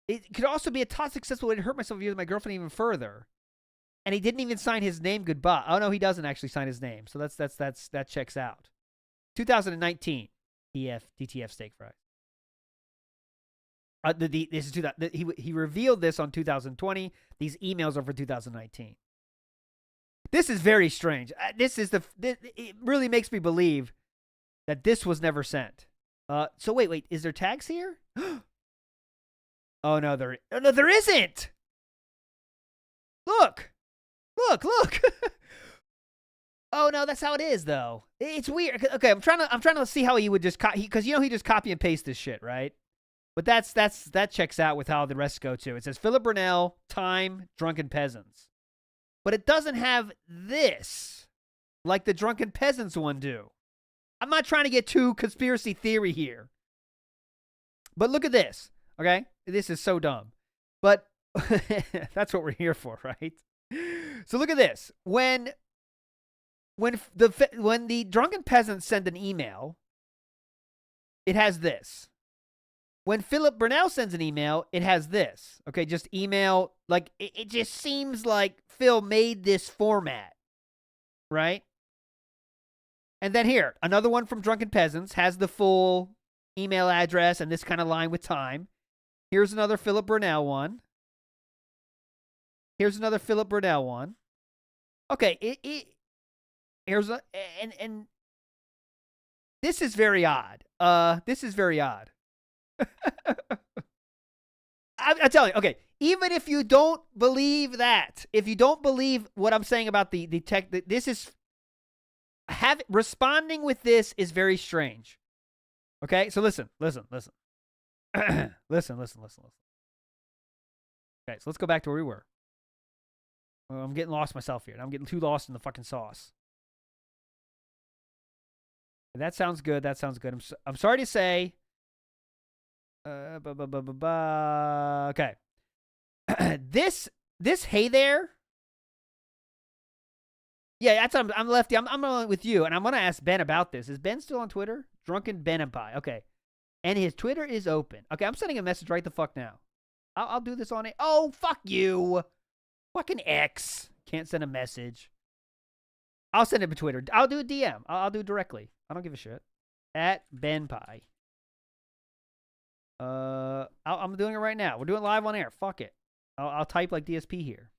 It could also be a toxic successful way to hurt myself with my girlfriend even further. And he didn't even sign his name goodbye. Oh no, he doesn't actually sign his name. So that checks out. 2019. DTF steak fries. This is he revealed this on 2020. These emails are for 2019. This is very strange. It really makes me believe that this was never sent. So wait, is there tags here? Oh no, there isn't. Look. Oh no, that's how it is though. It's weird. Okay, I'm trying to see how he would just because he just copy and paste this shit, right? But that checks out with how the rest go too. It says Philip Burnell, time, Drunken Peasants. but it doesn't have this like the Drunken Peasants one do. I'm not trying to get too conspiracy theory here. But look at this, okay? This is so dumb. But that's what we're here for, right? So look at this. When the Drunken Peasants send an email, it has this. When Philip Burnell sends an email, it has this. Okay, just email. Like, it just seems like Phil made this format, right? And then here, another one from Drunken Peasants has the full email address and this kind of line with time. Here's another Philip Burnell one. Here's another Philip Burnell one. Okay, here's a, and this is very odd. This is very odd. I tell you, okay, even if you don't believe that, if you don't believe what I'm saying about the tech, this is responding with this is very strange. Okay, so listen. listen. Okay, so let's go back to where we were. I'm getting lost myself here. I'm getting too lost in the fucking sauce. That sounds good. That sounds good. I'm sorry to say. Okay. This hey there. Yeah, that's what I'm Lefty. I'm going with you, and I'm gonna ask Ben about this. Is Ben still on Twitter? Drunken Benapai. Okay, and his Twitter is open. Okay, I'm sending a message right the fuck now. I'll do this on it. Oh, fuck you, fucking X. Can't send a message. I'll send it to Twitter. I'll do a DM. I'll do it directly. I don't give a shit. At Ben Pie. I'm doing it right now. We're doing it live on air. Fuck it. I'll type like DSP here.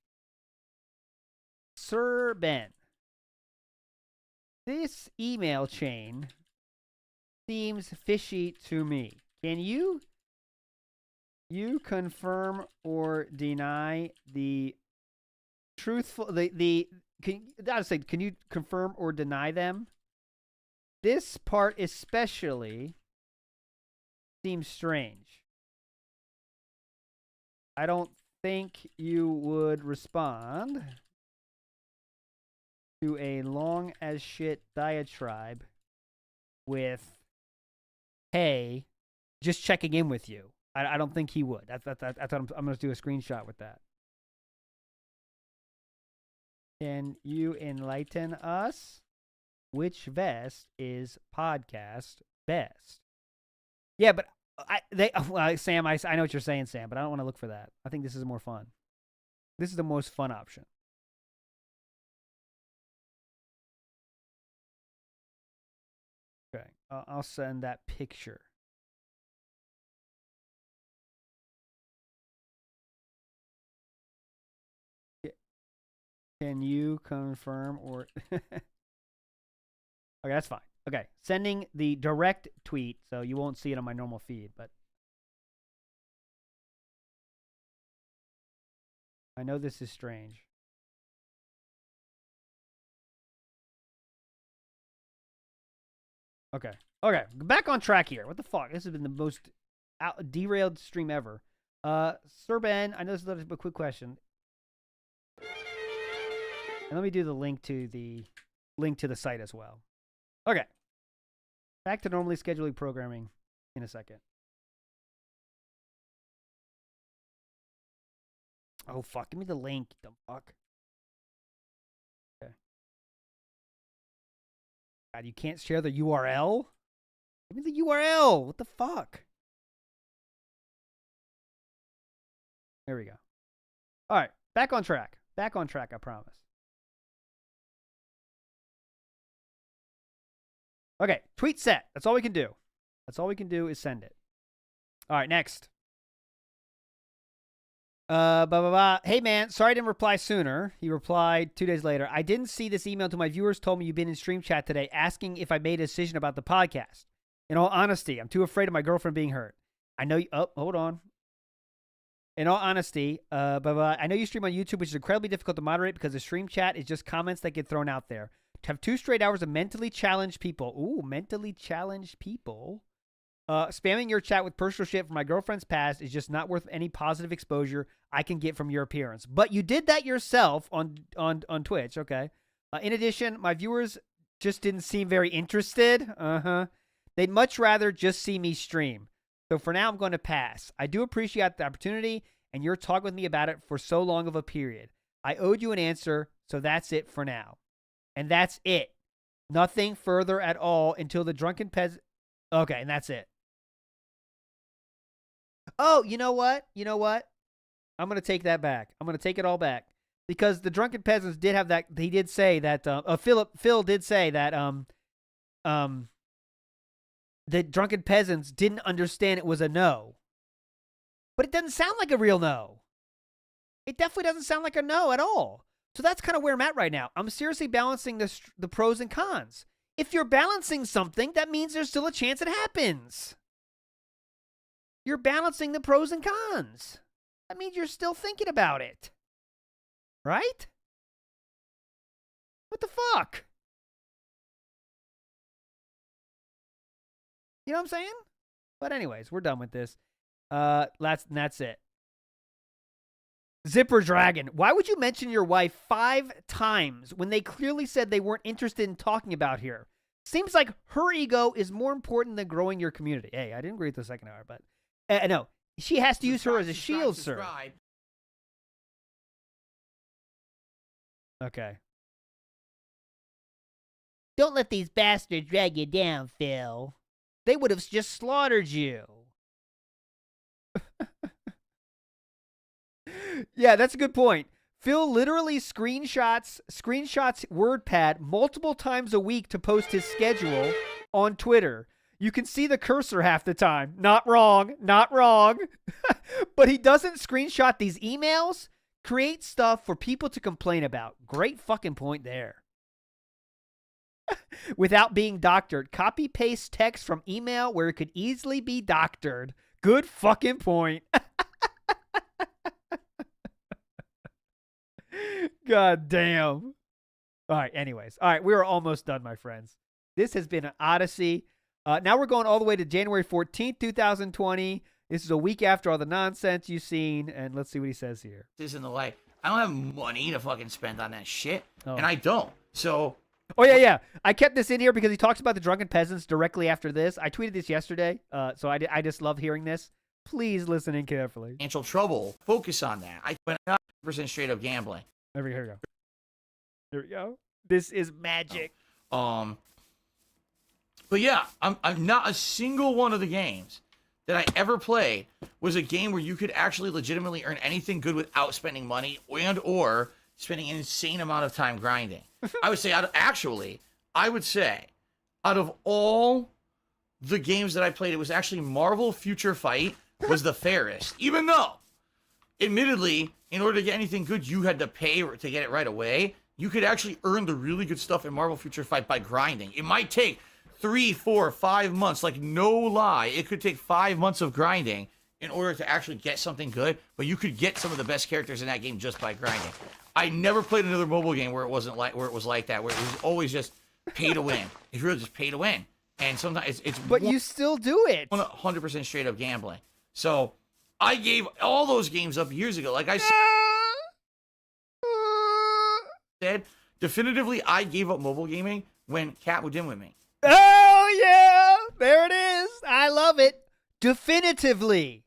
Sir Ben. This email chain seems fishy to me. Can you confirm or deny the truthful can you confirm or deny them? This part especially seems strange. I don't think you would respond to a long as shit diatribe with, hey, just checking in with you. I don't think he would. That's what I'm going to do a screenshot with that. Can you enlighten us? Which vest is podcast best? Yeah, but Sam, I know what you're saying, Sam, but I don't want to look for that. I think this is more fun. This is the most fun option. Okay, I'll send that picture. Can you confirm or... Okay, that's fine. Okay, sending the direct tweet, so you won't see it on my normal feed, but... I know this is strange. Okay. Okay, back on track here. What the fuck? This has been the most derailed stream ever. Sir Ben, I know this is a quick question. And let me do the link to the site as well. Okay. Back to normally scheduling programming in a second. Oh, fuck. Give me the link, dumb fuck. Okay. God, you can't share the URL? Give me the URL. What the fuck? There we go. All right. Back on track. Back on track, I promise. Okay. Tweet set. That's all we can do. That's all we can do is send it. All right. Next. Hey man, sorry I didn't reply sooner. He replied 2 days later. I didn't see this email until my viewers told me you've been in stream chat today asking if I made a decision about the podcast. In all honesty, I'm too afraid of my girlfriend being hurt. I know you, oh, hold on. In all honesty, I know you stream on YouTube, which is incredibly difficult to moderate because the stream chat is just comments that get thrown out there. To have 2 straight hours of mentally challenged people. Ooh, mentally challenged people. Spamming your chat with personal shit from my girlfriend's past is just not worth any positive exposure I can get from your appearance. But you did that yourself on Twitch, okay? In addition, my viewers just didn't seem very interested. They'd much rather just see me stream. So for now, I'm going to pass. I do appreciate the opportunity and your talk with me about it for so long of a period. I owed you an answer, so that's it for now. And that's it. Nothing further at all until the Drunken Peasants... Okay, and that's it. Oh, you know what? You know what? I'm going to take that back. I'm going to take it all back. Because the Drunken Peasants did have that... He did say that... Phil did say that... the Drunken Peasants didn't understand it was a no. But it doesn't sound like a real no. It definitely doesn't sound like a no at all. So that's kind of where I'm at right now. I'm seriously balancing the pros and cons. If you're balancing something, that means there's still a chance it happens. You're balancing the pros and cons. That means you're still thinking about it. Right? What the fuck? You know what I'm saying? But anyways, we're done with this. That's it. Zipper Dragon. Why would you mention your wife 5 times when they clearly said they weren't interested in talking about here? Seems like her ego is more important than growing your community. Hey, I didn't agree with the second hour, but no. She has to use her as a shield, sir. Okay. Don't let these bastards drag you down, Phil. They would have just slaughtered you. Yeah, that's a good point. Phil literally screenshots WordPad multiple times a week to post his schedule on Twitter. You can see the cursor half the time. Not wrong, not wrong. But he doesn't screenshot these emails. Create stuff for people to complain about. Great fucking point there. Without being doctored. Copy paste text from email where it could easily be doctored. Good fucking point. God damn. All right, anyways. All right, we are almost done, my friends. This has been an odyssey. Now we're going all the way to January 14th, 2020. This is a week after all the nonsense you've seen, and let's see what he says here. This in the light. I don't have money to fucking spend on that shit, and I don't. So... Oh, yeah. I kept this in here because he talks about the Drunken Peasants directly after this. I tweeted this yesterday, so I just love hearing this. Please listen in carefully. Financial trouble. Focus on that. I went 100% straight up gambling. Here we go. Here we go. This is magic. But yeah, I'm not a single one of the games that I ever played was a game where you could actually legitimately earn anything good without spending money and or spending an insane amount of time grinding. I would say out of all the games that I played, it was actually Marvel Future Fight was the fairest. Even though, admittedly, in order to get anything good, you had to pay to get it right away. You could actually earn the really good stuff in Marvel Future Fight by grinding. It might take 3, 4, 5 months, like no lie. It could take 5 months of grinding in order to actually get something good, but you could get some of the best characters in that game just by grinding. I never played another mobile game where it was like that, where it was always just pay to win. It's really just pay to win, and sometimes it's. But you still do it. 100% straight up gambling. So I gave all those games up years ago. Like I said, definitively, I gave up mobile gaming when Kat moved in with me. Oh yeah, there it is. I love it. Definitively.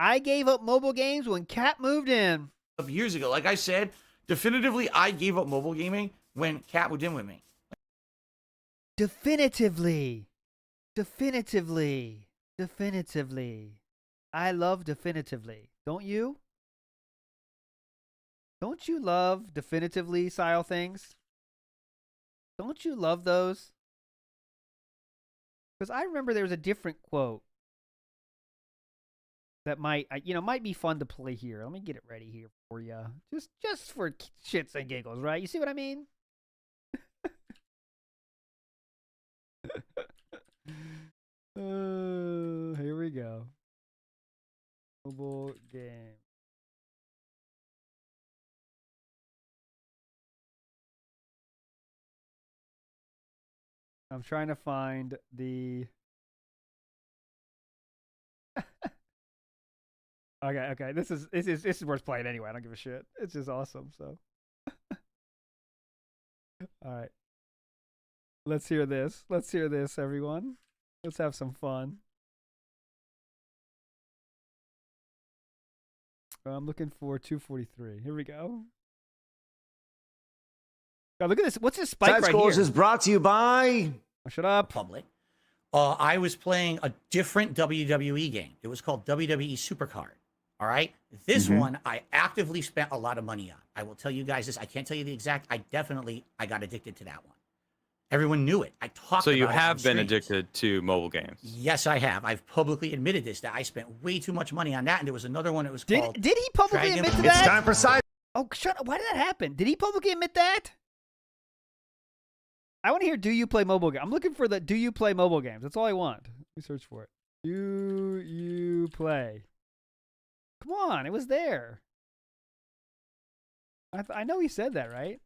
I gave up mobile games when Kat moved in. Years ago, like I said, definitively, I gave up mobile gaming when Kat moved in with me. Definitively. I love definitively. Don't you? Don't you love definitively style things? Don't you love those? Because I remember there was a different quote that might be fun to play here. Let me get it ready here for you. Just for shits and giggles, right? You see what I mean? Here we go. Mobile game. I'm trying to find the. Okay. This is worth playing anyway. I don't give a shit. It's just awesome. So. All right. Let's hear this. Let's hear this, everyone. Let's have some fun. I'm looking for 243. Here we go. Oh, look at this. What's this spike right here? is brought to you by... Oh, shut up. Public. I was playing a different WWE game. It was called WWE Supercard. All right. This one I actively spent a lot of money on. I will tell you guys this. I can't tell you the exact. I got addicted to that one. Everyone knew it. I talked. So you about it on have been streams. addicted to mobile games. Yes, I have. I've publicly admitted this. That I spent way too much money on that, and there was another one that was called. Did he publicly Dragon admit to It's that? time for Syde. Oh, shut up. Why did that happen? Did he publicly admit that? I want to hear, do you play mobile games? I'm looking for the do you play mobile games? That's all I want. Let me search for it. Do you play? Come on, it was there. I know he said that, right?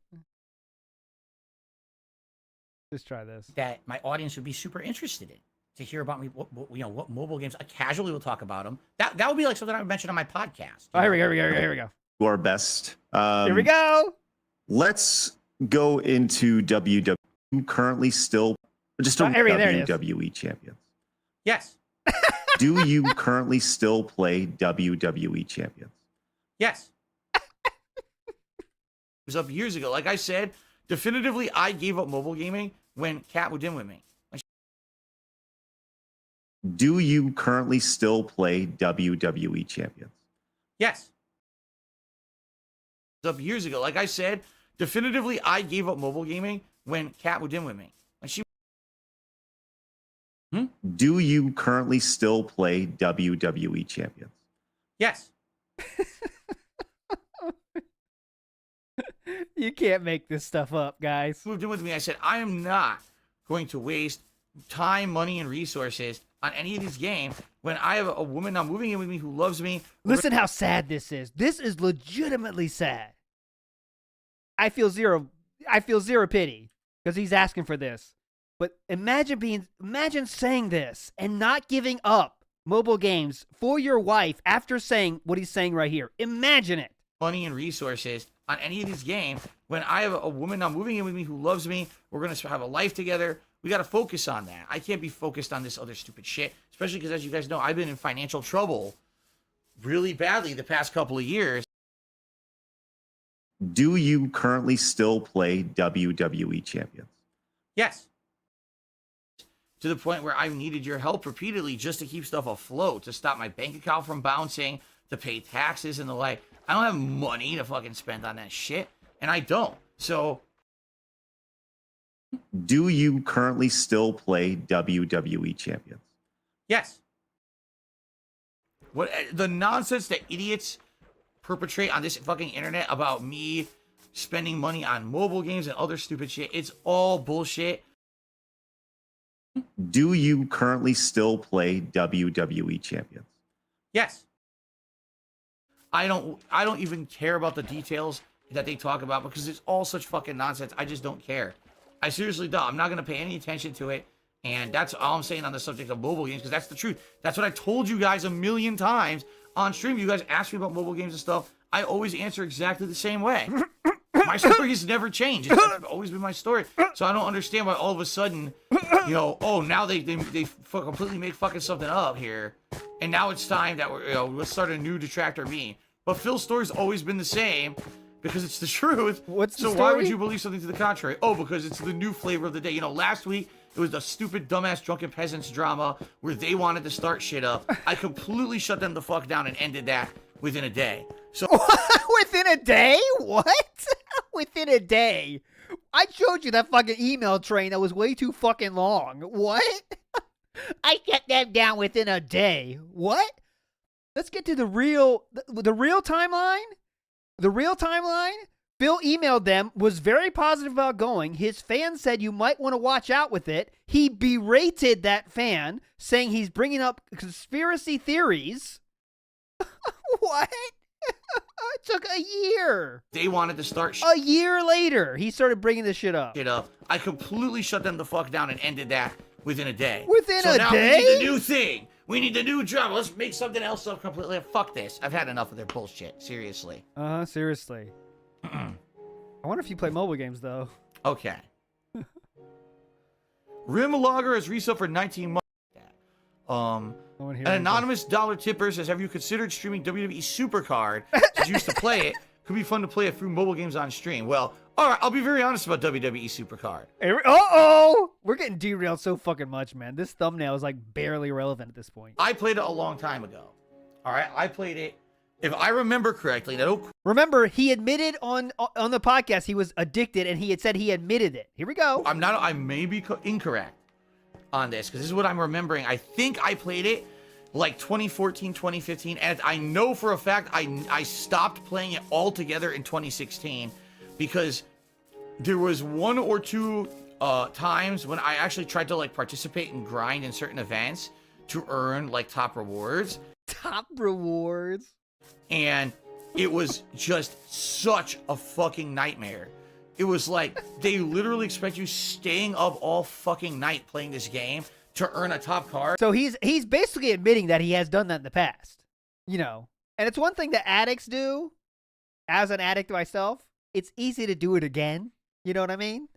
Just try this. That my audience would be super interested in to hear about me. What mobile games? I casually will talk about them. That would be like something I would mention on my podcast. Oh, here we go. Do our best. Here we go. Let's go into WWE. Currently still just a there it is. WWE champions. Yes. Do you currently still play WWE champions? Yes. It was up years ago. Like I said, definitively, I gave up mobile gaming when Kat moved in with me. Do you currently still play WWE champions? Yes. It was up years ago. Like I said, definitively, I gave up mobile gaming when Kat moved in with me. Like she. Do you currently still play WWE champions? Yes. You can't make this stuff up, guys. Moved in with me. I said, I am not going to waste time, money, and resources on any of these games when I have a woman now moving in with me who loves me. Listen how sad this is. This is legitimately sad. I feel zero pity because he's asking for this. But imagine saying this and not giving up mobile games for your wife after saying what he's saying right here. Imagine it. Money and resources on any of these games when I have a woman now moving in with me who loves me. We're going to have a life together. We got to focus on that. I can't be focused on this other stupid shit, especially because, as you guys know, I've been in financial trouble really badly the past couple of years. Do you currently still play WWE champions? Yes. To the point where I've needed your help repeatedly just to keep stuff afloat, to stop my bank account from bouncing, to pay taxes and the like. I don't have money to fucking spend on that shit, and I don't. So, do you currently still play WWE champions? yes. What the nonsense that idiots perpetrate on this fucking internet about me spending money on mobile games and other stupid shit, it's all bullshit. Do you currently still play WWE champions? Yes. I don't even care about the details that they talk about because it's all such fucking nonsense. I just don't care. I seriously don't. I'm not going to pay any attention to it. And that's all I'm saying on the subject of mobile games because that's the truth. That's what I told you guys a million times on stream. You guys ask me about mobile games and stuff. I always answer exactly the same way. My story has never changed. It's always been my story. So I don't understand why all of a sudden, now they completely make fucking something up here. And now it's time that let's start a new detractor meme. But Phil's story's always been the same because it's the truth. What's the so story? Why would you believe something to the contrary? Oh, because it's the new flavor of the day. Last week it was the stupid dumbass Drunken Peasants drama where they wanted to start shit up. I completely shut them the fuck down and ended that within a day. So Within a day? What? Within a day? I showed you that fucking email train that was way too fucking long. What? I shut them down within a day. What? Let's get to the real timeline. The real timeline. Phil emailed them, was very positive about going. His fan said you might want to watch out with it. He berated that fan, saying he's bringing up conspiracy theories. What? It took a year. They wanted to start A year later, he started bringing this shit up. I completely shut them the fuck down and ended that within a day. Within a now day? We need the new thing. We need the new drama. Let's make something else up completely. Fuck this. I've had enough of their bullshit. Seriously. Seriously. I wonder if you play mobile games, though. Okay. Rim Logger has resale for 19 months. An anonymous dollar tipper says, have you considered streaming WWE Supercard? Since you used to play it. Could be fun to play it through mobile games on stream. Well, all right, I'll be very honest about WWE Supercard. Uh-oh! We're getting derailed so fucking much, man. This thumbnail is like barely relevant at this point. I played it a long time ago. All right, I played it. If I remember correctly, remember, he admitted on the podcast he was addicted, and he had said he admitted it. Here we go. I may be incorrect on this, because this is what I'm remembering. I think I played it like 2014, 2015, and I know for a fact I stopped playing it altogether in 2016 because there was one or two times when I actually tried to like participate and grind in certain events to earn like top rewards. Top rewards. And it was just such a fucking nightmare. It was like they literally expect you staying up all fucking night playing this game to earn a top card. So he's basically admitting that he has done that in the past, you know. And it's one thing that addicts do. As an addict myself, it's easy to do it again. You know what I mean?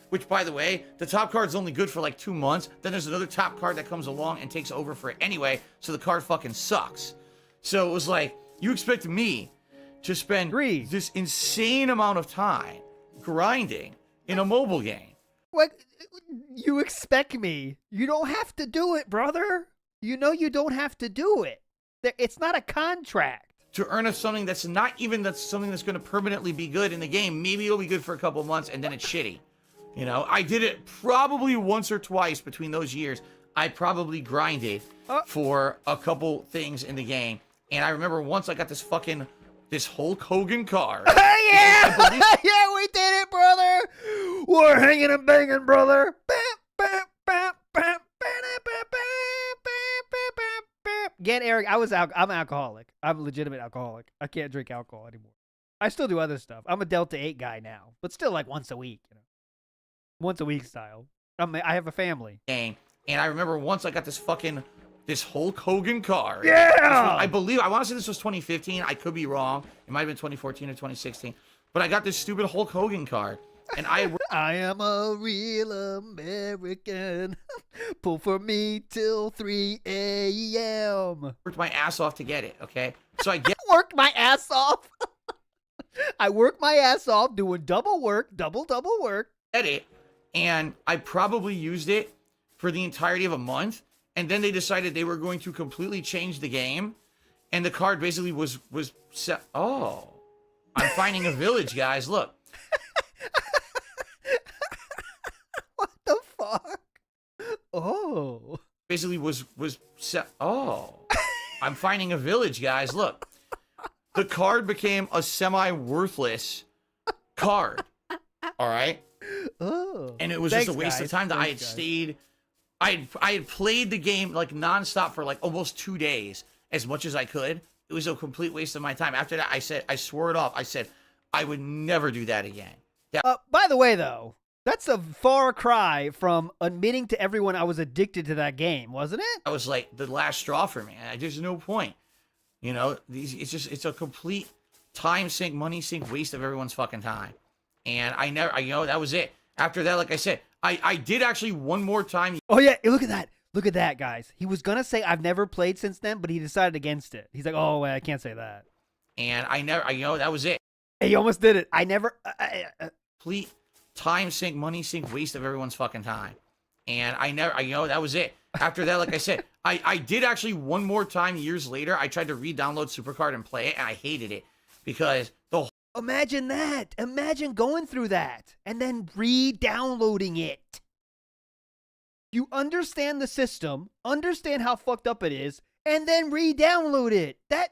Which, by the way, the top card's only good for like 2 months. Then there's another top card that comes along and takes over for it anyway. So the card fucking sucks. So it was like, you expect me to spend this insane amount of time grinding in a mobile game. What? You expect me? You don't have to do it, brother. You know you don't have to do it. It's not a contract. To earn something that's not even something that's going to permanently be good in the game. Maybe it'll be good for a couple months and then it's shitty. You know, I did it probably once or twice between those years. I probably grinded for a couple things in the game. And I remember once I got this Hulk Hogan card. Yeah! Yeah, we did it, brother! We're hanging and banging, brother! Again, Eric, I'm alcoholic. I'm a legitimate alcoholic. I can't drink alcohol anymore. I still do other stuff. I'm a Delta 8 guy now, but still like once a week, you know. Once a week style. I have a family. And I remember once I got this Hulk Hogan card. Yeah! I want to say this was 2015. I could be wrong. It might have been 2014 or 2016. But I got this stupid Hulk Hogan card. And I am a real American. Pull for me till 3 a.m. Worked my ass off to get it, okay? So I worked my ass off. I worked my ass off doing double work. Get it. And I probably used it for the entirety of a month. And then they decided they were going to completely change the game. And the card basically was set. Oh, I'm finding a village, guys. Look. What the fuck? Oh. Basically was set. Oh, I'm finding a village, guys. Look. The card became a semi-worthless card. All right. Oh. And it was just a waste of time that I had stayed. I had played the game like nonstop for like almost 2 days, as much as I could. It was a complete waste of my time. After that, I swore it off. I said I would never do that again. By the way, though, that's a far cry from admitting to everyone I was addicted to that game, wasn't it? That was like the last straw for me. There's no point. You know, it's a complete time sink, money sink, waste of everyone's fucking time. And that was it. After that, like I said, I did actually one more time. Oh yeah, look at that. Look at that, guys. He was gonna say I've never played since then, but he decided against it. He's like, oh, wait, I can't say that. And that was it. He almost did it. I never. Complete time sink, money sink, waste of everyone's fucking time. And that was it. After that, like I said, I did actually one more time years later. I tried to re-download Supercard and play it, and I hated it because Imagine that. Imagine going through that and then re-downloading it. You understand the system, understand how fucked up it is, and then re-download it. That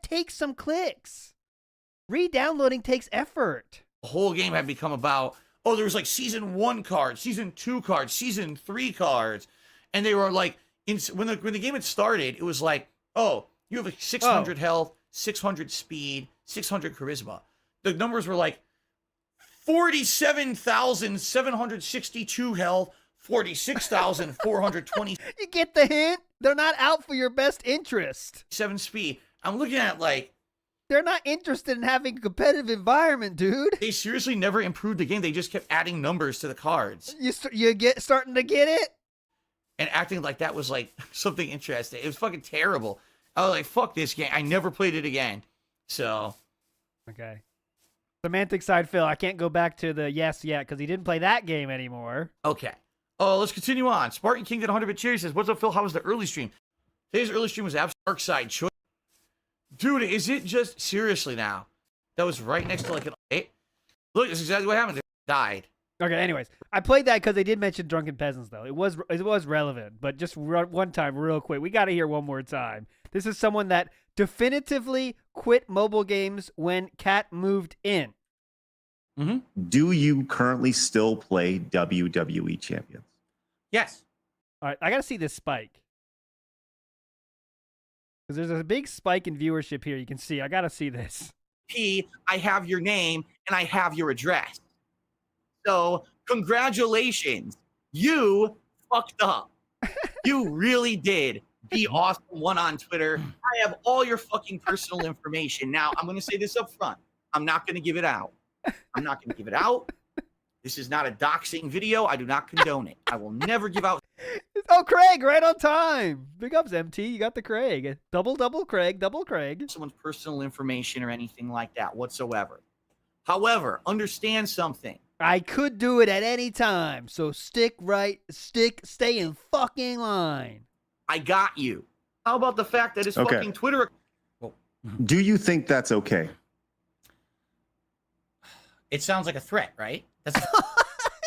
takes some clicks. Re-downloading takes effort. The whole game had become about, there was like season 1 cards, season 2 cards, season 3 cards. And they were like, when the game had started, it was like, you have a 600 health, 600 speed, 600 charisma. The numbers were like 47,762 health, 46,420. You get the hint? They're not out for your best interest. 7 speed. I'm looking at like, they're not interested in having a competitive environment, dude. they seriously never improved the game. They just kept adding numbers to the cards You starting to get it? and acting like that was like something interesting. It was fucking terrible. I was like, fuck this game. I never played it again. So, okay. Semantic side Phil, I can't go back to the yes yet because he didn't play that game anymore. okay. Let's continue on. Spartan King did 100-bit cherry says, what's up, Phil? How was the early stream? Today's early stream was absolute dark side choice. Dude, is it just seriously now? That was right next to like an 8. Look, this is exactly what happened. They died. Okay, anyways, I played that because they did mention Drunken Peasants, though. It was relevant, but just one time, real quick. We got to hear one more time. This is someone that definitively quit mobile games when Cat moved in. Do you currently still play WWE Champions? Yes. All right, I got to see this spike. Because there's a big spike in viewership here. You can see. I got to see this. I have your name and I have your address. So, congratulations. You fucked up. You really did. Be awesome one on Twitter. I have all your fucking personal information. Now, I'm going to say this up front. I'm not going to give it out. I'm not going to give it out. This is not a doxing video. I do not condone it. I will never give out. Oh, Craig, right on time. Big ups, MT. You got the Craig. Double Craig, double Craig. Someone's personal information or anything like that whatsoever. However, understand something. I could do it at any time. So stay in fucking line. I got you. How about the fact that his Okay. fucking Twitter... Do you think that's okay? It sounds like a threat, right? That's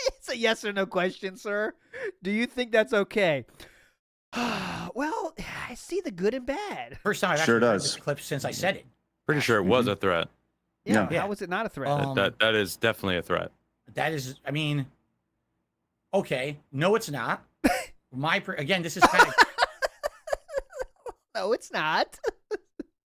It's a yes or no question, sir. Do you think that's okay? Well, I see the good and bad. first time I've Sure actually heard does. this clip since I said it. Pretty sure it was a threat. Yeah, Yeah. how is it not a threat? That is definitely a threat. That is, I mean, okay. No, it's not. Again, this is kind of No, it's not.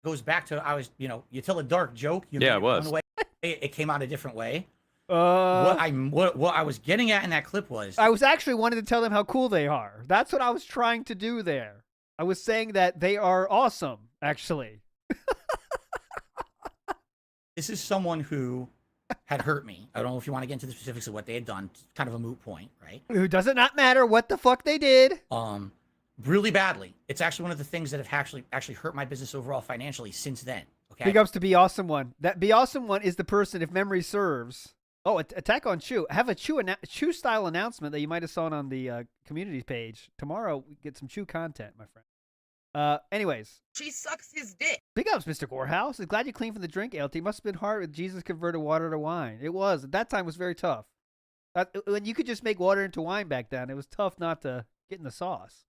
goes back to you tell a dark joke. You Yeah, make it was. one way, it came out a different way. Uh, What I was getting at in that clip was I was actually wanting to tell them how cool they are. That's what I was trying to do there. I was saying that they are awesome, actually. this is someone who had hurt me. I don't know if you want to get into the specifics of what they had done. It's kind of a moot point, right? Who does it not matter what the fuck they did? Really badly. It's actually one of the things that have actually hurt my business overall financially since then. Okay. Big ups to Be Awesome One. That Be Awesome One is the person, if memory serves. Oh, Attack on Chew. I have a Chew style announcement that you might have saw on the community page. Tomorrow we get some Chew content, my friend. Anyways. She sucks his dick. Big ups, Mr. Gorehouse. Glad you cleaned from the drink, LT. Must have been hard with Jesus converted water to wine. It was. At that time, it was very tough. When you could just make water into wine back then, it was tough not to get in the sauce.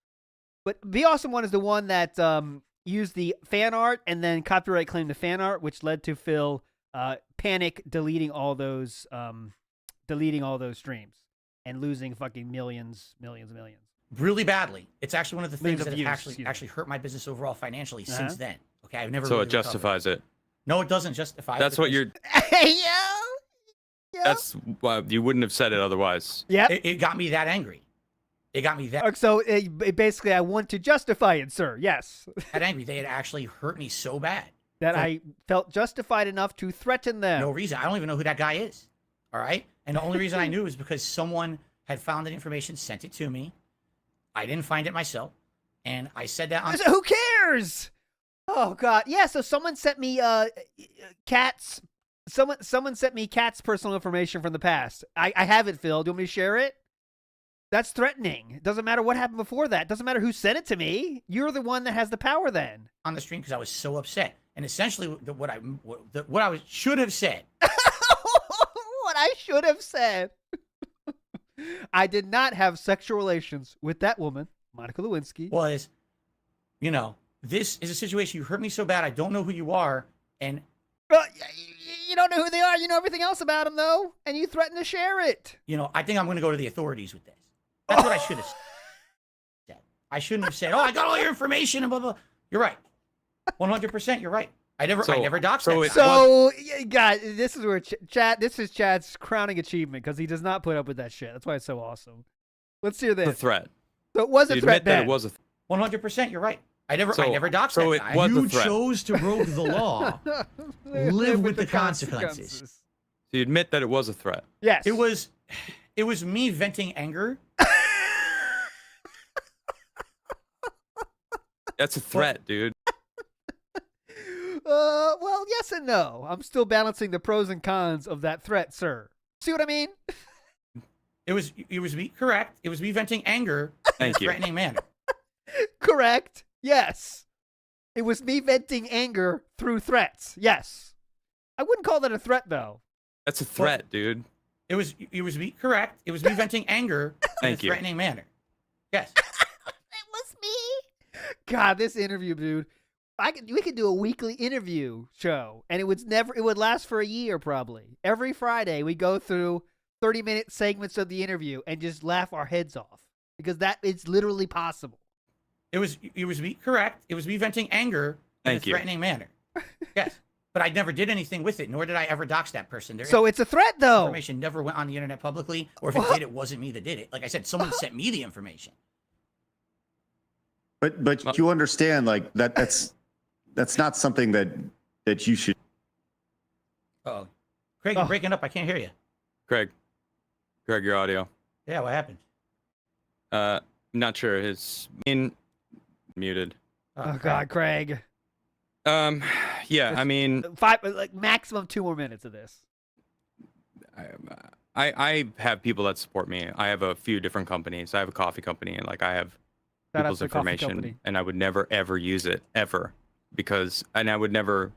But Be Awesome One is the one that used the fan art and then copyright claimed the fan art, which led to Phil panic deleting all those streams and losing fucking millions. Really badly. It's actually one of the things Millions that of have views, actually hurt my business overall financially since then. Okay, I've never. So really it justifies it. No, it doesn't justify it. That's what you're. Yeah. That's why you wouldn't have said it otherwise. Yeah. It got me that angry. It got me that. So basically, I want to justify it, sir. Yes. That angry. They had actually hurt me so bad That I felt justified enough to threaten them. no reason. I don't even know who that guy is. All right, and the only reason I knew is because someone had found that information, sent it to me. I didn't find it myself, and I said that on. Who cares? Oh God, yeah. So someone sent me Cat's. Someone sent me Cat's personal information from the past. I have it, Phil. Do you want me to share it? That's threatening. It doesn't matter what happened before that. It doesn't matter who sent it to me. You're the one that has the power then. On the stream because I was so upset, and essentially what I should have said. What I should have said. I did not have sexual relations with that woman, Monica Lewinsky. Was, this is a situation. You hurt me so bad. I don't know who you are, and you don't know who they are. You know everything else about them, though, and you threaten to share it. I think I'm going to go to the authorities with this. That's what I should have said. I shouldn't have said, "Oh, I got all your information," and blah blah. You're right. 100%. You're right. I never doxed so that it guy. So, yeah, guys, this is where Chad. This is Chad's crowning achievement because he does not put up with that shit. That's why it's so awesome. Let's hear The this. threat. So it was So a you threat admit that then. it was a 100%, you're right. I never So- doxed so that it guy. was a You threat. chose to broke the law. Live with the consequences. So you admit that it was a threat. Yes. It was me venting anger. That's a threat, dude. Well, yes and no. I'm still balancing the pros and cons of that threat, sir. See what I mean? It was me, correct. It was me venting anger in a Thank you. threatening manner. Correct. Yes. It was me venting anger through threats. Yes. I wouldn't call that a threat, though. That's a threat, dude. It was me, correct. It was me venting anger in a Thank you. threatening manner. Yes. God, this interview, dude. We could do a weekly interview show, and it would last for a year probably. Every Friday we go through 30-minute segments of the interview and just laugh our heads off because it's literally possible. It was me, correct. It was me venting anger in Thank a you. threatening manner. Yes. But I never did anything with it, nor did I ever dox that person. So it's a threat, though. Information never went on the internet publicly, or if it did, it wasn't me that did it. Like I said, someone sent me the information. But you understand, like that's not something that you should. Oh, Craig, you're breaking up. I can't hear you. Greg, your audio. Yeah, what happened? Not sure. His muted. Oh God, Craig. Yeah, I mean, maximum 2 more minutes of this. I have people that support me. I have a few different companies. I have a coffee company, and like I have Shout out people's to the coffee information, company. and I would never ever use it ever and I would never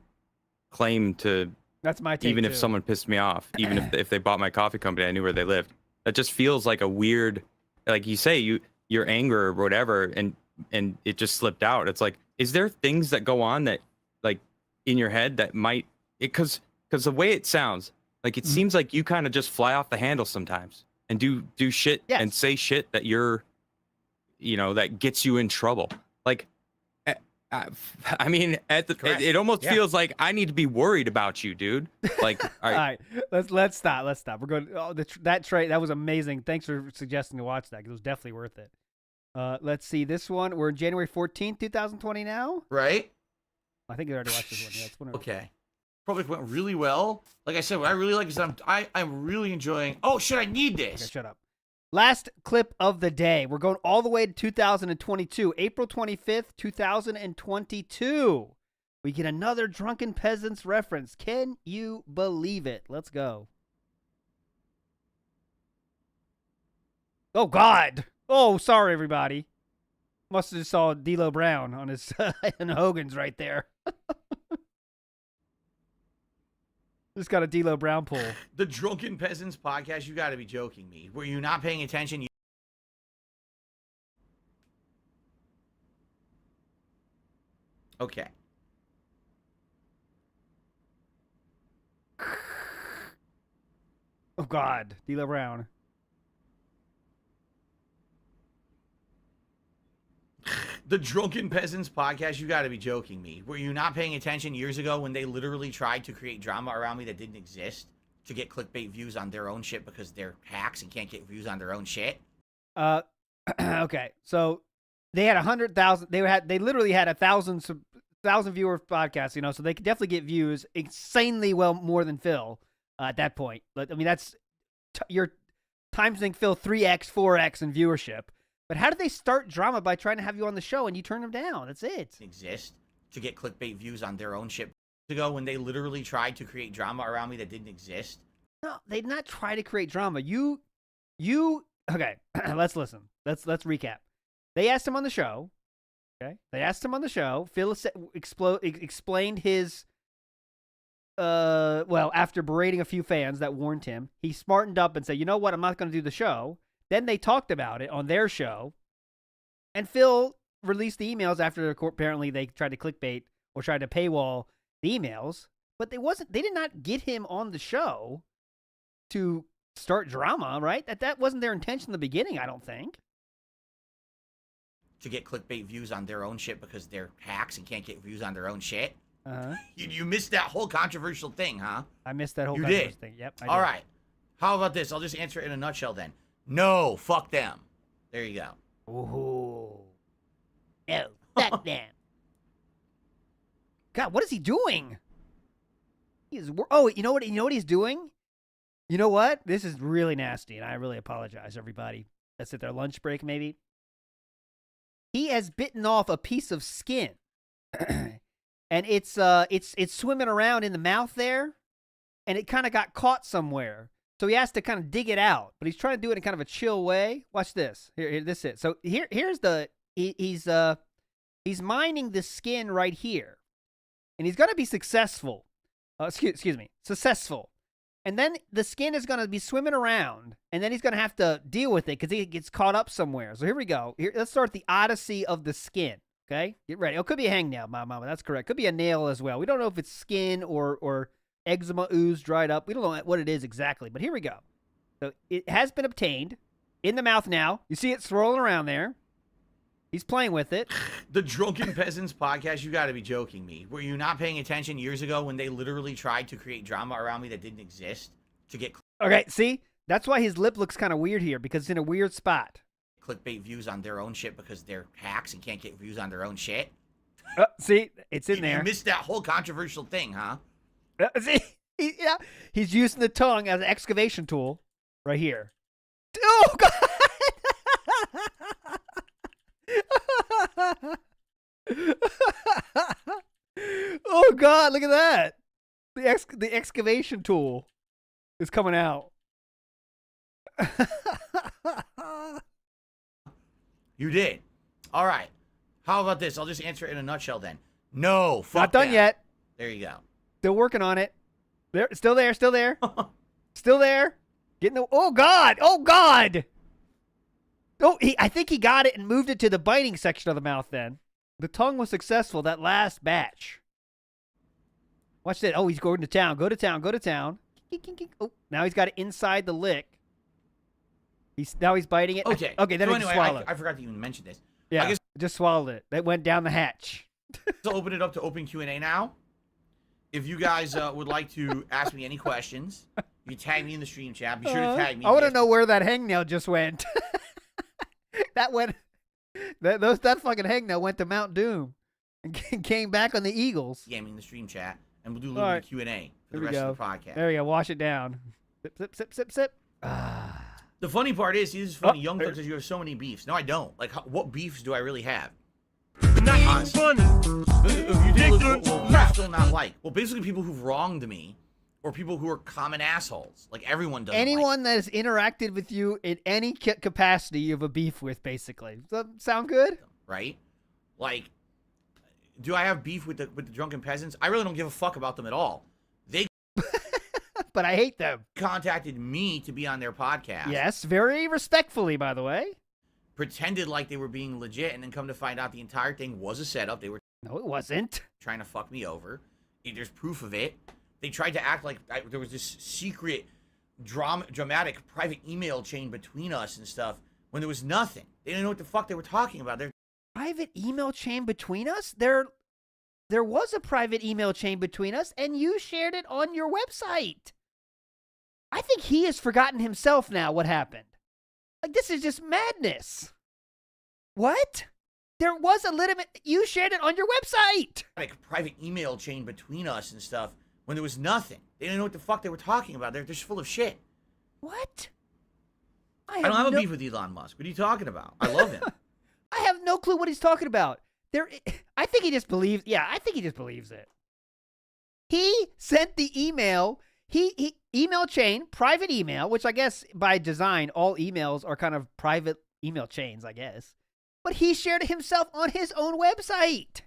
claim to. That's my take Even too. if someone pissed me off, even if they bought my coffee company, I knew where they lived. That just feels like a weird, like you say, your anger or whatever, and it just slipped out. It's like, is there things that go on that, like, in your head that might, because the way it sounds, like it seems like you kind of just fly off the handle sometimes and do shit and say shit that that gets you in trouble. Like, I mean, it almost feels like I need to be worried about you, dude. Like, all right, let's stop. We're going. Oh, that was amazing. Thanks for suggesting to watch that because it was definitely worth it. Let's see this one. We're January 14th, 2020 now. Right. I think I already watched this one. Yeah, it's one of Okay. Probably went really well. Like I said, what I really like is that I'm really enjoying. Oh shit! I need this. Okay, shut up. Last clip of the day. We're going all the way to 2022, April 25th, 2022. We get another Drunken Peasants reference. Can you believe it? Let's go. Oh, God. Oh, sorry, everybody. Must have just saw D'Lo Brown on his and Hogan's right there. Just got a D'Lo Brown pull. The Drunken Peasants podcast. You got to be joking me. Were you not paying attention? Okay. Oh, God. D'Lo Brown. The Drunken Peasants podcast. You got to be joking me. Were you not paying attention years ago when they literally tried to create drama around me that didn't exist to get clickbait views on their own shit because they're hacks and can't get views on their own shit? Okay. So they had 100,000. They literally had 1,000 viewer podcasts, so they could definitely get views insanely well more than Phil at that point. But I mean, that's your times Phil 3x, 4x in viewership. But how did they start drama by trying to have you on the show and you turn them down? That's it. Exist to get clickbait views on their own shit ago when they literally tried to create drama around me that didn't exist. No, they did not try to create drama. You okay, let's listen. Let's recap. They asked him on the show. Okay? They asked him on the show. Phil explained his after berating a few fans that warned him, he smartened up and said, "You know what? I'm not going to do the show." Then they talked about it on their show, and Phil released the emails after apparently they tried to clickbait or tried to paywall the emails, but they did not get him on the show to start drama, right? That wasn't their intention in the beginning, I don't think. To get clickbait views on their own shit because they're hacks and can't get views on their own shit. Uh-huh. You missed that whole controversial thing, huh? I missed that whole You controversial did. thing. Yep. I All did. right. How about this? I'll just answer it in a nutshell then. No, fuck them. There you go. Ooh. No, fuck them. God, what is he doing? Oh, you know what? You know what he's doing? You know what? This is really nasty, and I really apologize, everybody. That's at their lunch break, maybe. He has bitten off a piece of skin, and it's swimming around in the mouth there, and it kind of got caught somewhere. So he has to kind of dig it out, but he's trying to do it in kind of a chill way. Watch this. Here this is. So here's the he's mining the skin right here, and he's gonna be successful. Excuse me, successful. And then the skin is gonna be swimming around, and then he's gonna have to deal with it because he gets caught up somewhere. So here we go. Let's start the odyssey of the skin. Okay, get ready. It could be a hangnail, mama. That's correct. Could be a nail as well. We don't know if it's skin or eczema ooze dried up. We don't know what it is exactly, but here we go. So it has been obtained in the mouth now. You see it swirling around there. He's playing with it. The Drunken Peasants podcast, you got to be joking me. Were you not paying attention years ago when they literally tried to create drama around me that didn't exist to get Okay, see? That's why his lip looks kind of weird here, because it's in a weird spot. clickbait views on their own shit because they're hacks and can't get views on their own shit? See? It's in there. You missed that whole controversial thing, huh? See? Yeah. He's using the tongue as an excavation tool right here. Oh, God! Oh, God, look at that. The excavation tool is coming out. You did. All right. How about this? I'll just answer it in a nutshell then. No, fuck Not done that. yet. There you go. Still working on it. There, still there, still there. Still there. Getting the. Oh, God. Oh, God. Oh, I think he got it and moved it to the biting section of the mouth then. The tongue was successful that last batch. Watch that. Oh, he's going to town. Go to town. Go to town. Oh, now he's got it inside the lick. Now he's biting it. Okay. Okay, then so he just anyway, swallowed it. I forgot to even mention this. Yeah, I guess just swallowed it. That went down the hatch. I'll open it up to open Q&A now. If you guys would like to ask me any questions, you tag me in the stream chat. Be sure to tag me. I want to know where that hangnail just went. That went. That fucking hangnail went to Mount Doom and came back on the Eagles. Gaming the stream chat, and we'll do a little bit of Q&A for the rest of the podcast. There we go. Wash it down. Sip, sip, sip, sip, sip. The funny part is, this is funny, Young Thugs, because you have so many beefs. No, I don't. Like, what beefs do I really have? Not funny. If you do, what I still not like? Well, basically people who've wronged me, or people who are common assholes. Like, everyone doesn't Anyone that has interacted with you in any capacity you have a beef with, basically. Does that sound good? Right? Like, do I have beef with the Drunken Peasants? I really don't give a fuck about them at all. They but I hate them. Contacted me to be on their podcast. Yes, very respectfully, by the way. Pretended like they were being legit, and then come to find out the entire thing was a setup. They were No, it wasn't. Trying to fuck me over. There's proof of it. They tried to act like there was this secret, dramatic private email chain between us and stuff when there was nothing. They didn't know what the fuck they were talking about. Private email chain between us? There was a private email chain between us, and you shared it on your website. I think he has forgotten himself now what happened. Like, this is just madness. What? There was a legitimate... You shared it on your website. Like, private email chain between us and stuff when there was nothing. They didn't know what the fuck they were talking about. They're just full of shit. What? I don't have a beef with Elon Musk. What are you talking about? I love him. I have no clue what he's talking about. I think he just believes... Yeah, I think he just believes it. He sent the email... He email chain, private email, which I guess by design, all emails are kind of private email chains, I guess. But he shared it himself on his own website.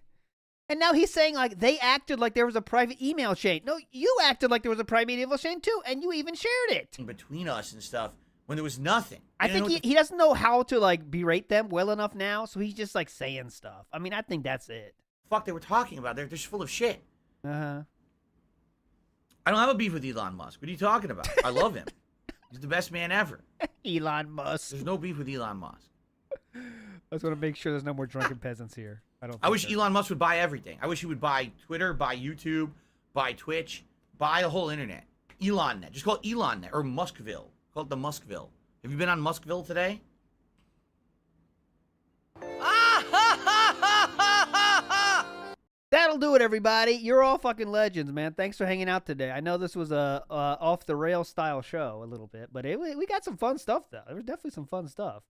And now he's saying, like, they acted like there was a private email chain. No, you acted like there was a private email chain, too, and you even shared it. Between us and stuff when there was nothing. I think he doesn't know how to, like, berate them well enough now, so he's just, like, saying stuff. I mean, I think that's it. Fuck they were talking about. They're just full of shit. Uh-huh. I don't have a beef with Elon Musk. What are you talking about? I love him. He's the best man ever. Elon Musk. There's no beef with Elon Musk. I just want to make sure there's no more drunken peasants here. I wish Elon Musk would buy everything. I wish he would buy Twitter, buy YouTube, buy Twitch, buy the whole internet. ElonNet. Just call it ElonNet or Muskville. Call it the Muskville. Have you been on Muskville today? That'll do it, everybody. You're all fucking legends, man. Thanks for hanging out today. I know this was a off the rail style show a little bit, but we got some fun stuff though. There was definitely some fun stuff.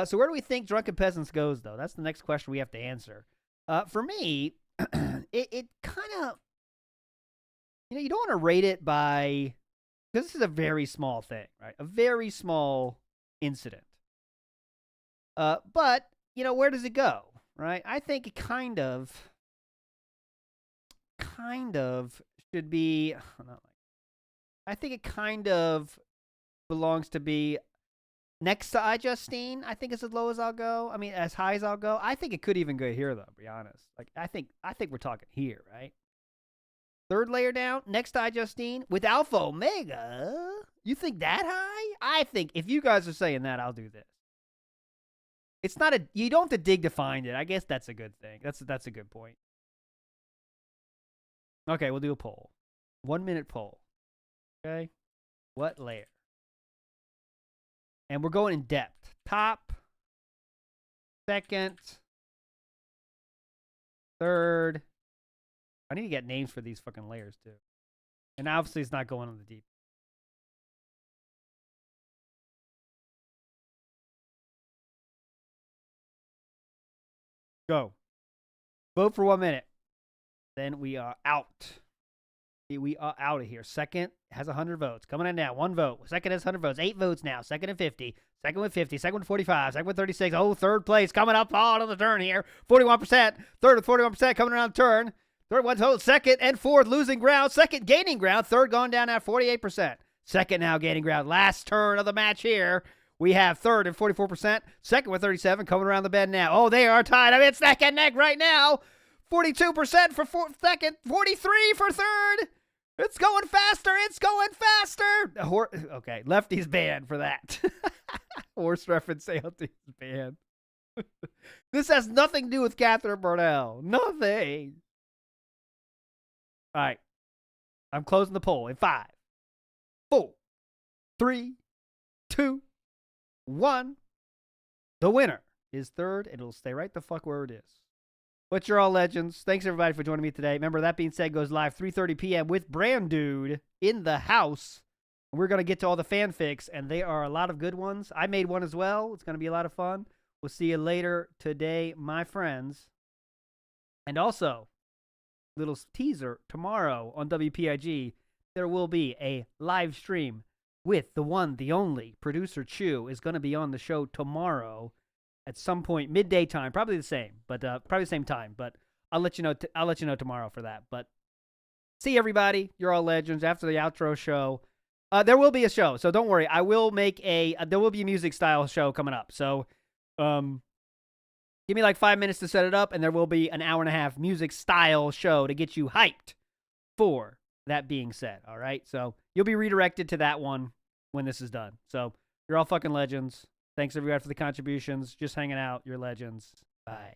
So where do we think Drunken Peasants goes though? That's the next question we have to answer. For me, it kind of, you don't want to rate it by, because this is a very small thing, right? A very small incident. But where does it go, right? I think it kind of should be, I think it kind of belongs to be next to iJustine. I think it's as low as I'll go. I mean, as high as I'll go. I think it could even go here, though, to be honest. Like, I think we're talking here, right? Third layer down, next to iJustine, with Alpha Omega. You think that high? I think if you guys are saying that, I'll do this. It's not you don't have to dig to find it. I guess that's a good thing. That's a good point. Okay, we'll do a poll. 1 minute poll. Okay? What layer? And we're going in depth. Top, second, third. I need to get names for these fucking layers, too. And obviously, it's not going on the deep. Go. Vote for 1 minute. Then we are out. We are out of here. Second has 100 votes. Coming in now. 1 vote. Second has 100 votes. 8 votes now. Second and 50. Second with 50. Second with 45. Second with 36. Oh, third place coming up hard on the turn here. 41%. Third with 41% coming around the turn. Third one total. Second and fourth losing ground. Second gaining ground. Third going down at 48%. Second now gaining ground. Last turn of the match here. We have third and 44%. Second with 37 coming around the bend now. Oh, they are tied. I mean, it's neck and neck right now. 42% for second. 43 for third. It's going faster. It's going faster. Okay, Lefty's banned for that. Horse reference ALT is banned. This has nothing to do with Catherine Burnell. Nothing. All right. I'm closing the poll in 5, 4, 3, 2, 1. The winner is third, and it'll stay right the fuck where it is. But you're all legends. Thanks, everybody, for joining me today. Remember, that being said, goes live 3:30 p.m. with Brand Dude in the house. We're going to get to all the fanfics, and they are a lot of good ones. I made one as well. It's going to be a lot of fun. We'll see you later today, my friends. And also, little teaser, tomorrow on WPIG, there will be a live stream with the one, the only, Producer Chew is going to be on the show tomorrow at some point, midday time, probably the same, but probably the same time. But I'll let you know. I'll let you know tomorrow for that. But see everybody, you're all legends. After the outro show, there will be a show, so don't worry. I will make there will be a music style show coming up. So, give me like 5 minutes to set it up, and there will be an hour and a half music style show to get you hyped for that being said. All right, so you'll be redirected to that one when this is done. So you're all fucking legends. Thanks, everybody, for the contributions. Just hanging out. You're legends. Bye.